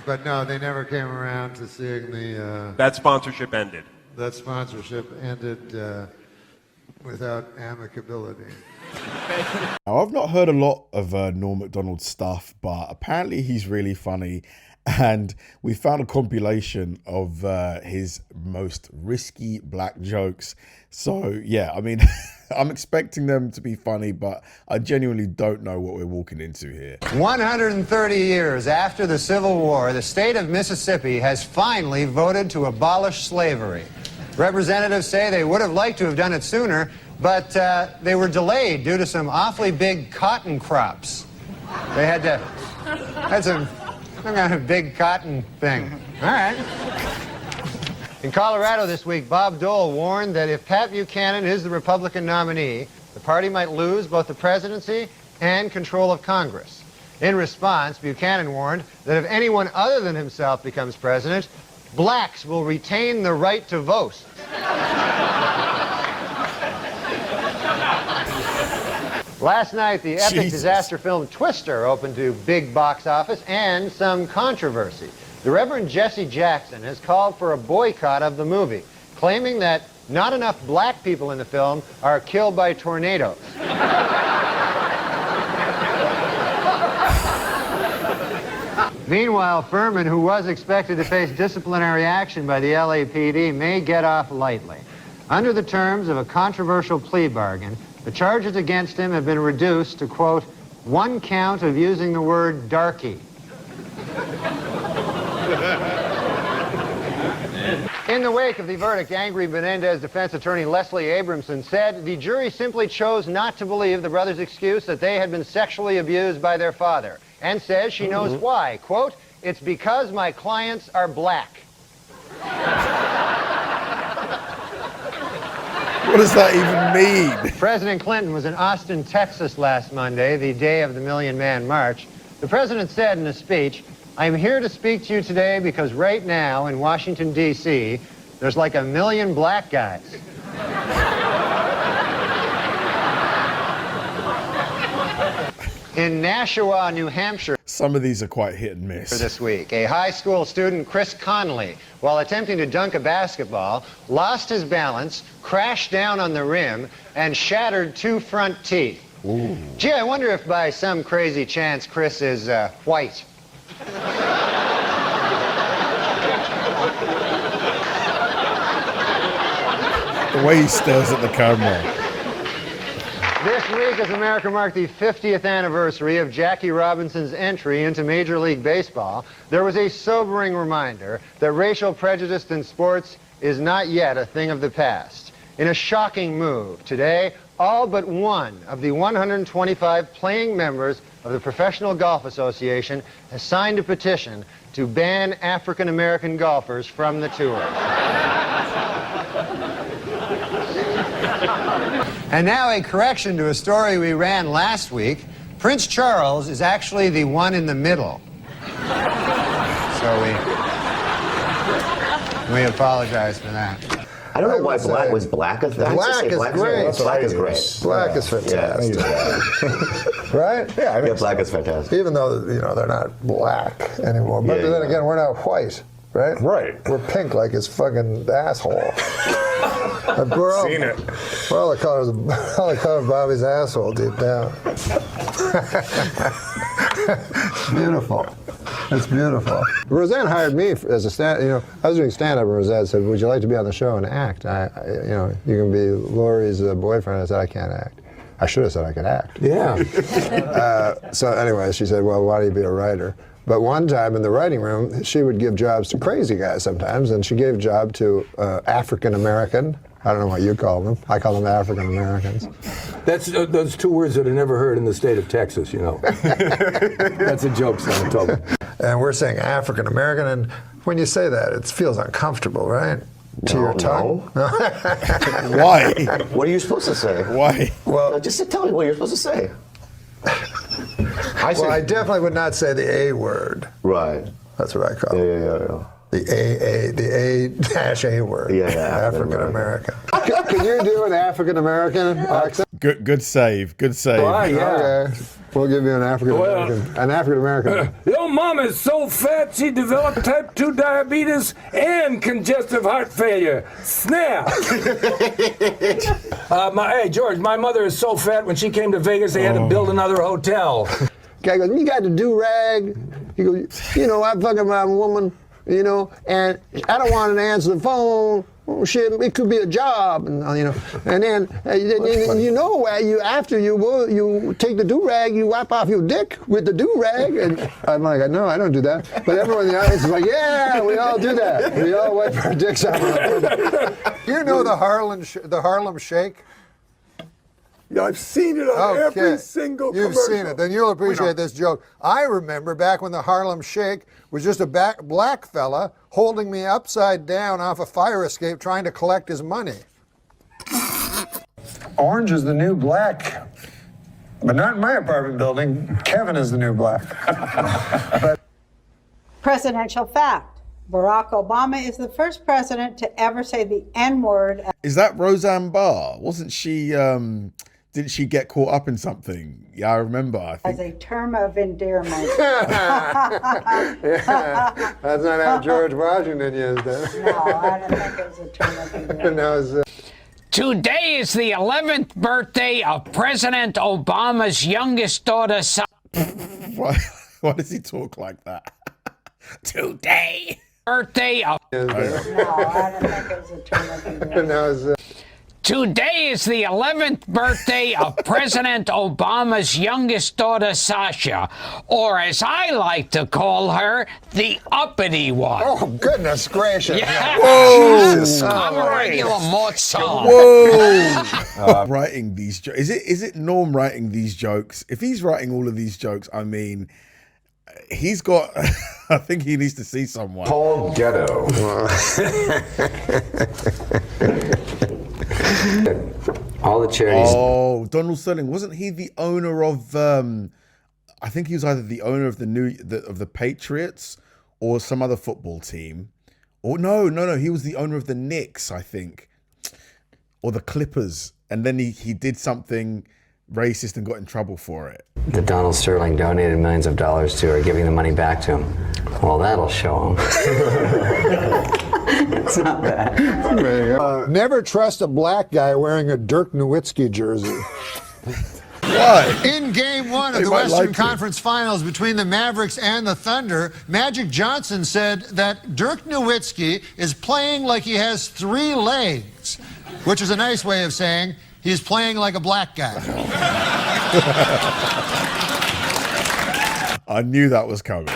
But no, they never came around to seeing the... that sponsorship ended. That sponsorship ended without amicability. Now, I've not heard a lot of Norm MacDonald's stuff, but apparently he's really funny. And we found a compilation of his most risky black jokes. So, yeah, I mean, I'm expecting them to be funny, but I genuinely don't know what we're walking into here. 130 years after the Civil War, the state of Mississippi has finally voted to abolish slavery. Representatives say they would have liked to have done it sooner, but they were delayed due to some awfully big cotton crops. They had some kind of big cotton thing. All right. In Colorado this week, Bob Dole warned that if Pat Buchanan is the Republican nominee, the party might lose both the presidency and control of Congress. In response, Buchanan warned that if anyone other than himself becomes president, blacks will retain the right to vote. Last night, the epic disaster film Twister opened to big box office and some controversy. The Reverend Jesse Jackson has called for a boycott of the movie, claiming that not enough black people in the film are killed by tornadoes. Meanwhile, Furman, who was expected to face disciplinary action by the LAPD, may get off lightly. Under the terms of a controversial plea bargain, the charges against him have been reduced to, quote, 1 count of using the word darky. In the wake of the verdict, angry Menendez defense attorney Leslie Abramson said the jury simply chose not to believe the brothers' excuse that they had been sexually abused by their father, and says she knows why. Quote, it's because my clients are black. What does that even mean? President Clinton was in Austin, Texas last Monday, the day of the Million Man March. The president said in a speech, I'm here to speak to you today because right now in Washington, D.C., there's like 1 million black guys. In Nashua, New Hampshire, some of these are quite hit and miss. For this week, a high school student, Chris Connolly, while attempting to dunk a basketball, lost his balance, crashed down on the rim, and shattered 2 front teeth. Ooh. Gee, I wonder if by some crazy chance Chris is white. The way he stares at the camera. This week, as America marked the 50th anniversary of Jackie Robinson's entry into Major League Baseball, there was a sobering reminder that racial prejudice in sports is not yet a thing of the past. In a shocking move, today, all but one of the 125 playing members of the Professional Golf Association has signed a petition to ban African American golfers from the tour. And now a correction to a story we ran last week. Prince Charles is actually the one in the middle. So we apologize for that. I don't know why black was black. Black is great. Black is great. Black is fantastic. Right? Yeah, I mean, black is fantastic. Even though, you know, they're not black anymore. But then again, we're not white, right? Right. We're pink like his fucking asshole. We're all, seen it. We're all the colors of Bobby's asshole deep down. It's beautiful. It's beautiful. Roseanne hired me as a stand. I was doing stand-up, and Roseanne said, "Would you like to be on the show and act? You can be Lori's boyfriend." I said, "I can't act." I should have said I could act. Yeah. So anyway, she said, "Well, why don't you be a writer?" But one time in the writing room, she would give jobs to crazy guys sometimes, and she gave a job to African American. I don't know what you call them. I call them African Americans. That's those two words that are never heard in the state of Texas, That's a joke, son. I told me. And we're saying African American, and when you say that, it feels uncomfortable, right? To your tongue? Why? What are you supposed to say? Why? Well, just tell me what you're supposed to say. I definitely would not say the A word. Right. That's what I call it. Yeah. The A-A word. Yeah, African American. Can you do an African American accent? Good save. Good save. Well, yeah. Okay. We'll give you an African American. Your mom is so fat she developed type 2 diabetes and congestive heart failure. Snap! Hey, George, my mother is so fat when she came to Vegas they had to build another hotel. Guy goes, "You got the do-rag?" He goes, "I fucking my woman, and I don't want to answer the phone. Oh, shit, it could be a job, and then after you take the do-rag, you wipe off your dick with the do-rag." And I'm like, "No, I don't do that." But everyone in the audience is like, "Yeah, we all do that. We all wipe our dicks off." You know the Harlem Shake? Yeah, I've seen it on every single commercial. You've seen it. Then you'll appreciate this joke. I remember back when the Harlem Shake was just a black fella holding me upside down off a fire escape trying to collect his money. Orange is the new black. But not in my apartment building. Kevin is the new black. Presidential fact. Barack Obama is the first president to ever say the N-word. Is that Roseanne Barr? Wasn't she... Didn't she get caught up in something? Yeah, I remember. I think. As a term of endearment. Yeah, that's not how George Washington used it. No, I don't think it was a term of endearment. Today is the 11th birthday of President Obama's youngest daughter. Why does he talk like that? Today. Birthday of. No, I don't think it was a term of endearment. Today is the 11th birthday of President Obama's youngest daughter, Sasha, or as I like to call her, the uppity one. Oh, goodness gracious. Yeah. Whoa. Jesus, I'm a regular Mozart. Whoa. Writing these jokes. Is it Norm writing these jokes? If he's writing all of these jokes, I mean, he's got, I think he needs to see someone. Paul Ghetto. All the charities. Oh, Donald Sterling, wasn't he the owner of? I think he was either the owner of the Patriots or some other football team. Or no, he was the owner of the Knicks, I think, or the Clippers. And then he did something racist and got in trouble for it. That Donald Sterling donated millions of dollars to, or giving the money back to him. Well, that'll show him. It's not bad. Never trust a black guy wearing a Dirk Nowitzki jersey. Why? In Game 1 of the Western Conference Finals between the Mavericks and the Thunder, Magic Johnson said that Dirk Nowitzki is playing like he has 3 legs, which is a nice way of saying he's playing like a black guy. I knew that was coming.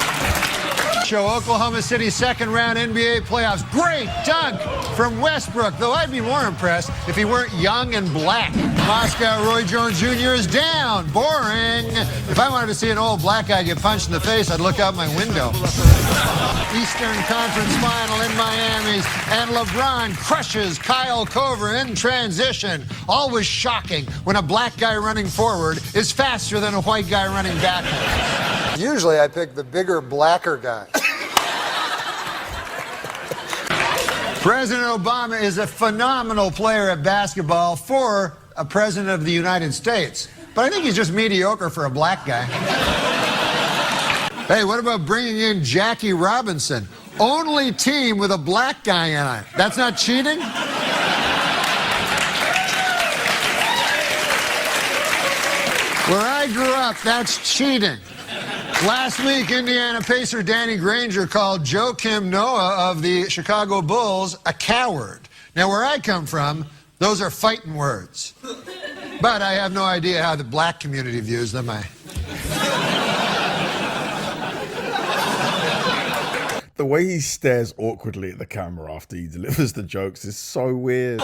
Show Oklahoma City's second-round NBA playoffs. Great dunk from Westbrook, though I'd be more impressed if he weren't young and black. Moscow Roy Jones Jr. is down. Boring. If I wanted to see an old black guy get punched in the face, I'd look out my window. Eastern Conference Final in Miami, and LeBron crushes Kyle Korver in transition. Always shocking when a black guy running forward is faster than a white guy running backward. Usually I pick the bigger, blacker guy. President Obama is a phenomenal player at basketball for a president of the United States. But I think he's just mediocre for a black guy. Hey, what about bringing in Jackie Robinson? Only team with a black guy in it. That's not cheating? Where I grew up, that's cheating. Last week, Indiana Pacer Danny Granger called Joakim Noah of the Chicago Bulls a coward. Now, where I come from, those are fighting words. But I have no idea how the black community views them. The way he stares awkwardly at the camera after he delivers the jokes is so weird.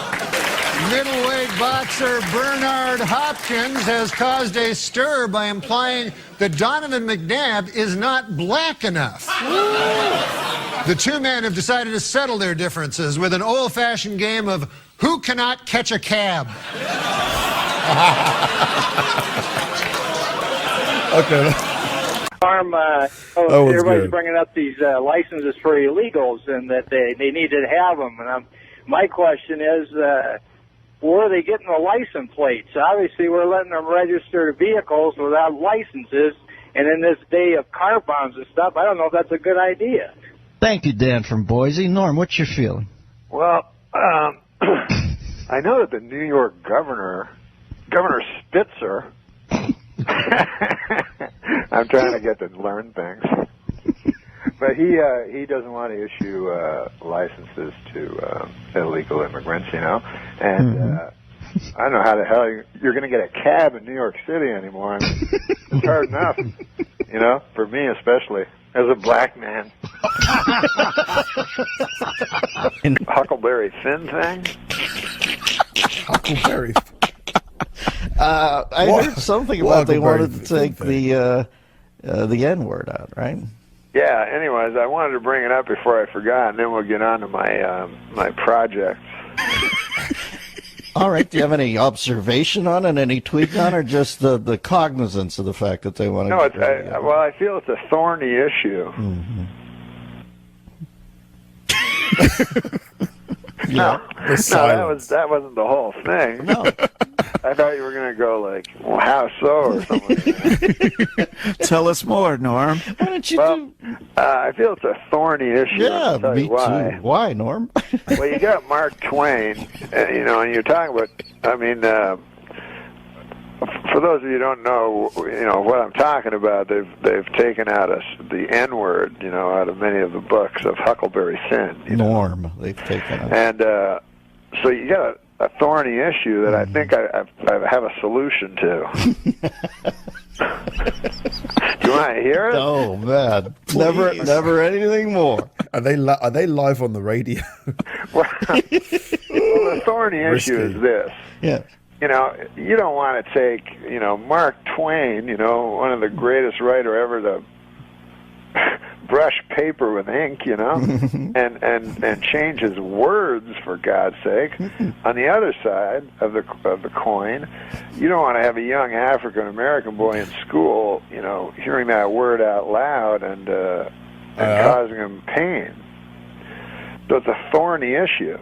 Middleweight boxer Bernard Hopkins has caused a stir by implying that Donovan McNabb is not black enough. The two men have decided to settle their differences with an old-fashioned game of who cannot catch a cab. Okay. Everybody's bringing up these licenses for illegals and that they need to have them. And my question is, where are they getting the license plates? Obviously, we're letting them register vehicles without licenses. And in this day of car bombs and stuff, I don't know if that's a good idea. Thank you, Dan from Boise. Norm, what's your feeling? Well, I know that the New York Governor Spitzer, I'm trying to get to learn things, but he doesn't want to issue licenses to illegal immigrants, you know, and I don't know how the hell you're going to get a cab in New York City anymore. I mean, it's hard enough, you know, for me especially. As a black man. Huckleberry Finn thing? Huckleberry. I heard something about they wanted to take the N-word out, right? Yeah, anyways, I wanted to bring it up before I forgot, and then we'll get on to my my projects. All right. Do you have any observation on it, any tweak on it, or just the cognizance of the fact that they want to... No, I feel it's a thorny issue. Mm-hmm. No, that wasn't the whole thing. No. I thought you were going to go like, well, how so, or something. Tell us more, Norm. Why don't you I feel it's a thorny issue. Yeah, I'll tell me you why. too. Why, Norm? Well, you got Mark Twain, you know, and you're talking about, I mean, for those of you who don't know, you know, what I'm talking about, they've taken out the N-word, you know, out of many of the books of Huckleberry Finn. Norm, they've taken out. And so you got a thorny issue that I think I have a solution to. Do you want to hear it? Oh man, never anything more. Are they live on the radio? Well, the thorny issue is this. Yeah. You know, you don't want to take, you know, Mark Twain, you know, one of the greatest writer ever to brush paper with ink, you know, and change his words, for God's sake. On the other side of the coin, you don't want to have a young African American boy in school, you know, hearing that word out loud and causing him pain. So it's a thorny issue.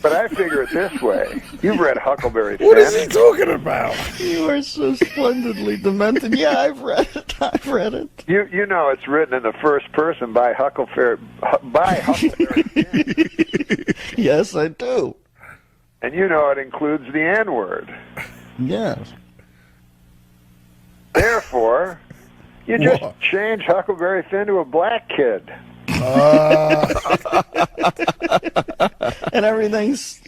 But I figure it this way. You've read Huckleberry Finn. What is he talking about? You are so splendidly demented. Yeah, I've read it. You know it's written in the first person by Huckleberry Finn. Yes, I do. And you know it includes the N-word. Yes. Therefore, you just change Huckleberry Finn to a black kid. And everything's...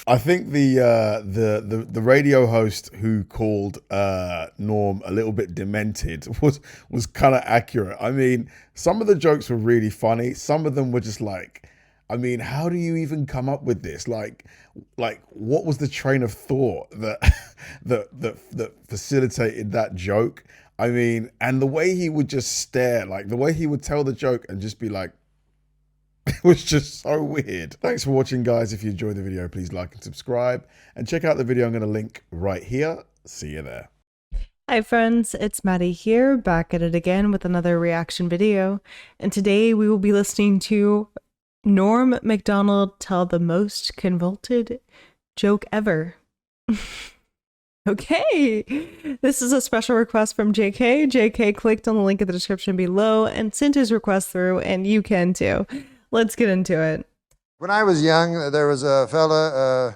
I think the radio host who called Norm a little bit demented was kind of accurate. I mean, some of the jokes were really funny. Some of them were just like, I mean, how do you even come up with this? Like what was the train of thought that facilitated that joke? I mean, and the way he would just stare, like the way he would tell the joke and just be like, it was just so weird. Thanks for watching, guys. If you enjoyed the video, please like and subscribe. And check out the video I'm going to link right here. See you there. Hi friends, it's Maddie here, back at it again with another reaction video. And today we will be listening to Norm MacDonald tell the most convoluted joke ever. Okay, this is a special request from JK. JK clicked on the link in the description below and sent his request through, and you can too. Let's get into it. When I was young, there was a fella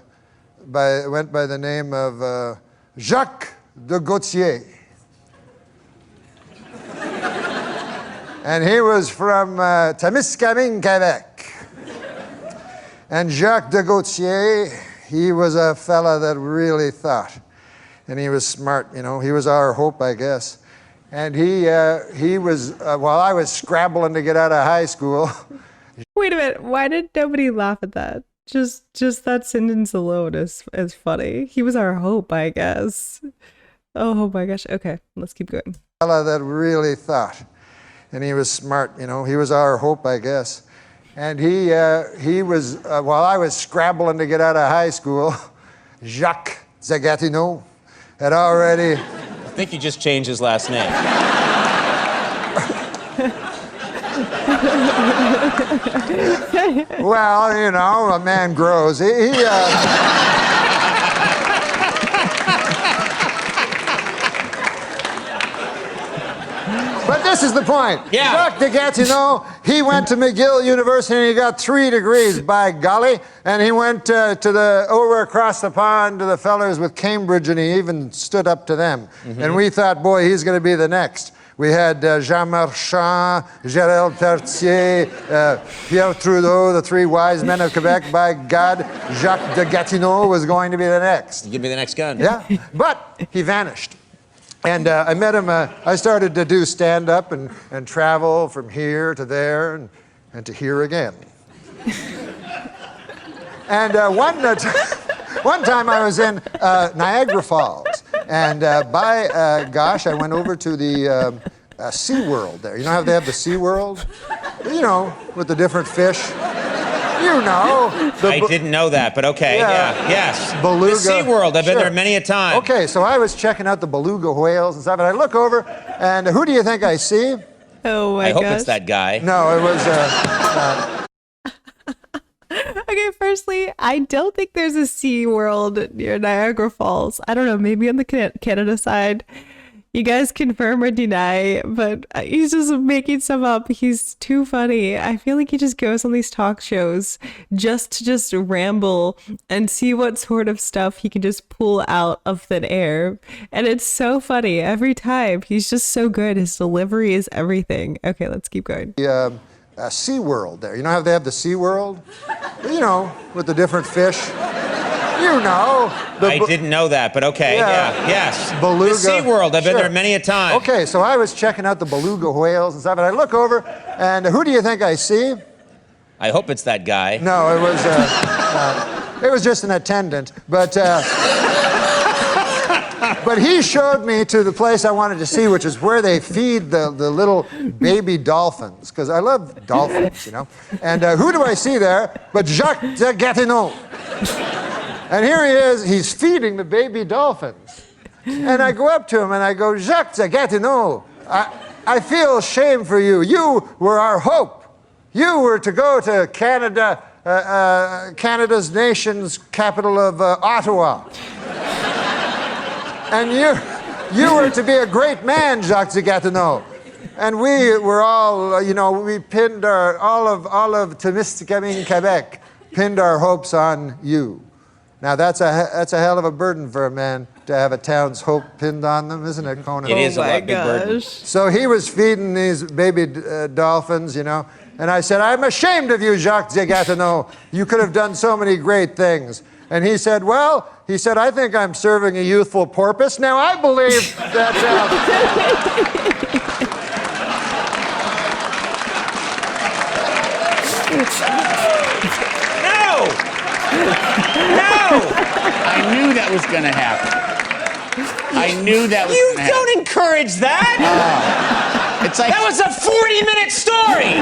went by the name of Jacques de Gautier. And he was from Témiscamingue, Quebec. And Jacques de Gautier, he was a fella that really thought. And he was smart, you know. He was our hope, I guess. And he was, while I was scrabbling to get out of high school. Wait a minute. Why did nobody laugh at that? Just that sentence alone is funny. He was our hope, I guess. Oh my gosh. Okay, let's keep going. Fella that really thought. And he was smart, you know. He was our hope, I guess. And he was, while I was scrabbling to get out of high school, Jacques de Gatineau had already... I think you just changed his last name. Well, you know, a man grows. But this is the point. Yeah. Jacques de Gatineau, he went to McGill University and he got 3 degrees, by golly. And he went over across the pond to the fellers with Cambridge and he even stood up to them. Mm-hmm. And we thought, boy, he's going to be the next. We had Jean Marchand, Gérald Tertier, Pierre Trudeau, the 3 wise men of Quebec. By God, Jacques de Gatineau was going to be the next. You could be the next gun. Yeah, but he vanished. And I met him, I started to do stand-up and travel from here to there and to here again. And one time I was in Niagara Falls, and gosh, I went over to the SeaWorld there. You know how they have the SeaWorld? You know, with the different fish. You know. I didn't know that, but okay, yeah, yes. Beluga. The SeaWorld, I've been there many a time. Okay, so I was checking out the beluga whales and stuff, and I look over, and who do you think I see? Oh my gosh. I hope gosh. it's that guy. No, it was... Okay, firstly, I don't think there's a SeaWorld near Niagara Falls. I don't know, maybe on the Canada side. You guys confirm or deny, but he's just making stuff up. He's too funny. I feel like he just goes on these talk shows just to ramble and see what sort of stuff he can just pull out of thin air. And it's so funny every time. He's just so good. His delivery is everything. Okay, let's keep going. SeaWorld there. You know how they have the SeaWorld? You know, with the different fish. You know. I didn't know that, but okay, yeah, yes. Beluga. The SeaWorld, I've been there many a time. Okay, so I was checking out the beluga whales and stuff, and I look over, and who do you think I see? I hope it's that guy. No, it was just an attendant, but he showed me to the place I wanted to see, which is where they feed the little baby dolphins, because I love dolphins, you know. And who do I see there but Jacques de Gatineau? And here he is, he's feeding the baby dolphins. And I go up to him and I go, Jacques de Gatineau, I feel shame for you. You were our hope. You were to go to Canada, Canada's nation's capital of Ottawa. And you were to be a great man, Jacques de Gatineau. And we were all, you know, we pinned all of Témiscamingue, Quebec, pinned our hopes on you. Now that's a hell of a burden for a man to have a town's hope pinned on them, isn't it, Conan? It is a big burden. So he was feeding these baby dolphins, you know, and I said, I'm ashamed of you, Jacques de Gatineau. You could have done so many great things. And he said, well, I think I'm serving a youthful porpoise. Now I believe that... No! I knew that was going to happen. I knew that was going to happen. You don't encourage that! It's like... That was a 40-minute story!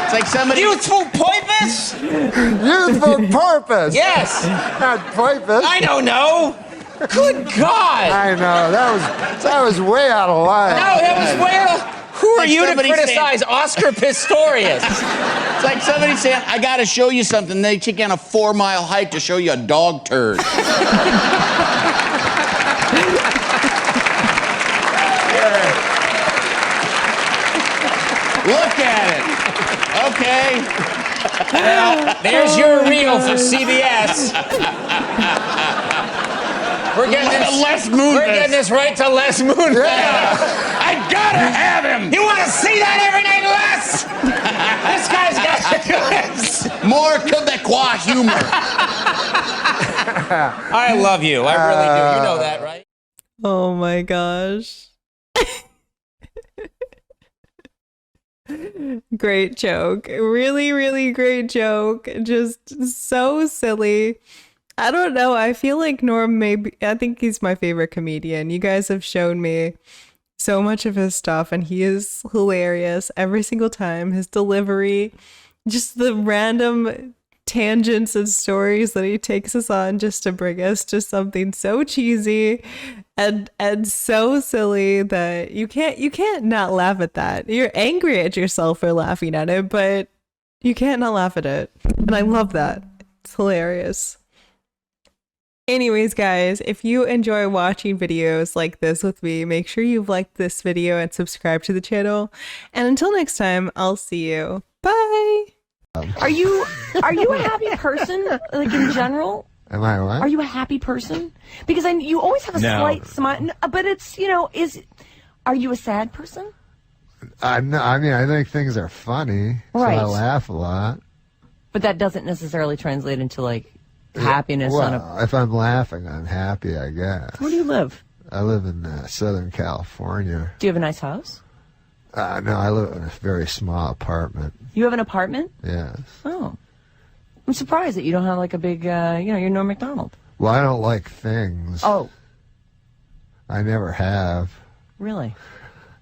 It's like somebody... Youthful porpoise? Youthful porpoise? Yes! Not porpoise. I don't know! Good God! I know, that was way out of line. No, that was way out of... Who are you to criticize Oscar Pistorius? It's like somebody saying, I got to show you something. They take you on a 4-mile hike to show you a dog turd. Look at it. Okay. Well, there's your reel for CBS. We're getting this right to Les Moonves. I got gotta have him. You want to see that every night, Les? This guy's got to do it. More Quebecois humor. I love you. I really do. You know that, right? Oh my gosh. Great joke. Really, really great joke. Just so silly. I don't know. I feel like Norm I think he's my favorite comedian. You guys have shown me so much of his stuff and he is hilarious every single time. His delivery, just the random tangents and stories that he takes us on just to bring us to something so cheesy and so silly that you can't not laugh at that. You're angry at yourself for laughing at it, but you can't not laugh at it. And I love that. It's hilarious. Anyways, guys, if you enjoy watching videos like this with me, make sure you've liked this video and subscribe to the channel. And until next time, I'll see you. Bye. Are you a happy person, like in general? Am I what? Are you a happy person? Because you always have a slight smile, but it's, are you a sad person? I mean, I think things are funny, right. So I laugh a lot. But that doesn't necessarily translate into, like, happiness on a... if I'm laughing, I'm happy, I guess. Where do you live? I live in Southern California. Do you have a nice house? No, I live in a very small apartment. You have an apartment? Yes. Oh. I'm surprised that you don't have, like, a big, you're Norm MacDonald. Well, I don't like things. Oh. I never have. Really?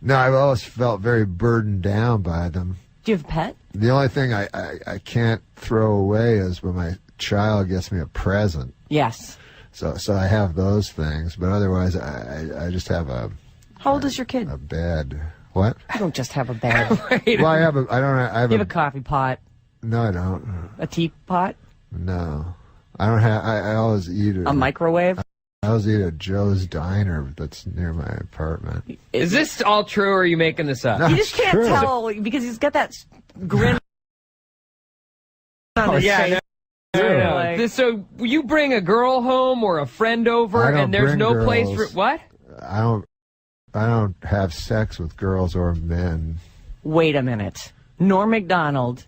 No, I've always felt very burdened down by them. Do you have a pet? The only thing I can't throw away is when my child gets me a present. Yes. So I have those things, but otherwise I just have a... How old is your kid? A bed. What? I don't just have a bed. Well, I have a coffee pot. No, I don't. A teapot? No. I don't have... I always eat a microwave? I always eat at Joe's Diner that's near my apartment. Is this all true, or are you making this up? No, you just can't true. tell because he's got that grin on his face. No. So you bring a girl home or a friend over, and there's no place for what? I don't have sex with girls or men. Wait a minute, Norm MacDonald.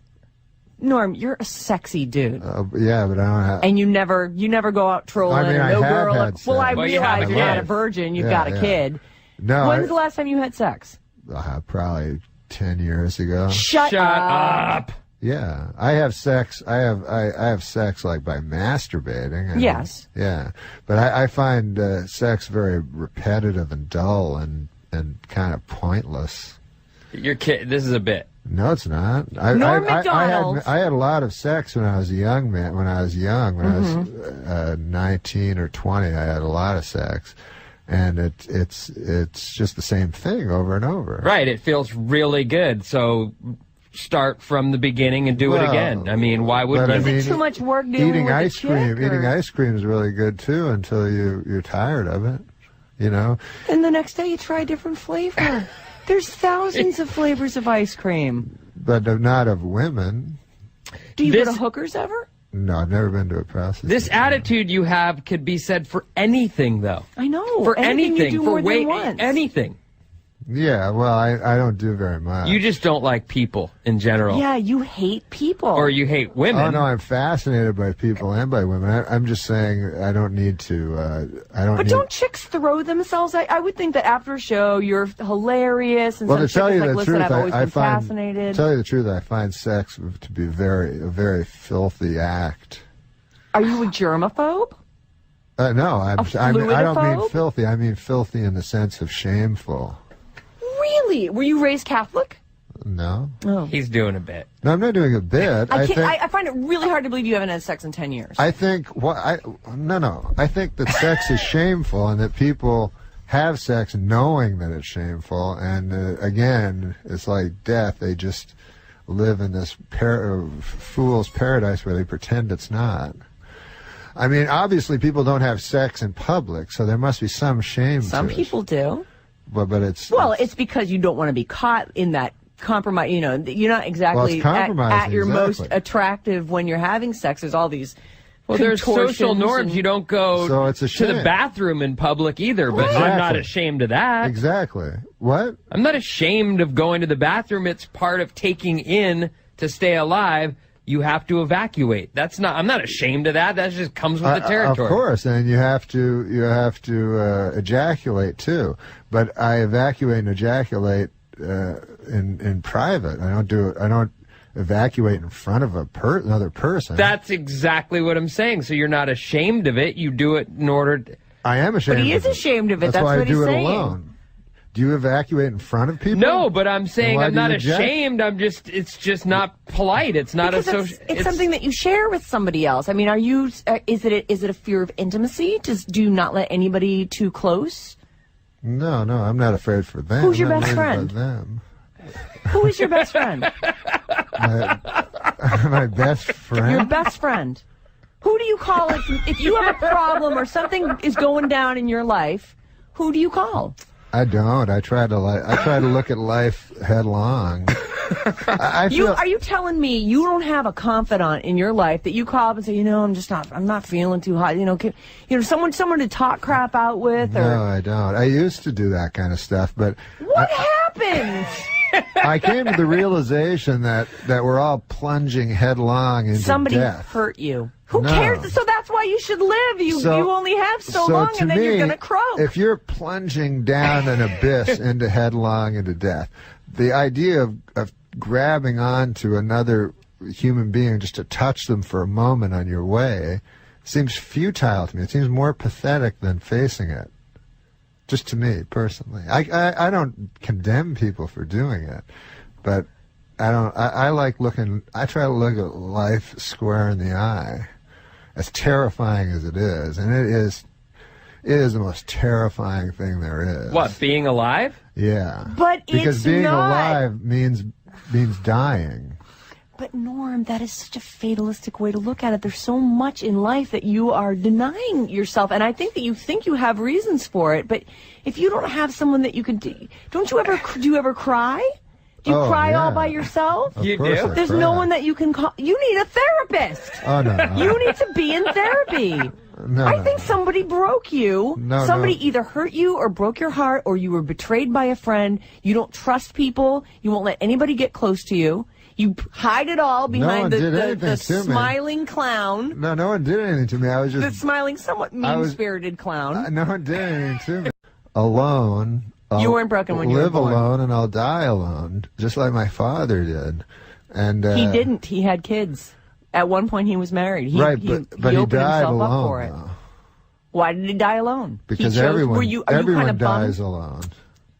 Norm, you're a sexy dude. Yeah, but I don't have... And you never go out trolling. I mean, I have had sex. Well, I realize you're not a virgin. You've got a kid. No. When's the last time you had sex? Probably 10 years ago. Shut up. Yeah, I have sex. I have sex like by masturbating. Yes. Yeah, but I find sex very repetitive and dull and kind of pointless. Your kid. This is a bit. No, it's not. Norm MacDonald. I had a lot of sex when I was a young man. When I was 19 or 20, I had a lot of sex, and it's just the same thing over and over. Right. It feels really good. So start from the beginning and do it again. I mean, why would you? Is it too much work dealing with ice cream? Eating ice cream is really good too until you're tired of it. You know. And the next day you try a different flavor. There's thousands of flavors of ice cream. But not of women. Do you go to hookers ever? No, I've never been to a prostitute. This attitude you have could be said for anything, though. I know. For anything. You do more than once. Anything. Yeah, well, I don't do very much. You just don't like people in general. Yeah, you hate people. Or you hate women. Oh, no, I'm fascinated by people and by women. I'm just saying I don't need to, don't chicks throw themselves? I would think that after a show, you're hilarious. And well, to tell you the truth, I've always been fascinated. To tell you the truth, I find sex to be a very filthy act. Are you a germaphobe? No, I don't mean filthy. I mean filthy in the sense of shameful. Really? Were you raised Catholic? No. Oh. He's doing a bit. No, I'm not doing a bit. I find it really hard to believe you haven't had sex in 10 years. I think I think that sex is shameful and that people have sex knowing that it's shameful. And again, it's like death. They just live in this fool's paradise where they pretend it's not. I mean, obviously people don't have sex in public, so there must be some shame to it. Some people do. But it's because you don't want to be caught in that compromise. You're not exactly at your most attractive when you're having sex. There's all these Well, there's social norms. You don't go So it's a to the shame. bathroom in public either, but Exactly. I'm not ashamed of that. Exactly. What? I'm not ashamed of going to the bathroom. It's part of taking in to stay alive. You have to evacuate. I'm not ashamed of that. That just comes with the territory. Of course, and you have to ejaculate too. But I evacuate and ejaculate in private. I don't evacuate in front of another person. That's exactly what I'm saying. So you're not ashamed of it. You do it in order to... I am ashamed. But he is of it. ashamed of it. That's why what I do he's it saying. alone. Do you evacuate in front of people? No, but I'm saying why I'm do not you eject? ashamed. It's just not polite. It's not because a social... It's something that you share with somebody else. I mean, are you? Is it a fear of intimacy? Do you not let anybody too close? No, I'm not afraid for them. Who's your I'm best not worried friend? about them. Who is your best friend? My best friend? Your best friend. Who do you call if you have a problem or something is going down in your life? Who do you call? I don't. I try to look at life headlong. I feel, Are you telling me you don't have a confidant in your life that you call up and say, I'm not feeling too hot. Someone to talk crap out with? Or... No, I don't. I used to do that kind of stuff, but what happened? I came to the realization that we're all plunging headlong into Somebody death. hurt you. Who cares? So that's why you should live. You only have so long, and then you're going to croak. If you're plunging down an abyss into headlong into death, the idea of grabbing onto another human being just to touch them for a moment on your way seems futile to me. It seems more pathetic than facing it. Just to me, personally. I don't condemn people for doing it, but I try to look at life square in the eye, as terrifying as it is, and it is the most terrifying thing there is. What, being alive? Yeah. But because it's being not. alive means dying. But Norm, that is such a fatalistic way to look at it. There's so much in life that you are denying yourself, and I think that you have reasons for it. But if you don't have someone that you can, do you ever cry? Do you cry all by yourself? Of course I There's cry. no one that you can call. You need a therapist. Oh no. You need to be in therapy. I think somebody broke you. Somebody either hurt you or broke your heart, or you were betrayed by a friend. You don't trust people. You won't let anybody get close to you. You hide it all behind the smiling clown. No one did anything to me. I was just the smiling, somewhat mean-spirited clown. no one did anything to me. Alone. You weren't broken when you were live born. alone, and I'll die alone, just like my father did. And he didn't. He had kids. At one point, he was married. He but he opened died himself alone. up for it. Though. Why did he die alone? Because everyone everyone dies alone.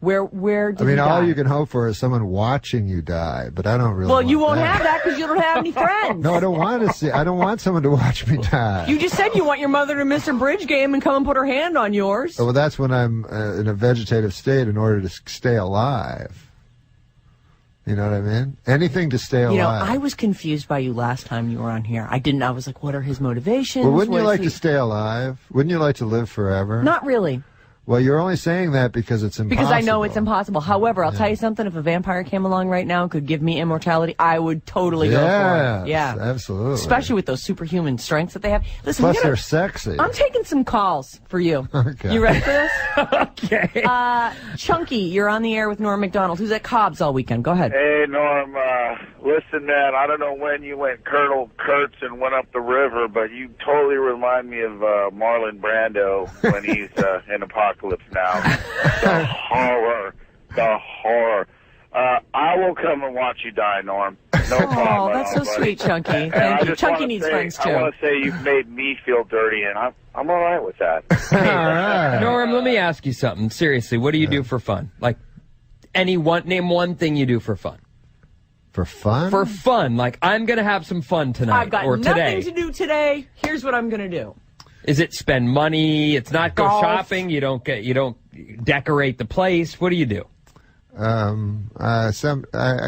Where did he die? All you can hope for is someone watching you die, but I don't really. Well, want you won't that. have that because you don't have any friends. No, I don't want to see. I don't want someone to watch me die. You just said you want your mother to miss her bridge game and come and put her hand on yours. Well, that's when I'm in a vegetative state in order to stay alive. You know what I mean? Anything to stay alive. You know, I was confused by you last time you were on here. I was like, what are his motivations? Well, wouldn't you like to stay alive? Wouldn't you like to live forever? Not really. Well, you're only saying that because it's impossible. Because I know it's impossible. However, I'll tell you something. If a vampire came along right now and could give me immortality, I would totally go for it. Yeah, absolutely. Especially with those superhuman strengths that they have. Listen, plus they're sexy. I'm taking some calls for you. Okay. You ready for this? Okay. Chunky, you're on the air with Norm MacDonald, who's at Cobb's all weekend. Go ahead. Hey, Norm. Listen, man, I don't know when you went Colonel Kurtz and went up the river, but you totally remind me of Marlon Brando when he's in Apocalypse Now. The horror. The horror. I will come and watch you die, Norm. No problem. Oh, that's so sweet, Chunky. Thank you. Chunky needs friends, too. I want to say you've made me feel dirty, and I'm all right with that. All right. Norm, let me ask you something. Seriously, what do you do for fun? Like, name one thing you do for fun. For fun? For fun. Like, I'm going to have some fun tonight I've got or today. nothing to do today. Here's what I'm going to do. Is it spend money? It's not go Golf. shopping. You don't decorate the place. What do you do? I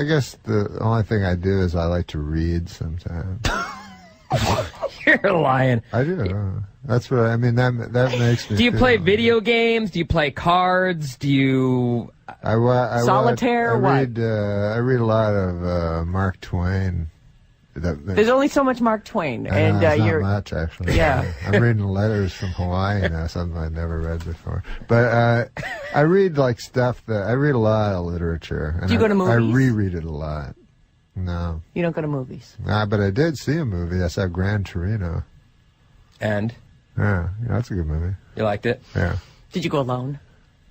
guess the only thing I do is I like to read sometimes. You're lying. I do. That's what I mean. That makes me. Do you feel play video games? Do you play cards? Do you? Solitaire? I read a lot of Mark Twain. There's only so much Mark Twain, and it's you're not much actually. Yeah. I'm reading letters from Hawaii now, something I've never read before. But I read like stuff that I read a lot of literature. And Do you go to movies? I reread it a lot. No. You don't go to movies. Nah, but I did see a movie. I saw Gran Torino. And? Yeah, that's a good movie. You liked it? Yeah. Did you go alone?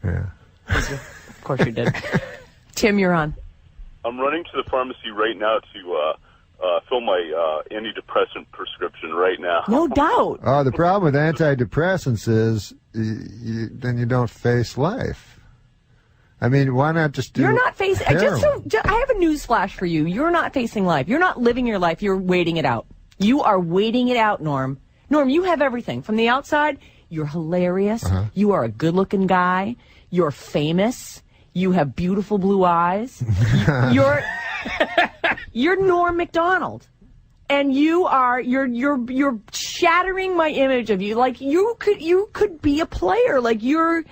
Yeah. Of course you did. Tim, you're on. I'm running to the pharmacy right now to fill my antidepressant prescription right now. No doubt. Oh, the problem with antidepressants is then you don't face life. I mean, why not just do You're not facing. heroin? I have a news flash for you. You're not facing life. You're not living your life. You're waiting it out. You are waiting it out, Norm. Norm, you have everything. From the outside, you're hilarious. You are a good-looking guy. You're famous. You have beautiful blue eyes. You're Norm MacDonald. And you're shattering my image of you. Like you could be a player. Like you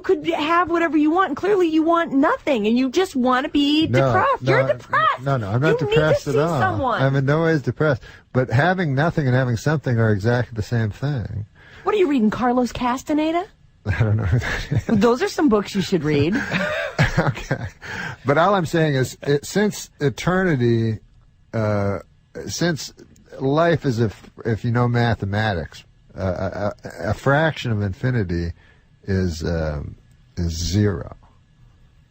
could have whatever you want, and clearly you want nothing, and you just want to be depressed. You're depressed. No, I'm not depressed at all. Someone. I'm in no ways depressed. But having nothing and having something are exactly the same thing. What are you reading, Carlos Castaneda? I don't know who that is. Those are some books you should read. Okay. But all I'm saying is, since eternity, since life is, if you know mathematics, a fraction of infinity is zero,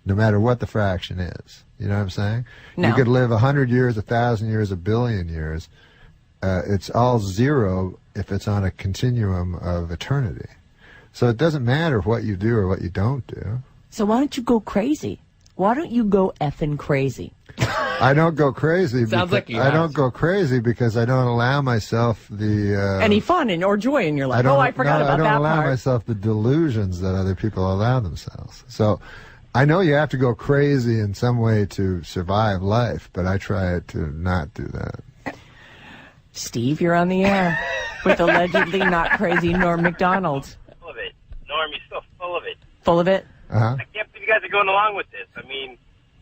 no matter what the fraction is. You know what I'm saying? No. You could live 100 years, 1,000 years, 1 billion years. It's all zero if it's on a continuum of eternity. So it doesn't matter what you do or what you don't do. So why don't you go crazy? Why don't you go effing crazy? I don't go crazy. Sounds like you I have. don't go crazy because I don't allow myself the Any fun or joy in your life? I forgot about that I don't allow part. myself the delusions that other people allow themselves. So I know you have to go crazy in some way to survive life, but I try to not do that. Steve, you're on the air with allegedly not crazy Norm MacDonald. Full of it. Norm, you're still full of it. Full of it? Uh-huh. I can't believe you guys are going along with this. I mean,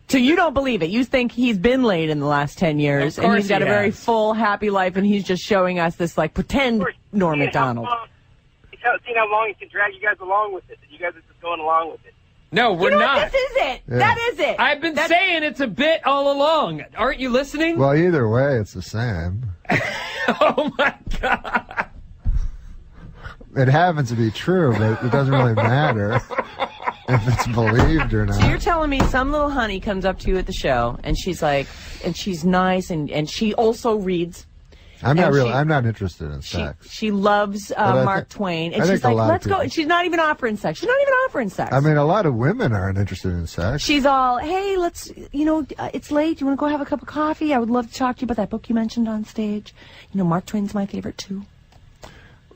So you don't believe it. You think he's been laid in the last 10 years, Of and course he's got he a very has. full, happy life, and he's just showing us this, like, pretend Norm MacDonald. Seeing how long he can drag you guys along with this. You guys are just going along with it. No, we're You know what? not. This is it. Yeah. That is it. I've been saying it's a bit all along. Aren't you listening? Well, either way, it's the same. Oh, my God. It happens to be true, but it doesn't really matter if it's believed or not. So you're telling me some little honey comes up to you at the show, and she's like, and she's nice, and she also reads. I'm not and really. she- I'm not interested in sex. She loves But I Mark thi- Twain, I and think she's a like, lot of let's go. people- She's not even offering sex. She's not even offering sex. I mean, a lot of women aren't interested in sex. She's all, hey, let's, it's late. You want to go have a cup of coffee? I would love to talk to you about that book you mentioned on stage. Mark Twain's my favorite, too.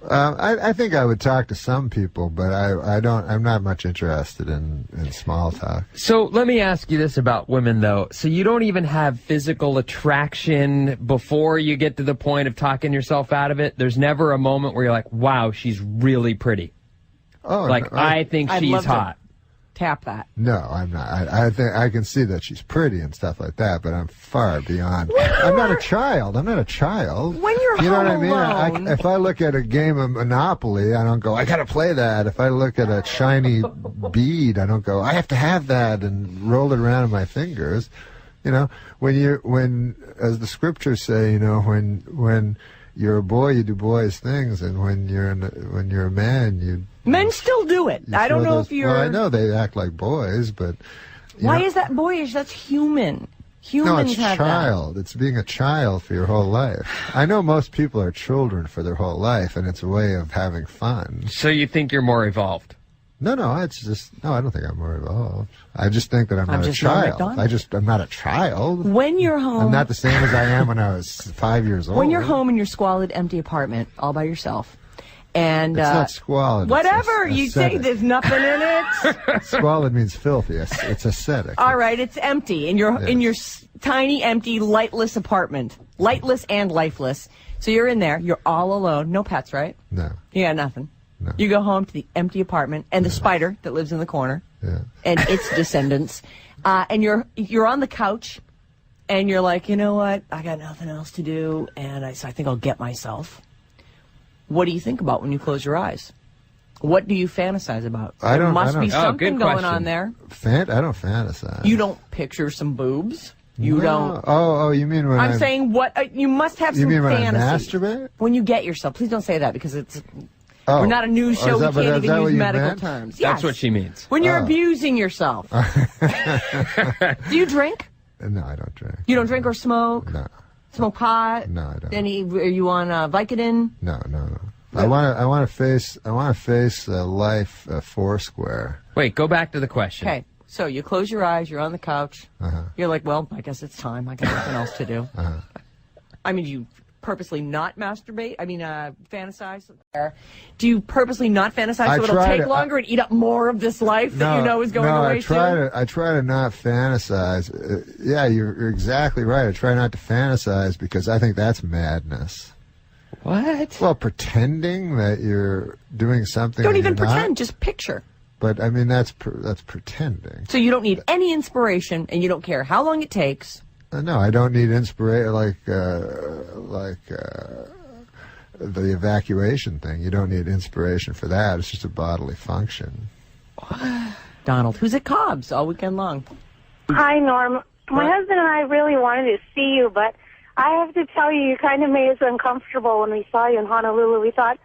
I think I would talk to some people, but I don't. I'm not much interested in small talk. So let me ask you this about women, though. So you don't even have physical attraction before you get to the point of talking yourself out of it? There's never a moment where you're like, wow, she's really pretty. Oh, like, no, I think I'd she's love to hot. Tap that. No, I'm not. I think I can see that she's pretty and stuff like that, but I'm far beyond. I'm not a child. I'm not a child. When you're you know what I home mean? alone. If I look at a game of Monopoly, I don't go, I gotta play that. If I look at a shiny bead, I don't go, I have to have that and roll it around in my fingers. When as the scriptures say, when you're a boy, you do boys things, and when you're a man, you. Men still do it. I don't know if you're. Well, I know they act like boys, but. Why is that boyish? That's human. Humans No, it's have child. It's being a child for your whole life. I know most people are children for their whole life, and it's a way of having fun. So you think you're more evolved? No, it's just I don't think I'm more evolved. I just think that I'm not a just Norm child. Macdonald. I'm not a child. that. When you're home. I'm not the same as I am when I was 5 years old. When you're home in your squalid, empty apartment, all by yourself. And, It's not squalid. Whatever. It's You say aesthetic. there's nothing in it. Squalid means filthy. It's aesthetic. All right, it's empty in your tiny, empty, lightless apartment, lightless and lifeless. So you're in there. You're all alone. No pets, right? No. You got nothing. No. You go home to the empty apartment and the spider that lives in the corner and its descendants, and you're on the couch, and you're like, you know what? I got nothing else to do, and so I think I'll get myself. What do you think about when you close your eyes? What do you fantasize about? There must be something going on there. I don't fantasize. You don't picture some boobs. You don't. Oh, you mean when I'm saying what? You must have some You mean when fantasy. I masturbate? When you get yourself. Please don't say that because it's. Oh. We're not a news show. We can't even use medical meant? terms. That's Yes. what she means. When you're abusing yourself. Do you drink? No, I don't drink. You don't drink or smoke? No. Smoke pot? No, I don't. Are you on Vicodin? No. I want to face life foursquare. Wait, go back to the question. Okay, so you close your eyes, you're on the couch, you're like, well, I guess it's time, I got nothing else to do. I mean, do you purposely not masturbate? I mean, fantasize? Do you purposely not fantasize so it'll take longer and eat up more of this life that you know is going away soon? I try to not fantasize. Yeah, you're exactly right. I try not to fantasize because I think that's madness. What? Well, pretending that you're doing something. Don't even pretend, just picture. But I mean, that's pretending. So you don't need any inspiration, and you don't care how long it takes. No, I don't need inspiration like the evacuation thing. You don't need inspiration for that. It's just a bodily function. Donald, who's at Cobb's all weekend long? Hi, Norm. My husband and I really wanted to see you, but I have to tell you, you kind of made us uncomfortable when we saw you in Honolulu. We thought,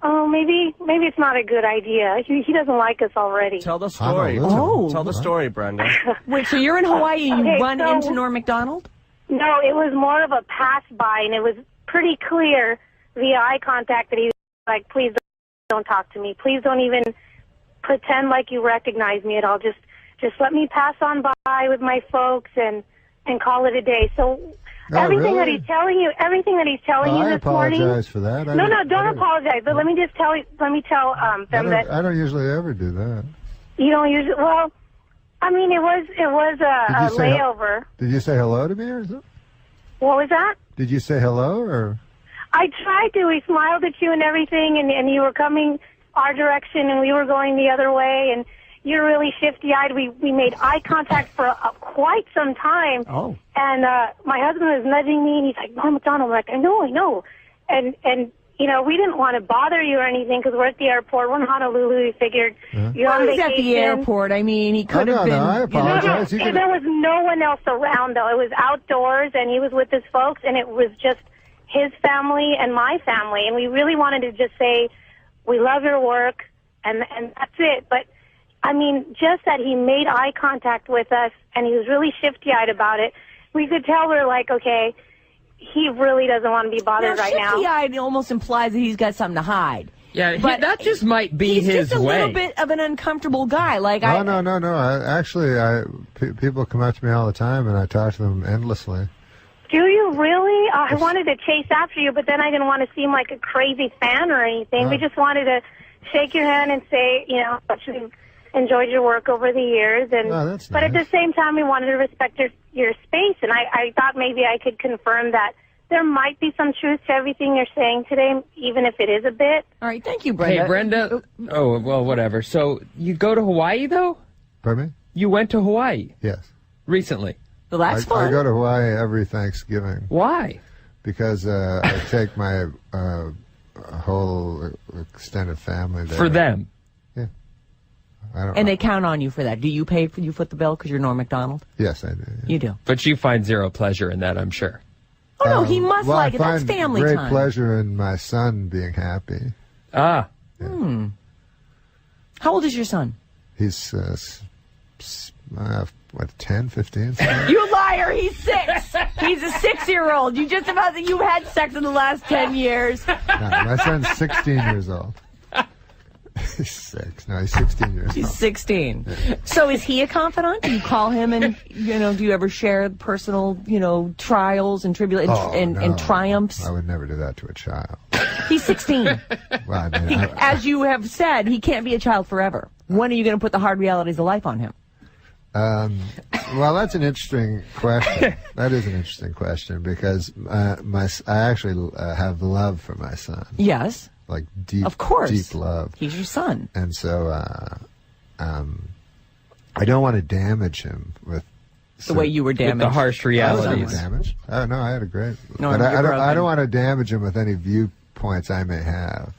oh, maybe it's not a good idea. He doesn't like us already. Tell the story. Tell the story, Brenda. Wait, so you're in Hawaii and you run into Norm MacDonald? No, it was more of a pass-by, and it was pretty clear via eye contact that he was like, please don't talk to me. Please don't even pretend like you recognize me at all. Just let me pass on by with my folks and call it a day. So everything that he's telling you this morning. I apologize for that. No, don't apologize. But let me tell them that I don't usually ever do that. you don't usually. Well, I mean, it was a layover. Did you say hello to me or something? What was that? Did you say hello or? I tried to. We smiled at you and everything, and you were coming our direction, and we were going the other way, and you're really shifty-eyed. We made eye contact for quite some time. Oh. And my husband was nudging me, and he's like, Norm MacDonald. I'm like, I know. And you know, we didn't want to bother you or anything because we're at the airport. We're in Honolulu. We figured you're on vacation. At the airport. I mean, he could have been. No, I apologize. There was no one else around, though. It was outdoors, and he was with his folks, and it was just his family and my family. And we really wanted to just say, we love your work, and that's it. But I mean, just that he made eye contact with us, and he was really shifty-eyed about it. We could tell we're like, okay, he really doesn't want to be bothered right now. Shifty-eyed almost implies that he's got something to hide. Yeah, but that just might be he's his just a way. little bit of an uncomfortable guy. Like No. People come up to me all the time, and I talk to them endlessly. Do you really? I wanted to chase after you, but then I didn't want to seem like a crazy fan or anything. We just wanted to shake your hand and say, you know, we've enjoyed your work over the years, and that's but at the same time, we wanted to respect your space, and I thought maybe I could confirm that there might be some truth to everything you're saying today, even if it is a bit. All right, thank you, Brenda. Hey, Brenda. Oh, well, whatever. So you go to Hawaii, though? Pardon me? You went to Hawaii? Yes. Recently? Well, that's fun. I go to Hawaii every Thanksgiving. Why? Because I take my whole extended family there. For them? Yeah. I don't And they count on you for that. Do you pay for you foot the bill because you're Norm MacDonald? Yes, I do. Yeah. You do. But you find zero pleasure in that, I'm sure. Oh, no, he must like it. I That's find family great time. pleasure in my son being happy. Ah. Yeah. How old is your son? He's, 10, 15? You liar! He's 6. He's a 6-year-old. You just about you had sex in the last 10 years. No, my son's 16 years old. He's 6. No, he's 16 years old. He's 16. So is he a confidant? Do you call him and, do you ever share personal, trials and tribulations and triumphs? I would never do that to a child. He's 16. Well, I mean, as you have said, he can't be a child forever. When are you going to put the hard realities of life on him? Well, that's an interesting question. That is an interesting question because I actually have love for my son. Yes. Like deep, of course. Deep love. He's your son. And so I don't want to damage him with the way you were damaged. With the harsh realities. Damaged. Oh no, I had a great. Norm, but you're I don't want to damage him with any viewpoints I may have,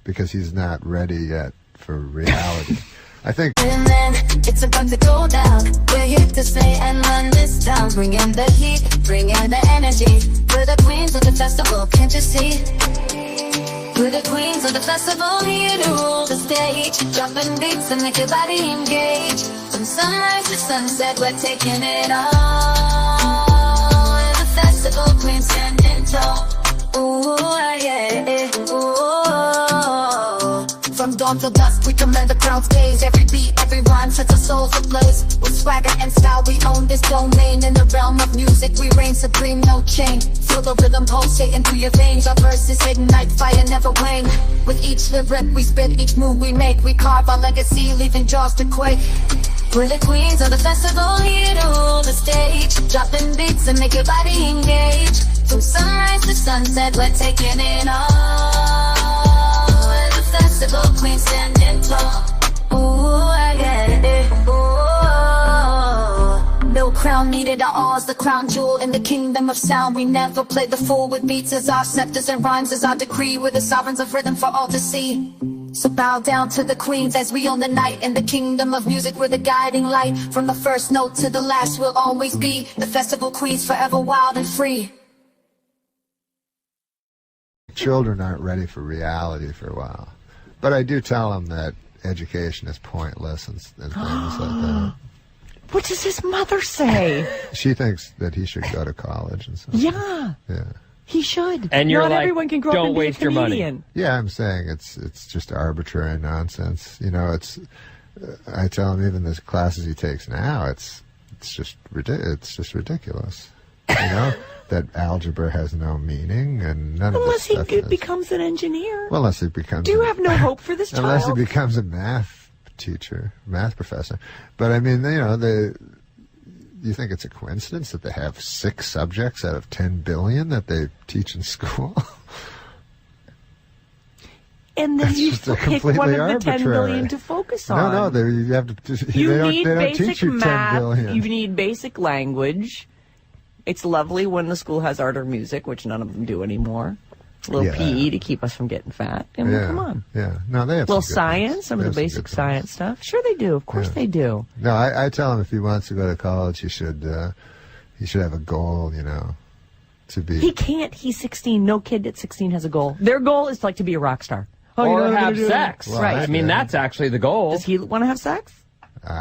because he's not ready yet for reality. I think. And then it's about to go down. We're here to stay and run this town. Bring in the heat, bring in the energy. We're the queens of the festival, can't you see? We're the queens of the festival, here to rule the stage. Dropping beats and make your body engage. From sunrise to sunset, we're taking it all. We're the festival queens standing tall. Ooh, yeah, ooh. From dawn till dusk, we command the crowd's gaze. Every beat, every rhyme sets our souls ablaze. With swagger and style, we own this domain. In the realm of music, we reign supreme, no chain. Feel the rhythm pulsating through your veins. Our verses ignite, fire never wane. With each lyric we spit, each move we make, we carve our legacy, leaving jaws to quake. We're the queens of the festival, here to rule the stage. Dropping beats and make your body engage. From sunrise to sunset, we're taking it all. Festival queen standing tall. Ooh, I get it. Ooh. No crown needed, our all's the crown jewel in the kingdom of sound. We never play the fool with beats as our scepters and rhymes as our decree. We're the sovereigns of rhythm for all to see. So bow down to the queens as we own the night. In the kingdom of music, we're the guiding light. From the first note to the last, we'll always be the festival queens, forever wild and free. Children aren't ready for reality for a while. But I do tell him that education is pointless and things like that. What does his mother say? She thinks that he should go to college and stuff. Yeah. Yeah. He should. And you're Not like, everyone can grow up don't and be waste a your money. comedian. Yeah, I'm saying it's just arbitrary nonsense. You know, I tell him even the classes he takes now, it's just ridiculous. You know, that algebra has no meaning and none of this stuff. Unless he becomes an engineer. Well, unless he becomes. Do you have no hope for this child? Unless he becomes a math teacher, math professor. But I mean, you know, you think it's a coincidence that they have 6 subjects out of 10 billion that they teach in school? And then That's you just pick one of the 10 billion to focus on. No, you have to. They don't teach you 10 billion. You need basic language. It's lovely when the school has art or music, which none of them do anymore. A little PE to keep us from getting fat. I mean, come on. Yeah. No, they have a little some good science, ones. some of the basic science stuff. Sure they do. Of course they do. No, I tell him if he wants to go to college, he should have a goal, you know, to be. He can't. He's 16. No kid at 16 has a goal. Their goal is like to be a rock star. Or have sex. Well, right. I mean, that's actually the goal. Does he want to have sex?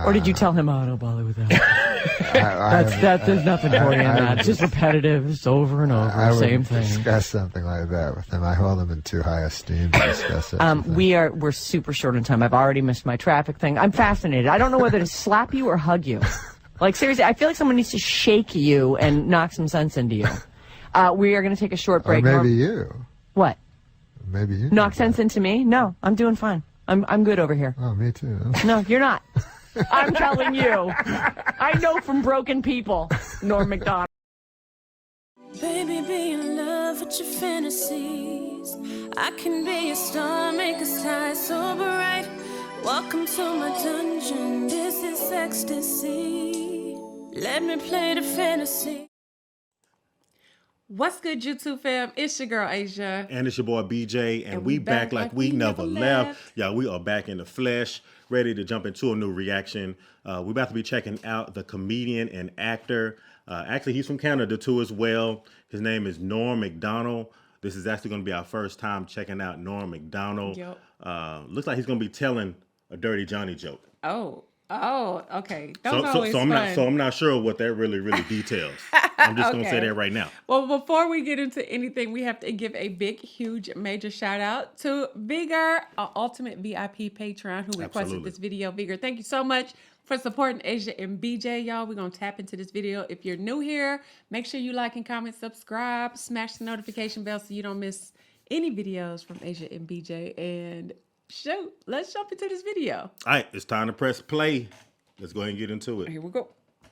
Or did you tell him, oh, don't bother with that? There's nothing for you in that. It's just repetitive. It's over and over. Same thing. Discuss something like that with him. I hold him in too high esteem to discuss it. We're super short on time. I've already missed my traffic thing. I'm fascinated. I don't know whether to slap you or hug you. Like, seriously, I feel like someone needs to shake you and knock some sense into you. We are going to take a short break. Or maybe you. What? Maybe you. Knock sense into me? No, I'm doing fine. I'm good over here. Oh, me too. No, you're not. I'm telling you. I know from broken people. Norm MacDonald. Baby, be in love with your fantasies. I can be a star, make us shine so bright. Welcome to my dungeon. This is ecstasy. Let me play the fantasy. What's good, YouTube fam? It's your girl Asia. And it's your boy BJ. And we back like we never left. Yeah, we are back in the flesh, ready to jump into a new reaction. We're about to be checking out the comedian and actor. Actually, he's from Canada too as well. His name is Norm MacDonald. This is actually going to be our first time checking out Norm MacDonald. Yep. Looks like he's going to be telling a Dirty Johnny joke. Oh, okay. Those are always fun. I'm not sure what that really details. I'm just going to say that right now. Well, before we get into anything, we have to give a big, huge, major shout out to Vigor, our ultimate VIP patron who requested this video. Vigor, thank you so much for supporting Asia and BJ, y'all. We're going to tap into this video. If you're new here, make sure you like and comment, subscribe, smash the notification bell so you don't miss any videos from Asia and BJ. And shoot, let's jump into this video. All right, it's time to press play. Let's go ahead and get into it. Here we go.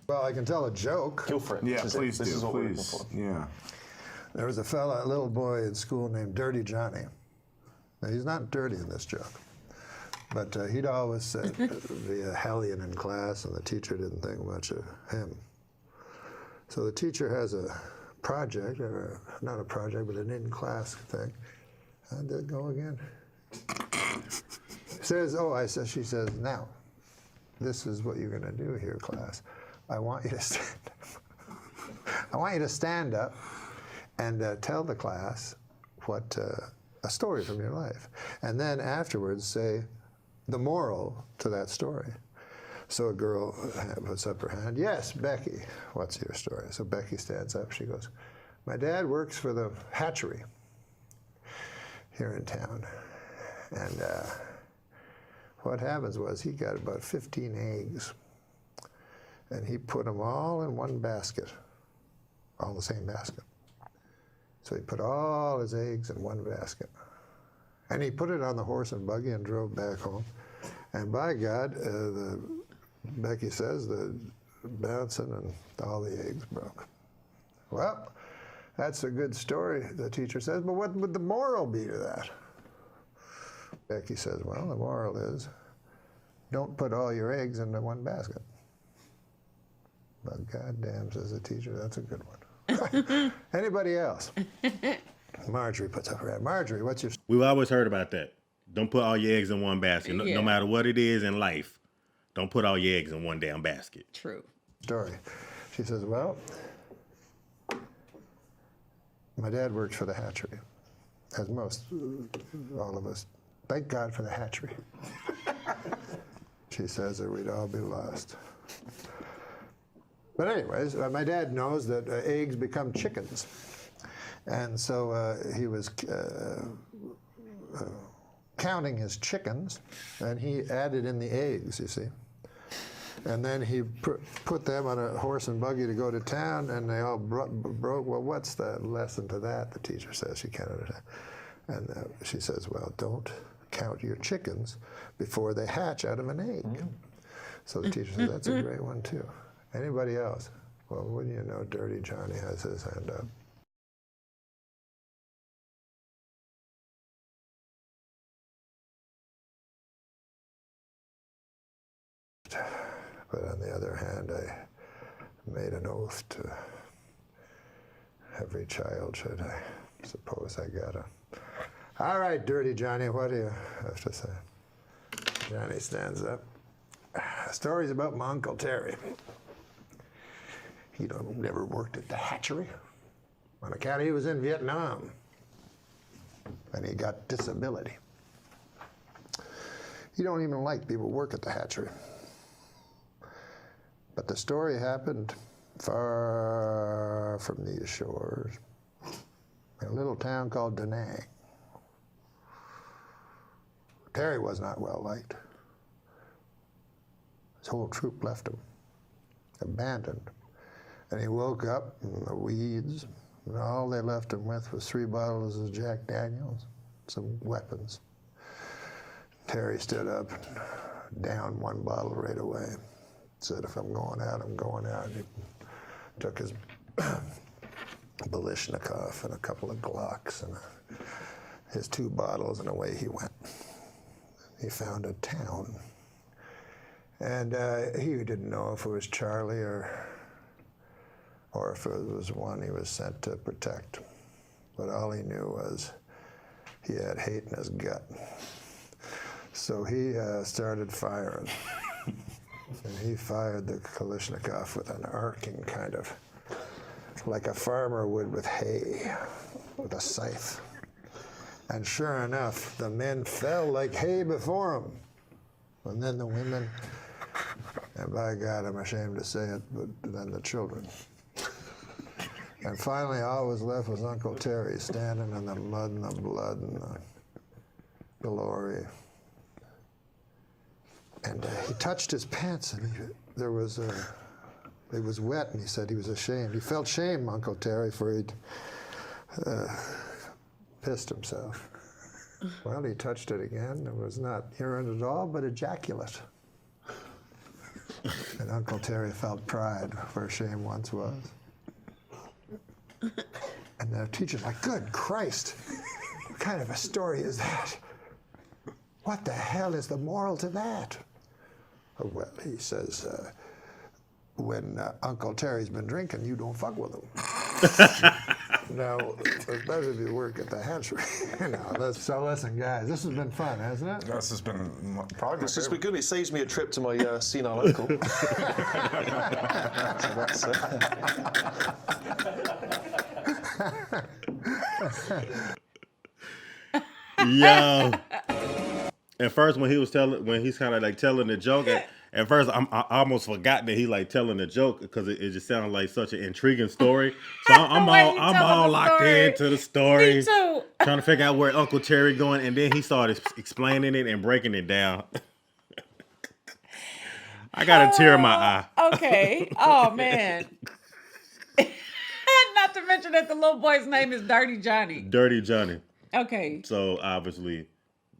Well, I can tell a joke. Go for it. Yeah, please do. Yeah. There was a little boy in school named Dirty Johnny. Now, he's not dirty in this joke, but he'd always be a hellion in class, and the teacher didn't think much of him. So the teacher has a project, or not a project, but an in-class thing. How'd that go again? She says, now, this is what you're going to do here, class. I want you to stand up. I want you to stand up and tell the class what a story from your life. And then afterwards say the moral to that story. So a girl puts up her hand. Yes, Becky, what's your story? So Becky stands up. She goes, my dad works for the hatchery here in town. And what happens was he got about 15 eggs, and he put them all in one basket, all in the same basket. So he put all his eggs in one basket. And he put it on the horse and buggy and drove back home. And by God, Becky says, the bouncing and all the eggs broke. Well, that's a good story, the teacher says, but what would the moral be to that? Becky says, well, the moral is, don't put all your eggs into one basket. But goddamn, says the teacher, that's a good one. Anybody else? Marjorie puts up her hand. Marjorie, what's your... We've always heard about that. Don't put all your eggs in one basket. No matter what it is in life, don't put all your eggs in one damn basket. True. Story. She says, well, my dad works for the hatchery, as most, all of us. Thank God for the hatchery. She says that we'd all be lost. But anyways, my dad knows that eggs become chickens. And so he was counting his chickens, and he added in the eggs, you see. And then he put them on a horse and buggy to go to town, and they all broke. Well, what's the lesson to that? The teacher says she can't understand. And she says, well, don't count your chickens before they hatch out of an egg. So the teacher says, that's a great one, too. Anybody else? Well, wouldn't you know, Dirty Johnny has his hand up. But on the other hand, I made an oath to every child, should I suppose I gotta. All right, Dirty Johnny, what do you have to say? Johnny stands up. Stories about my Uncle Terry. He never worked at the hatchery. On account he was in Vietnam, and he got disability. He don't even like people work at the hatchery. But the story happened far from these shores, in a little town called Da Nang. Terry was not well liked. His whole troop left him, abandoned. And he woke up in the weeds, and all they left him with was 3 bottles of Jack Daniels, some weapons. Terry stood up and downed 1 bottle right away. Said, if I'm going out, I'm going out. He took his Balishnikov and a couple of Glocks and his 2 bottles, and away he went. He found a town. And he didn't know if it was Charlie or if it was one he was sent to protect. But all he knew was he had hate in his gut. So he started firing. And he fired the Kalashnikov with an arcing kind of, like a farmer would with hay, with a scythe. And sure enough, the men fell like hay before him. And then the women, and by God, I'm ashamed to say it, but then the children. And finally, all was left was Uncle Terry standing in the mud and the blood and the glory. And he touched his pants, and it was wet, and he said he was ashamed. He felt shame, Uncle Terry, for he'd pissed himself. Well, he touched it again. It was not urine at all, but ejaculate. And Uncle Terry felt pride where shame once was. And the teacher's like, good Christ, what kind of a story is that? What the hell is the moral to that? Well, he says, when Uncle Terry's been drinking, you don't fuck with him. Now, especially if you work at the hatchery. So listen, guys, this has been fun, hasn't it? This has been probably my This has favorite. been good. It saves me a trip to my senile uncle. So Yo. At first, when he's kind of like telling the joke, at first I almost forgot that he like telling the joke because it just sounded like such an intriguing story. So I'm all locked into the story, Me too. trying to figure out where Uncle Terry going, and then he started explaining it and breaking it down. I got a tear in my eye. Okay. Oh man. Not to mention that the little boy's name is Dirty Johnny. Dirty Johnny. Okay. So obviously,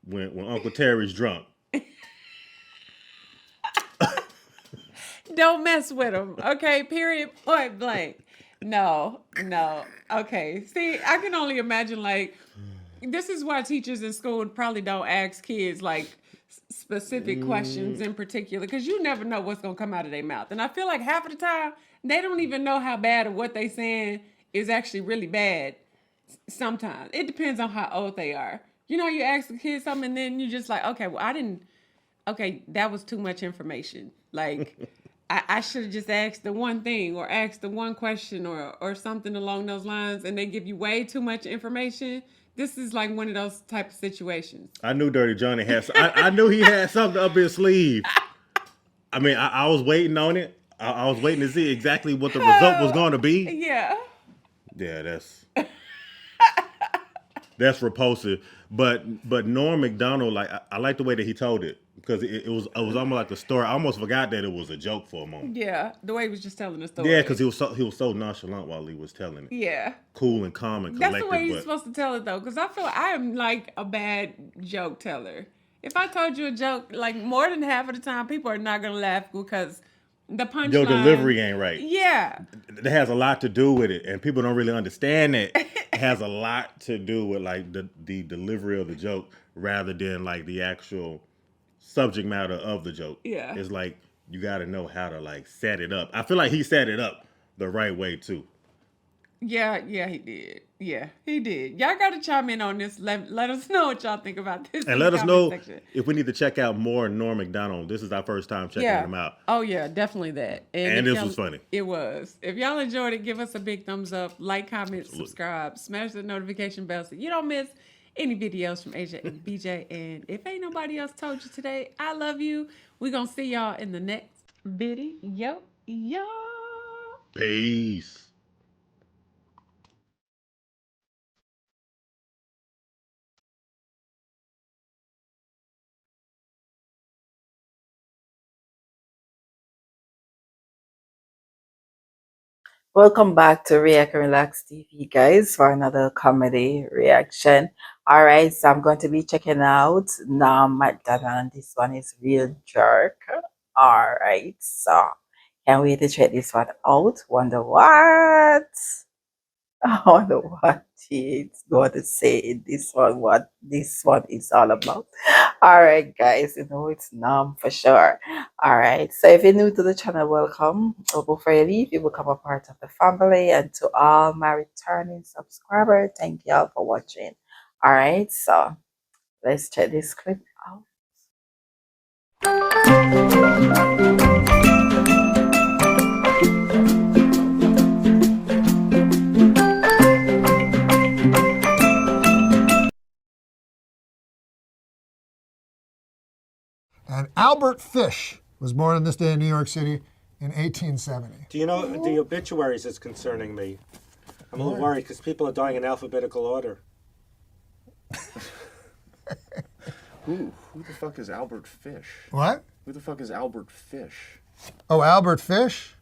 when Uncle Terry's drunk, don't mess with him. Okay. Period. Point blank. No. Okay. See, I can only imagine like this is why teachers in school probably don't ask kids like specific questions in particular because you never know what's gonna come out of their mouth. And I feel like half of the time they don't even know how bad or what they saying is actually really bad. Sometimes it depends on how old they are. You know, you ask the kid something and then you just like, okay, well, that was too much information. Like, I should have just asked the one thing or asked the one question or something along those lines, and they give you way too much information. This is like one of those type of situations. I knew Dirty Johnny had. I knew he had something up his sleeve. I mean, I was waiting on it. I was waiting to see exactly what the result was going to be. Yeah. Yeah, that's repulsive. But Norm MacDonald, like I like the way that he told it because it was almost like a story. I almost forgot that it was a joke for a moment. Yeah, the way he was just telling the story. Yeah, because he was so nonchalant while he was telling it. Yeah. Cool and calm and collected. That's the way he's supposed to tell it though, because I feel I am like a bad joke teller. If I told you a joke, like more than half of the time, people are not gonna laugh because the punchline. Your delivery ain't right. Yeah. That has a lot to do with it, and people don't really understand it. It has a lot to do with like the delivery of the joke rather than like the actual subject matter of the joke. Yeah. It's like you got to know how to like set it up. I feel like he set it up the right way too. Yeah, he did. Yeah, he did. Y'all got to chime in on this. Let us know what y'all think about this. And let us know if we need to check out more Norm MacDonald. This is our first time checking him out. Oh, yeah, definitely that. And this was funny. It was. If y'all enjoyed it, give us a big thumbs up. Like, comment, subscribe. Smash the notification bell so you don't miss any videos from Asia and BJ. And if ain't nobody else told you today, I love you. We're going to see y'all in the next video. Peace. Welcome back to React and Relax TV, guys, for another comedy reaction. All right, so I'm going to be checking out NORM MACDONALD. This one is real jerk. All right, so can't wait to check this one out. Wonder what? I wonder what he's going to say in this one, what this one is all about. All right, guys, you know it's NORM for sure. All right, so if you're new to the channel, welcome. So before you leave, you become a part of the family. And to all my returning subscribers, thank you all for watching. All right, so let's check this clip out. And Albert Fish was born on this day in New York City in 1870. Do you know the obituaries is concerning me? I'm a little worried because people are dying in alphabetical order. Who the fuck is Albert Fish? What? Who the fuck is Albert Fish? Oh, Albert Fish?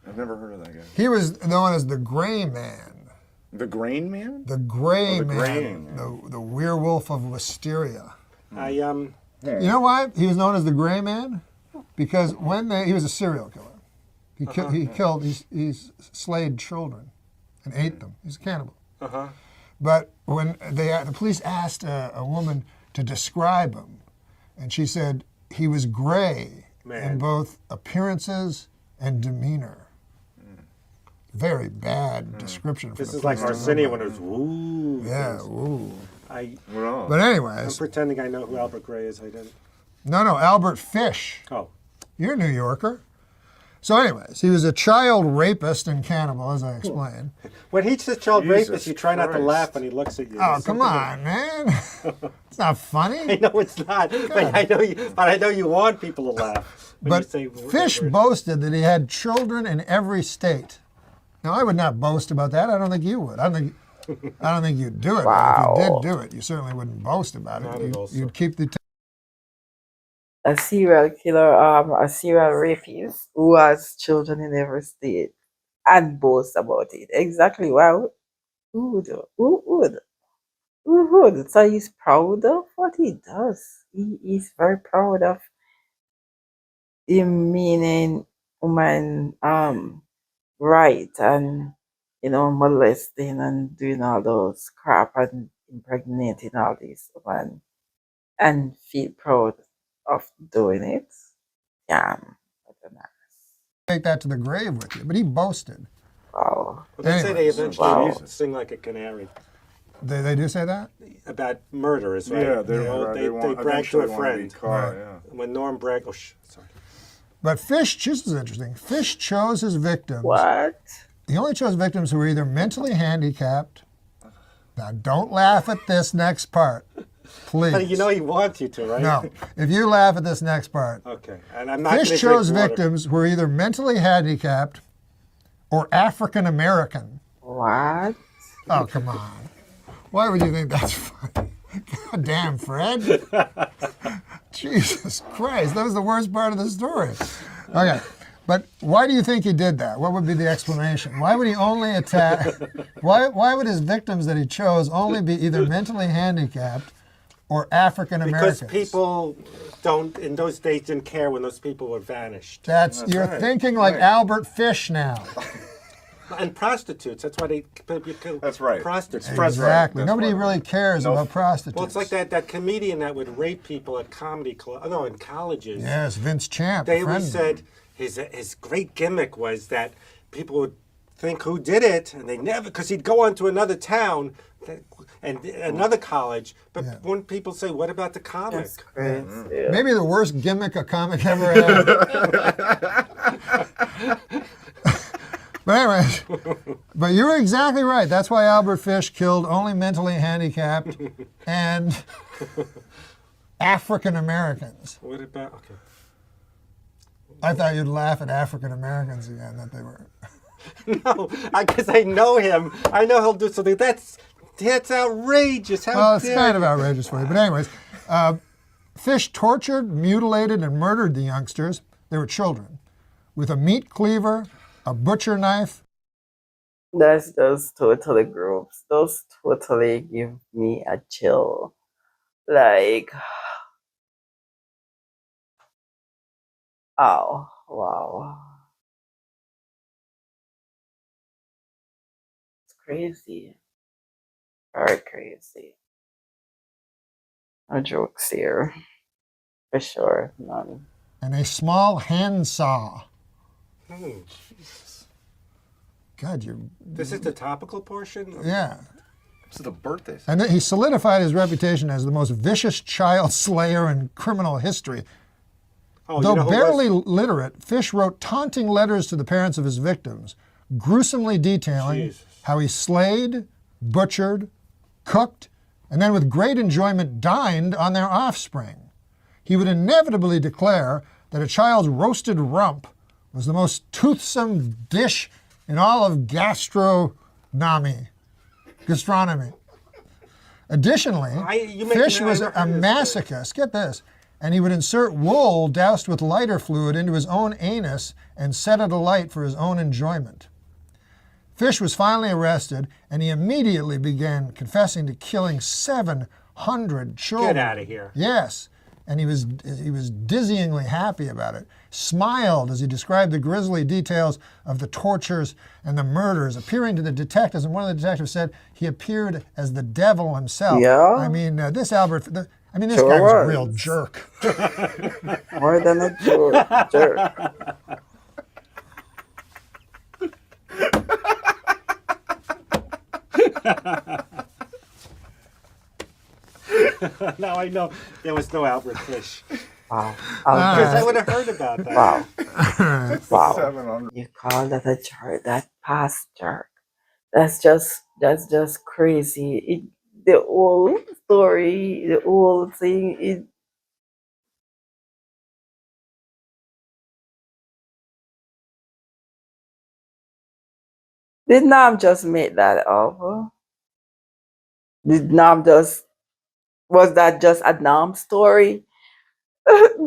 I've never heard of that guy. He was known as the Gray Man. The Grain Man? The Gray the Man. Grain. The werewolf of Wisteria. You know why he was known as the Gray Man? Because he was a serial killer. He slayed children and ate them. He's a cannibal. But when the police asked a woman to describe him, and she said he was gray in both appearances and demeanor. Very bad description. This for is the like place to Arsenio live when it was woo. Yeah, woo. But anyways. I'm pretending I know who Albert Gray is. I didn't. No, Albert Fish. Oh. You're a New Yorker. So anyways, he was a child rapist and cannibal, as I explained. When he's a child Jesus rapist, you try not to Christ. laugh when he looks at you. Oh, come on, man. It's not funny. I know it's not, but I know you want people to laugh. When But you say Fish boasted that he had children in every state. Now, I would not boast about that. I don't think you would. I don't think you'd do it. Wow. But if you did do it, you certainly wouldn't boast about it. You'd keep the... A serial killer, a serial rapist who has children in every state and boasts about it. Exactly. Wow. Who would? So he's proud of what he does. He's very proud of him meaning woman right and molesting and doing all those crap and impregnating all these women and feel proud of doing it. Yeah. Take that to the grave with you. But he boasted. Wow. Well, they say they Anyways. eventually sing like a canary. They do say that? About murderers, right? Yeah, they brag to a friend. When Norm bragged, sorry. But Fish, this is interesting. Fish chose his victims. What? He only chose victims who were either mentally handicapped. Now, don't laugh at this next part, please. But you know he wants you to, right? No. If you laugh at this next part. Okay. And I'm not Fish chose victims who were either mentally handicapped or African American. What? Oh, come on. Why would you think that's funny? God damn, Fred. Jesus Christ, that was the worst part of the story. Okay, but why do you think he did that? What would be the explanation? Why would he only attack? Why would his victims that he chose only be either mentally handicapped or African Americans? Because people in those days didn't care when those people were vanished. You're thinking like Albert Fish now. And prostitutes. That's why they kill prostitutes. Exactly. Nobody really cares about prostitutes. Well, it's like that comedian that would rape people at comedy clubs. No, in colleges. Yes, Vince Champ. They always said his great gimmick was that people would think who did it, and they never, because he'd go on to another town and another college. But when people say, "What about the comic?" Maybe the worst gimmick a comic ever had. But anyways, but you're exactly right. That's why Albert Fish killed only mentally handicapped and African Americans. What about, okay. I thought you'd laugh at African Americans again, that they were. No, because I know him. I know he'll do something. That's outrageous. Well, it's kind of outrageous for you. But anyways, Fish tortured, mutilated, and murdered the youngsters. They were children. With a meat cleaver, a butcher knife. That's those totally groups. Those totally give me a chill. Like, oh, wow. It's crazy. Very crazy. No jokes here. For sure, none. And a small handsaw. Oh, Jesus. God, This is the topical portion? Yeah. This is the birthday. And then he solidified his reputation as the most vicious child slayer in criminal history. Oh, Though barely literate, Fish wrote taunting letters to the parents of his victims, gruesomely detailing how he slayed, butchered, cooked, and then with great enjoyment dined on their offspring. He would inevitably declare that a child's roasted rump was the most toothsome dish in all of gastronomy. Additionally, Fish was a masochist, get this, and he would insert wool doused with lighter fluid into his own anus and set it alight for his own enjoyment. Fish was finally arrested, and he immediately began confessing to killing 700 children. Get out of here. Yes, and he was dizzyingly happy about it. Smiled as he described the grisly details of the tortures and the murders, appearing to the detectives. And one of the detectives said he appeared as the devil himself. Yeah. I mean, this guy was a real jerk. More than a jerk. Now I know there was no Albert Fish. Wow. Because I would have heard about that. Wow. Wow. 700. You call that a jerk? That past jerk. That's just crazy. The whole story, the whole thing, did Nam just make that up? Did Nam was that just a Nam story?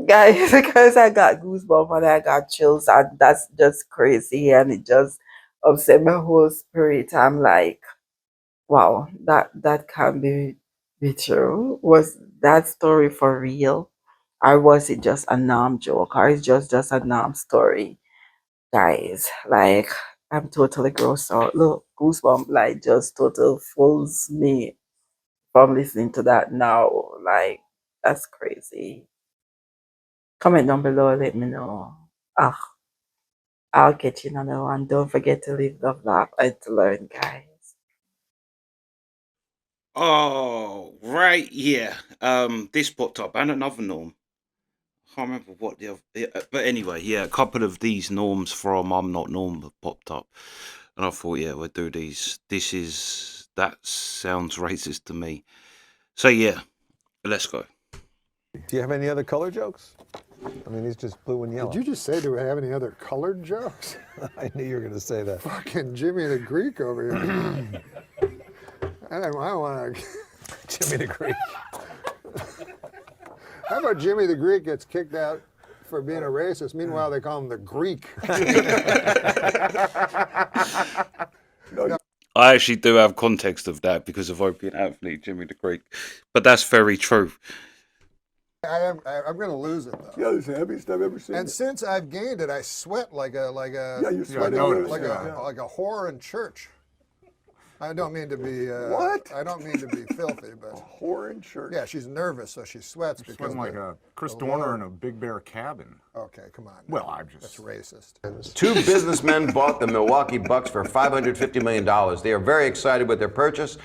Guys, because I got goosebumps and I got chills, and that's just crazy, and it just upset my whole spirit. I'm like, wow, that can't be true. Was that story for real? Or was it just a Nam joke? Or is just a Nam story? Guys, like, I'm totally grossed out. Look, goosebumps, like, just total fools me from listening to that now. Like, that's crazy. Comment down below, let me know. I'll catch you in another one. Don't forget to leave love, laugh, and to learn, guys. Oh, right, yeah. This popped up and another norm. I can't remember what the other, but anyway, yeah, a couple of these norms from I'm Not Norm have popped up, and I thought, yeah, we'll do these. That sounds racist to me. So yeah, let's go. Do you have any other color jokes? I mean, he's just blue and yellow. Did you just say, do we have any other colored jokes? I knew you were going to say that. Fucking Jimmy the Greek over here. I want to... Jimmy the Greek. How about Jimmy the Greek gets kicked out for being a racist? Meanwhile, they call him the Greek. I actually do have context of that because of Opie and Anthony, Jimmy the Greek, but that's very true. I'm going to lose it though. Yeah, it's the heaviest I've ever seen. And since I've gained it, I sweat like a yeah, you sweat like a whore in church. I don't mean to be what? I don't mean to be filthy, but a whore in church. Yeah, she's nervous, so she sweats because sweating like a Chris Dorner in a Big Bear cabin. Okay, come on. Well, I'm just that's racist. Two businessmen bought the Milwaukee Bucks for $550 million. They are very excited with their purchase,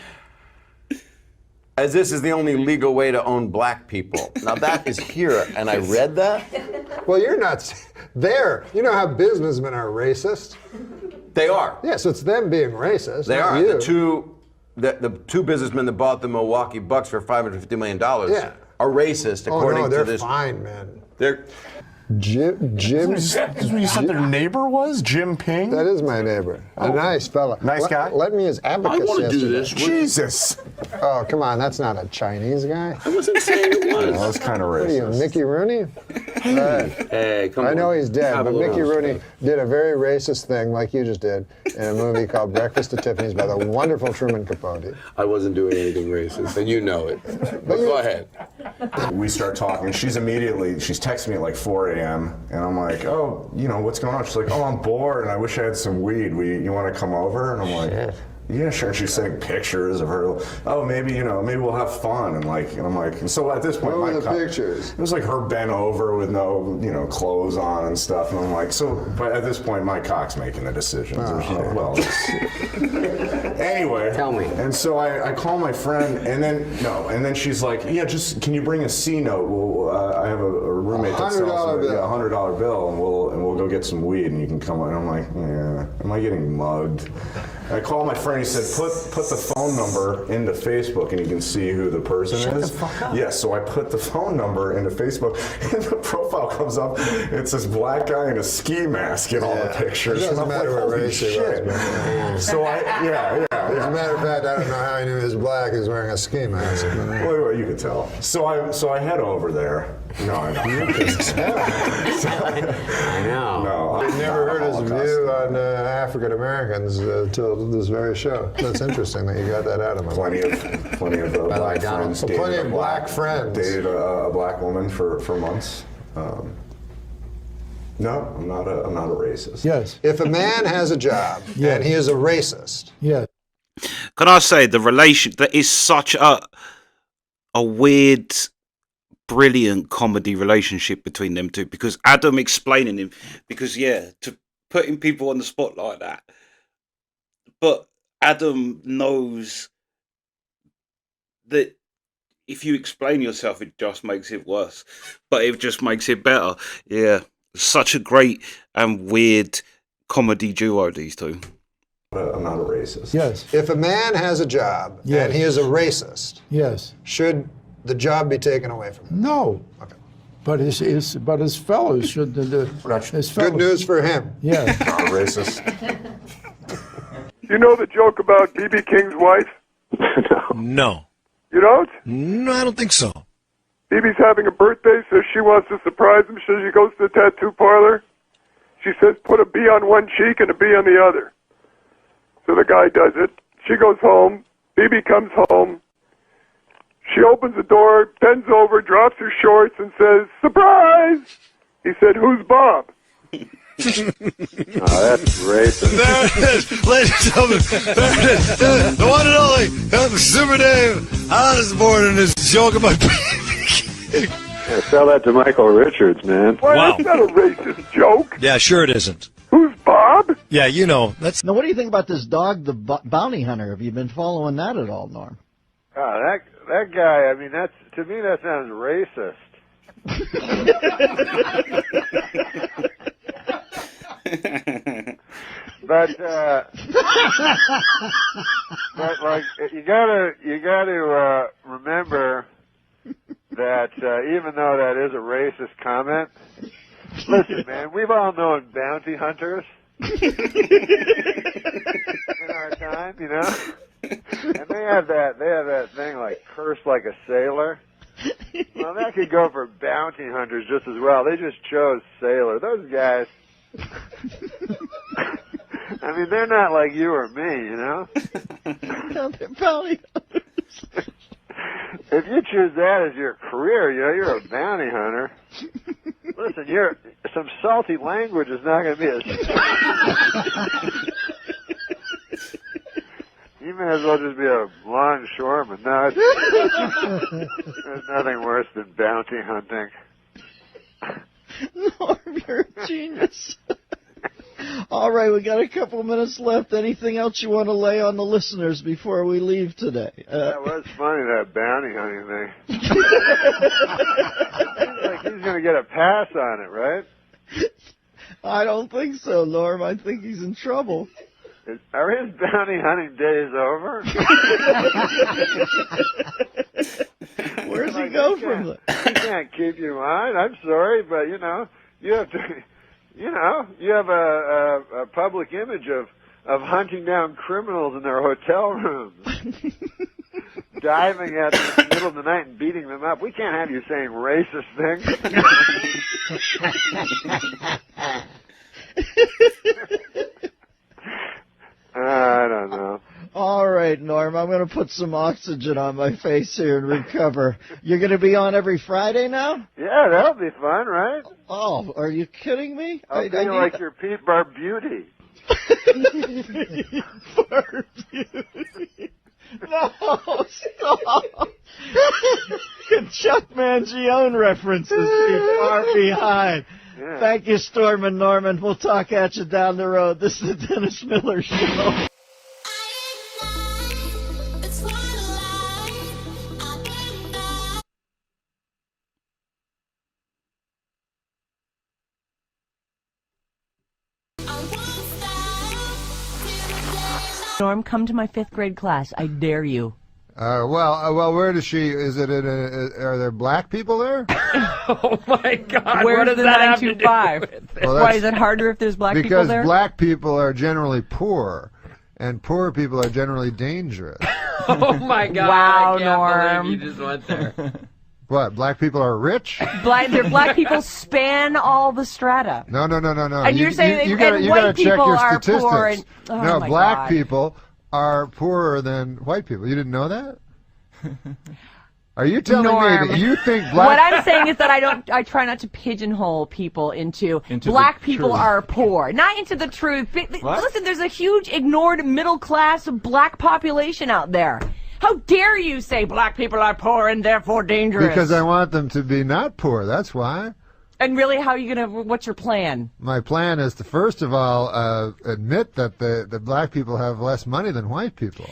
as this is the only legal way to own black people. Now that is here, and I read that. Well, you're not there. You know how businessmen are racist? They are. Yeah, so it's them being racist. They not are. You. The two businessmen that bought the Milwaukee Bucks for $550 million are racist, according they're to this. Fine, man. They're Jim. Is what you said their neighbor was? Jim Ping? That is my neighbor. A nice fella. Nice guy? Let me as abacus I want to do yesterday. this. Jesus. Oh, come on. That's not a Chinese guy. I wasn't saying it was. That was kind of What are you, racist. Mickey Rooney? Hey, come on. I know he's dead, Have a but little Mickey Rooney respect. did a very racist thing like you just did in a movie called Breakfast at Tiffany's by the wonderful Truman Capote. I wasn't doing anything racist, and you know it. But go ahead. We start talking. She's texting me at like 4 a.m. and I'm like, oh, what's going on? She's like, oh, I'm bored and I wish I had some weed. You want to come over? And I'm like, yeah, sure. And she's sending pictures of her. Oh, maybe we'll have fun. And I'm like, and so at this point, What were the pictures? It was like her bent over with no, clothes on and stuff. And I'm like, but at this point, my cock's making the decisions. Anyway. Tell me. And so I call my friend, and then she's like, yeah, just can you bring a C note? Well, I have a roommate that sells $100 bill, and we'll go get some weed, and you can come. And I'm like, yeah, am I getting mugged? I called my friend. He said, put the phone number into Facebook, and you can see who the person is. Shut the fuck up. Yeah, so I put the phone number into Facebook, and the profile comes up. It's this black guy in a ski mask in all the pictures. It doesn't matter what race he was, man. So As a matter of fact, I don't know how he knew he was black. He was wearing a ski mask. Well, you can tell. So I head over there. No, I know. You can tell. I know. No, I've never heard his view on African Americans till this very show. That's interesting that you got that out of him. Plenty of black friends. Plenty of black friends. Dated a black woman for months. No, I'm not a racist. Yes. If a man has a job and he is a racist. Yeah. Can I say the relation that is such a weird, brilliant comedy relationship between them two, because Adam explaining him, because to putting people on the spot like that, but Adam knows that if you explain yourself, it just makes it worse, but it just makes it better. Yeah, such a great and weird comedy duo, these two. I'm not a racist. Yes. If a man has a job and he is a racist, should the job be taken away from him? No. Okay. But his fellows should. Good news for him. Yeah. Not a racist. You know the joke about B.B. King's wife? No. You don't? No, I don't think so. B.B.'s having a birthday, so she wants to surprise him, so she goes to the tattoo parlor. She says, put a B on one cheek and a B on the other. So the guy does it. She goes home. B.B. comes home. She opens the door, bends over, drops her shorts, and says, surprise! He said, who's Bob? That's racist. There it is, ladies and gentlemen. There it is. The one and only Super Dave Osborne his joke about Yeah, sell that to Michael Richards, man. Well, Wow. that's not a racist joke. Yeah, sure it isn't. Who's Bob? Yeah, you know. That's. Now, what do you think about this dog, the bounty hunter? Have you been following that at all, Norm? Oh, that guy, I mean, to me that sounds racist. But like you gotta remember that even though that is a racist comment, listen, man, we've all known bounty hunters in our time, you know, and they have that thing like curse like a sailor. Well, that could go for bounty hunters just as well. They just chose sailor. Those guys. I mean, they're not like you or me, you know? No, they're bounty hunters. If you choose that as your career, you know, you're a bounty hunter. Listen, some salty language is not going to be You may as well just be a longshoreman. No, there's nothing worse than bounty hunting. Norm, you're a genius. All right, we got a couple minutes left. Anything else you want to lay on the listeners before we leave today? That was funny, that bounty hunting thing. Seems like he's going to get a pass on it, right? I don't think so, Norm. I think he's in trouble. Are his bounty hunting days over? Where's he go from there? He can't keep you on. I'm sorry, but you know, you have to. You know, you have a public image of hunting down criminals in their hotel rooms, diving at them in the middle of the night and beating them up. We can't have you saying racist things. I don't know. All right, Norm, I'm going to put some oxygen on my face here and recover. You're going to be on every Friday now? Yeah, that'll be fun, right? Oh, are you kidding me? I'll be like your Pete Barbuti. Barbuti. No, stop. Chuck Mangione references be far behind. Yeah. Thank you, Storm and Norman. We'll talk at you down the road. This is the Dennis Miller Show. Norm, come to my 5th grade class. I dare you. Well, where does she? Is it? Are there black people there? Oh my God! Where's what does the that have to do 925? with it? Well, Why is it harder if there's black people there? Because black people are generally poor, and poor people are generally dangerous. Oh my God! Wow, I can't Norm. believe you just went there. What? Black people are rich? Black people span all the strata. No. And you're saying you and gotta white check people your are statistics. poor and no, my black God. people are poorer than white people. You didn't know that? Are you telling Norm. me that you think black? What I'm saying is that I try not to pigeonhole people into black people truth. are poor, not into the truth. Listen, there's a huge ignored middle class black population out there. How dare you say black people are poor and therefore dangerous? Because I want them to be not poor. That's why. And really, how are you gonna? What's your plan? My plan is to first of all admit that the black people have less money than white people.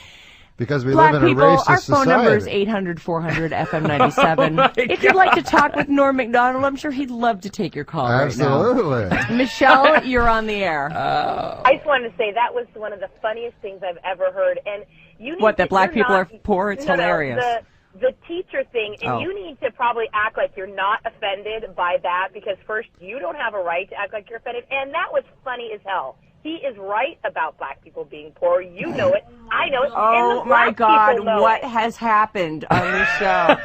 Because we Black live in a people, racist our phone number is society. 800-400-FM97. If you'd like to talk with Norm MacDonald, I'm sure he'd love to take your call Absolutely. right now. Michelle, you're on the air. I just wanted to say that was one of the funniest things I've ever heard. And you need What, that black you're people not- are poor? It's no, hilarious. The teacher thing, and Oh. you need to probably act like you're not offended by that, because first, you don't have a right to act like you're offended, and that was funny as hell. He is right about black people being poor. You know it. I know it. Oh, and the my black God, people know what it. has happened on this show?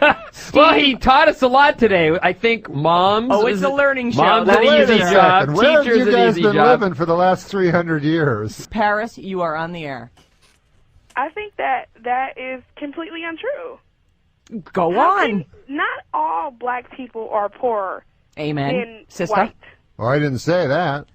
Well, he taught us a lot today. I think moms. Oh, it's a learning show. Moms Well, an Wait easy a job. second. Where have Teachers you an guys easy been job. living for the last 300 years? Paris, you are on the air. I think that is completely untrue. Go How on. can- Not all black people are poorer Amen. than Sister? white. Well, I didn't say that.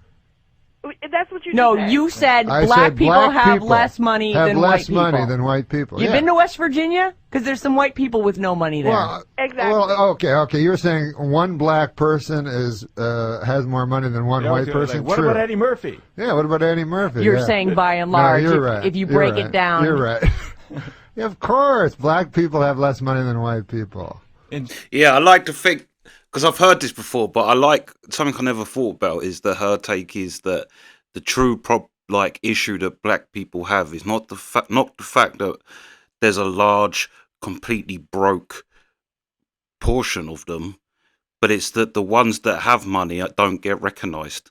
That's what you No, just said. you said I black said people black have people less money have than less white people. money than white people. You've yeah. been to West Virginia? Because there's some white people with no money there. Well, Exactly. Well, okay. You're saying one black person is has more money than one white person. What True. about Eddie Murphy? Yeah. What about Eddie Murphy? You're Yeah. saying by and No, large, you're if, right. if you You're break right. it down. You're right. Yeah, of course, black people have less money than white people. Yeah, I like to think, because I've heard this before, but I like something I never thought about is that her take is that the true issue that black people have is not the fact that there's a large, completely broke portion of them, but it's that the ones that have money don't get recognised.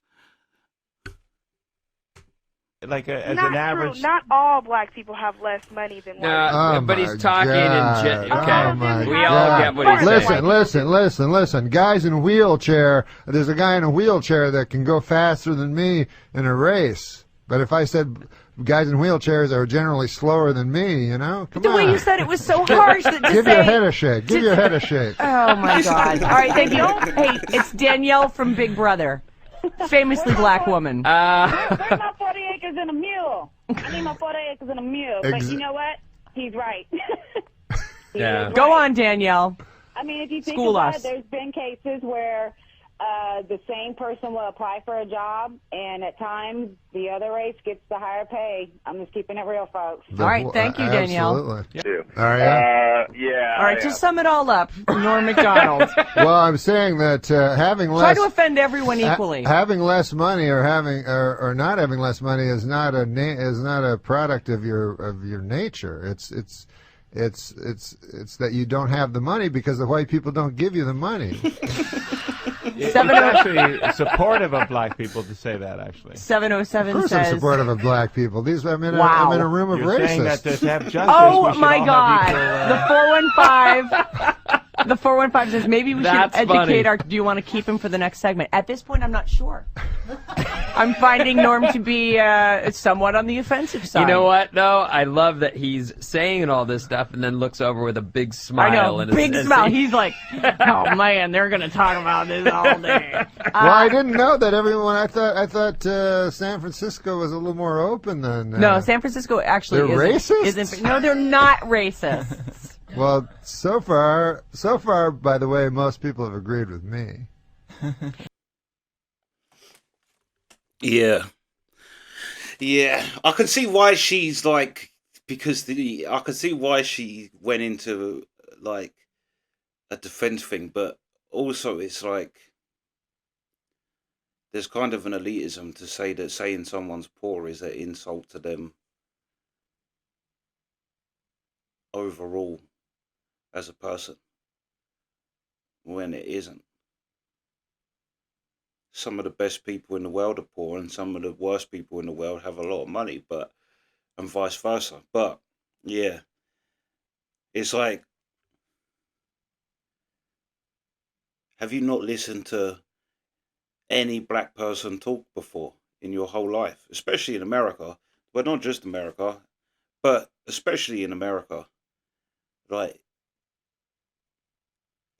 Like as Not an average. true. Not all black people have less money than white. Oh but he's my talking God. in okay. Oh my We all God. get what he's saying. Listen. Guys in a wheelchair. There's a guy in a wheelchair that can go faster than me in a race. But if I said guys in wheelchairs are generally slower than me, come the on. way you said it was so harsh that to Give say... your head a shake. Give your head a shake. Oh, my God. All right, thank you. Hey, it's Danielle from Big Brother. Famously black woman. Where's my 40 acres and a mule? I need my 40 acres and a mule. But you know what? He's right. Yeah. Go on, Danielle. I mean, if you think School about us. it, there's been cases where the same person will apply for a job, and at times the other race gets the higher pay. I'm just keeping it real, folks. All right, thank you, Danielle. Absolutely. All right. Yeah. All right, just sum it all up, Norm MacDonald. Well, I'm saying that having Try less to offend everyone equally. having less money or having or not having less money is not a product of your nature. It's that you don't have the money because the white people don't give you the money. It's actually supportive of black people to say that, actually. 707 Of course says... I'm supportive of black people. I'm in a room of You're racists. saying that to have justice, Oh, we should my all God. have equal, The 415 says maybe we should That's educate funny. our... Do you want to keep him for the next segment? At this point, I'm not sure. I'm finding Norm to be somewhat on the offensive side. You know what, though? I love that he's saying all this stuff and then looks over with a big smile. I know, and big smile. He's like, oh, man, they're going to talk about this all day. Well, I didn't know that everyone. I thought San Francisco was a little more open than. No, San Francisco actually They're racist? isn't. No, they're not racist. Well, so far, by the way, most people have agreed with me. Yeah. I can see why she's like, because I can see why she went into like a defense thing, but also it's like there's kind of an elitism to say that saying someone's poor is an insult to them overall as a person, when it isn't. Some of the best people in the world are poor, and some of the worst people in the world have a lot of money, and vice versa. But yeah, it's like, have you not listened to any black person talk before in your whole life, especially in America? But not just America, but especially in America. Like,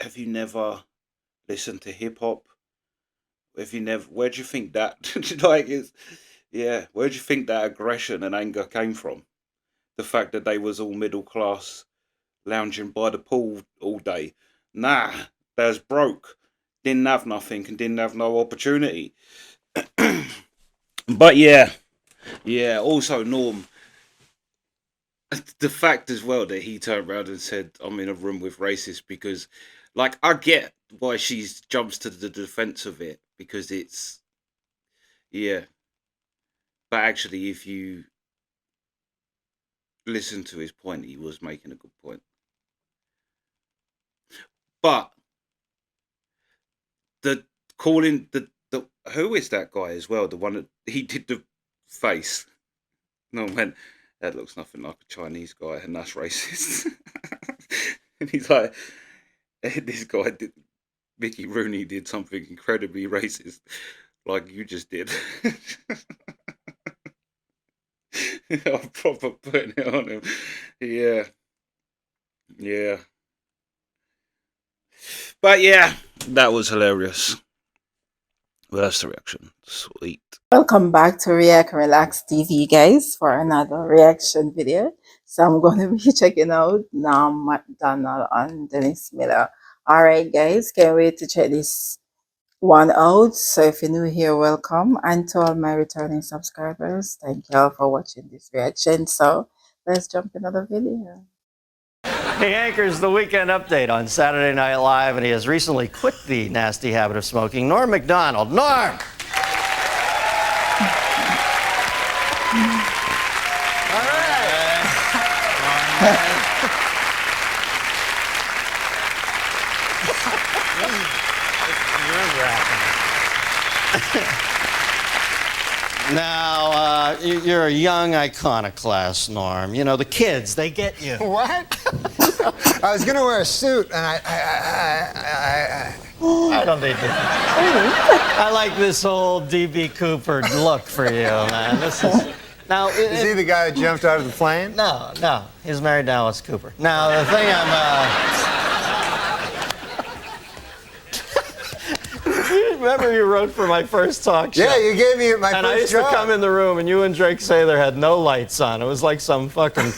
have you never listened to hip hop? If you never, where do you think that where do you think that aggression and anger came from? The fact that they was all middle class, lounging by the pool all day. Nah, they was broke. didn't have nothing and didn't have no opportunity. But yeah. Also, Norm, the fact as well that he turned around and said, I'm in a room with racists, because, like, I get why she jumps to the defense of it, because it's, yeah. But actually, if you listen to his point, he was making a good point. But the calling the who is that guy as well? The one that he did the face. No, went, that looks nothing like a Chinese guy, and that's racist. And he's like, this guy did. Mickey Rooney did something incredibly racist, like you just did. I'm proper putting it on him. Yeah. But yeah, that was hilarious. Well, that's the reaction. Sweet. Welcome back to React Relax TV, guys, for another reaction video. So I'm going to be checking out NORM MACDONALD and Dennis Miller. All right, guys, can't wait to check this one out. So if you're new here, welcome. And to all my returning subscribers, thank you all for watching this reaction. So let's jump into the video. He anchors the Weekend Update on Saturday Night Live, and he has recently quit the nasty habit of smoking. NORM MACDONALD. Norm! All right. Now, you're a young iconoclast, Norm. You know, the kids, they get you. What? I was gonna wear a suit, and I don't need to. I like this whole D.B. Cooper look for you, man. This is... Now, is he the guy that jumped out of the plane? No. He's married to Alice Cooper. Now, the thing remember you wrote for my first talk show? Yeah, you gave me my and first I used job. to come in the room, and you and Drake Sather had no lights on. It was like some fucking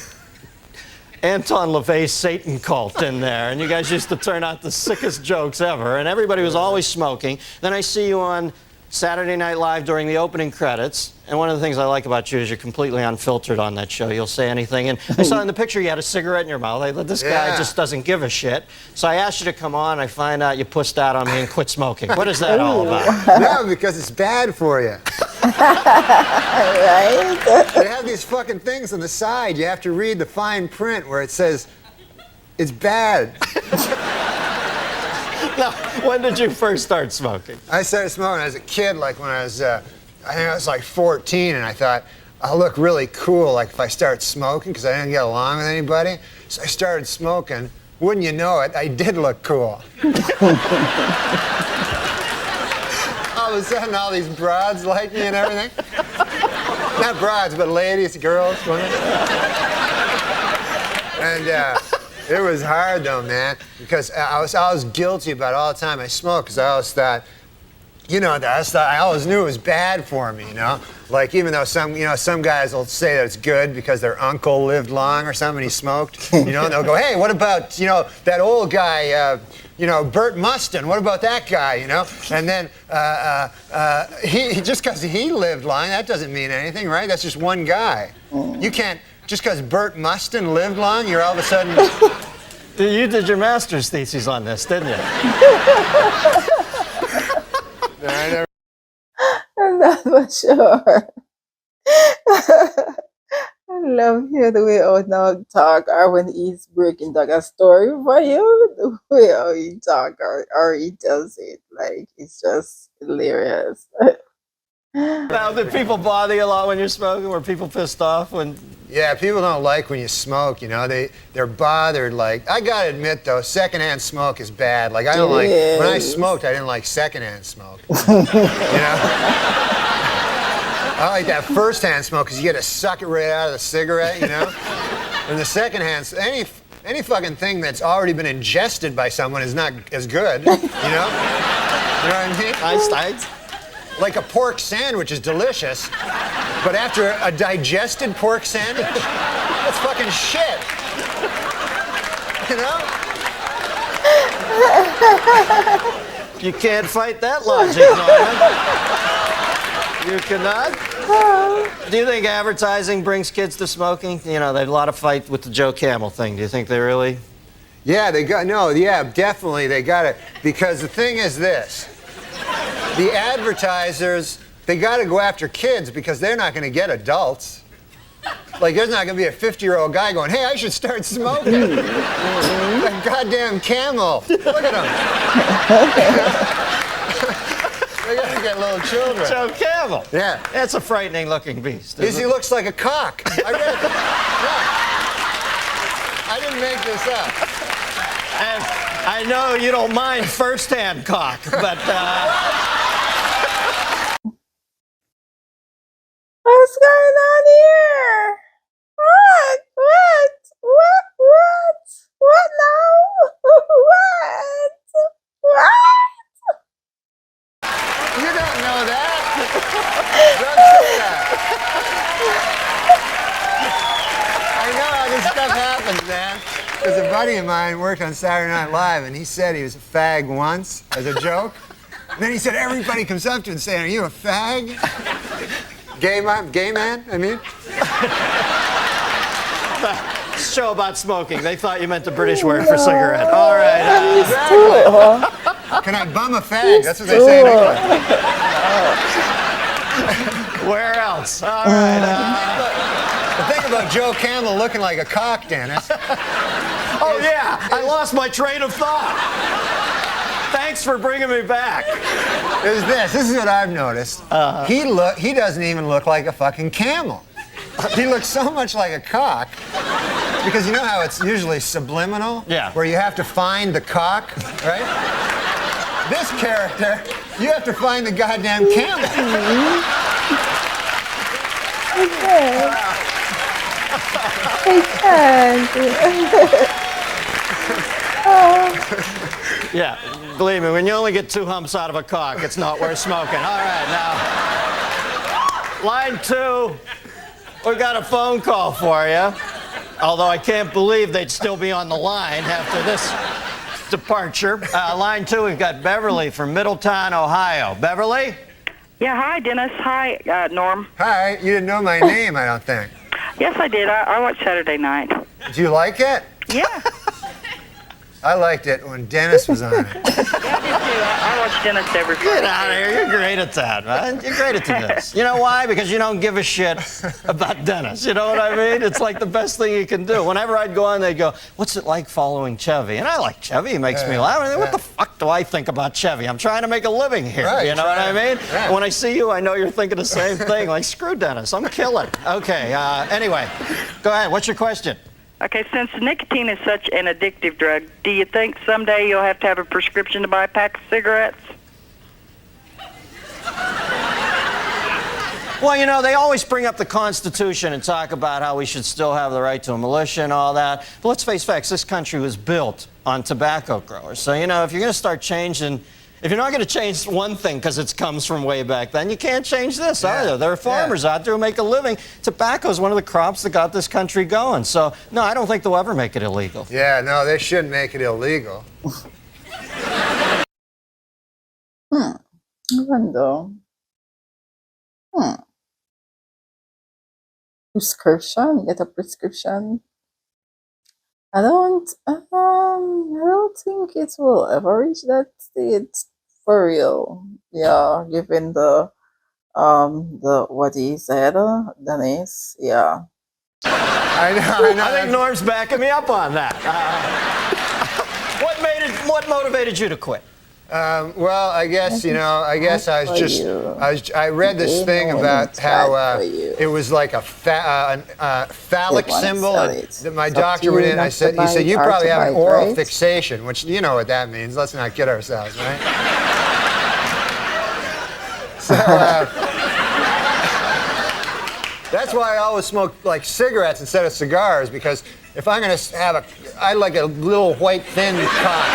Anton LaVey Satan cult in there, and you guys used to turn out the sickest jokes ever, and everybody was always smoking. Then I see you on Saturday Night Live during the opening credits, and one of the things I like about you is you're completely unfiltered on that show. You'll say anything, and I saw in the picture you had a cigarette in your mouth. This guy just doesn't give a shit. So I asked you to come on. I find out you pussed out on me and quit smoking. What is that all about? No, because it's bad for you. Right? They have these fucking things on the side. You have to read the fine print where it says, it's bad. Now, when did you first start smoking? I started smoking as a kid, like when I was, I think I was like 14, and I thought, I'll look really cool like if I start smoking, because I didn't get along with anybody. So I started smoking. Wouldn't you know it, I did look cool. All of a sudden, all these broads like me and everything. Not broads, but ladies, girls, women. And it was hard though, man, because I was guilty about it all the time I smoked, because I always thought, I always knew it was bad for me, you know? Like, even though some guys will say that it's good because their uncle lived long or something and he smoked, and they'll go, hey, what about, that old guy, Bert Mustin, what about that guy, And then, he just because he lived long, that doesn't mean anything, right? That's just one guy. You can't, just because Bert Mustin lived long, you're all of a sudden... You did your master's thesis on this, didn't you? That's for sure. I love hearing the way our dog talk, or when he's breaking down a story for you, the way how he talk or he tells it, like, it's just hilarious. Now, did people bother you a lot when you're smoking? Were people pissed off when... Yeah, people don't like when you smoke, they're bothered. Like, I gotta admit though, secondhand smoke is bad. Like, I don't like, when I smoked, I didn't like secondhand smoke. I like that first-hand smoke because you get to suck it right out of the cigarette, And the secondhand, any fucking thing that's already been ingested by someone is not as good, You know what I mean? Nice. Like a pork sandwich is delicious, but after a digested pork sandwich, that's fucking shit. You can't fight that logic, Norman. You cannot? Do you think advertising brings kids to smoking? You know, there's a lot of fight with the Joe Camel thing. Do you think they really? Yeah, definitely they got it. Because the thing is this, the advertisers, they got to go after kids because they're not going to get adults. Like, there's not going to be a 50-year-old guy going, hey, I should start smoking. That goddamn Camel. Look at him. They got to get little children. Joe Camel. Yeah. That's a frightening-looking beast. He looks like a cock. I read that. Yeah. I didn't make this up. And I know you don't mind first-hand cock, but... What's going on here? What now? What? You don't know that? Don't say that. I know how this stuff happens, man. There's a buddy of mine worked on Saturday Night Live, and he said he was a fag once as a joke. And then he said everybody comes up to him and saying, "Are you a fag?" Gay man, I mean. Show about smoking. They thought you meant the British word for cigarette. All right. Exactly. Can I bum a fag? That's what they say in England. Where else? All right. The thing about Joe Camel looking like a cock, Dennis. Oh, yeah. I lost my train of thought. Thanks for bringing me back. This is what I've noticed. He doesn't even look like a fucking camel. He looks so much like a cock because you know how it's usually subliminal? Yeah. Where you have to find the cock, right? This character, you have to find the goddamn camel. Yeah, believe me, when you only get 2 humps out of a cock, it's not worth smoking. All right, now, line 2, we got a phone call for you. Although I can't believe they'd still be on the line after this departure. Line 2, we've got Beverly from Middletown, Ohio. Beverly? Yeah, hi, Dennis. Hi, Norm. Hi, you didn't know my name, I don't think. Yes, I did. I watched Saturday night. Did you like it? Yeah. I liked it when Dennis was on it. Yeah, I did too. I watch Dennis every Friday. Get out of here. You're great at that, man. You're great at this. You know why? Because you don't give a shit about Dennis. You know what I mean? It's like the best thing you can do. Whenever I'd go on, they'd go, what's it like following Chevy? And I like Chevy. He makes me laugh. What the fuck do I think about Chevy? I'm trying to make a living here. Right, you know what I mean? Yeah. When I see you, I know you're thinking the same thing. Like, screw Dennis. I'm killing. Okay, anyway, go ahead. What's your question? Okay, since nicotine is such an addictive drug, do you think someday you'll have to have a prescription to buy a pack of cigarettes? Well, you know, they always bring up the Constitution and talk about how we should still have the right to a militia and all that. But let's face facts, this country was built on tobacco growers. So, you know, if you're going to start changing, if you're not going to change one thing because it comes from way back then, you can't change this either. There are farmers out there who make a living. Tobacco is one of the crops that got this country going. So, no, I don't think they'll ever make it illegal. Yeah, no, they shouldn't make it illegal. Even though. Prescription? Get a prescription? I don't think it will ever reach that state for real. Yeah, given the what he said, Dennis. Yeah. I know. I think Norm's backing me up on that. What motivated you to quit? Well, I guess, you know, I read this thing about how it was like a phallic symbol. And my doctor went in, he said, you probably have an oral fixation, which you know what that means. Let's not kid ourselves, right? So, that's why I always smoke like cigarettes instead of cigars, because if I'm going to have I like a little white thin cock.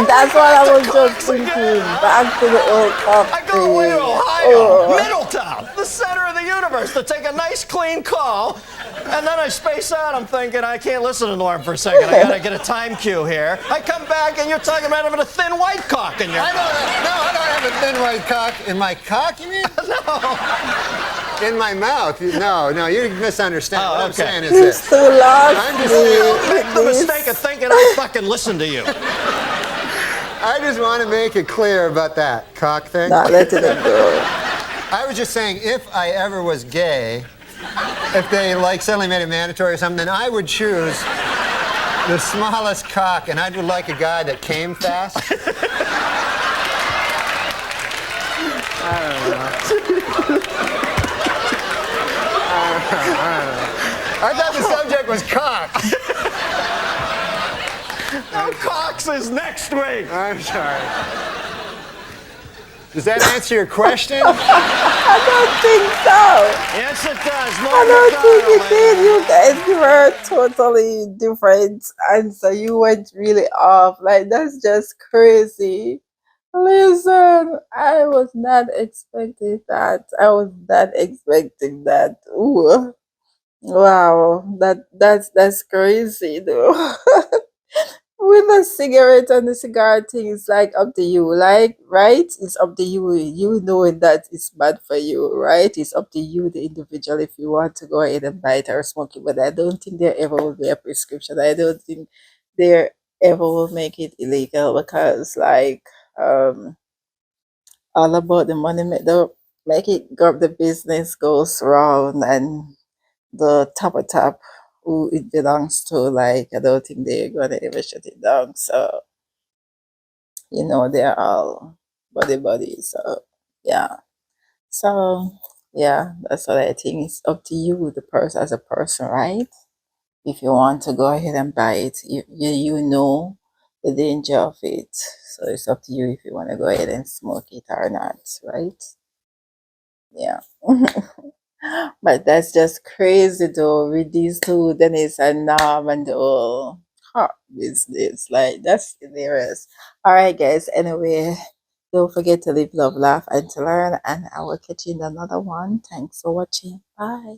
That's what I was just thinking. Back to the old coffee. I go away to Ohio, Middletown, the center of the universe to take a nice, clean call, and then I space out. I'm thinking, I can't listen to Norm for a second. I gotta get a time cue here. I come back, and you're talking about having a thin white cock in your... I don't have a thin white cock. In my cock, you mean? No. In my mouth. No, you misunderstand. What I'm saying is He's this. too lost. I'm just Don't make the mistake of thinking I fucking listen to you. I just want to make it clear about that cock thing. Not letting it go. I was just saying, if I ever was gay, if they suddenly made it mandatory or something, then I would choose the smallest cock, and I would like a guy that came fast. I don't know. I thought the subject was cock. No, Cox is next week. I'm sorry. Does that answer your question? I don't think so. Yes, it does. I don't think it did. You guys give her a totally different answer. You went really off. Like, that's just crazy. Listen, I was not expecting that. I was not expecting that. Ooh. Wow. That's crazy though. With the cigarette and the cigar thing, it's like up to you, like, right? It's up to you. You knowing that it's bad for you, right? It's up to you, the individual, if you want to go ahead and buy it or smoke it. But I don't think there ever will be a prescription. I don't think there ever will make it illegal because, like, all about the money, make it go, the business goes round and the top who it belongs to, like, I don't think they're gonna ever shut it down. So, they're all buddies. So yeah. So yeah, that's what I think. It's up to you, the person as a person, right? If you want to go ahead and buy it, you know the danger of it. So it's up to you if you want to go ahead and smoke it or not, right? Yeah. But that's just crazy though, with these two, Dennis and Nam and the whole business. Like, that's hilarious. Alright guys, anyway, don't forget to live, love, laugh, and to learn, and I will catch you in another one. Thanks for watching. Bye.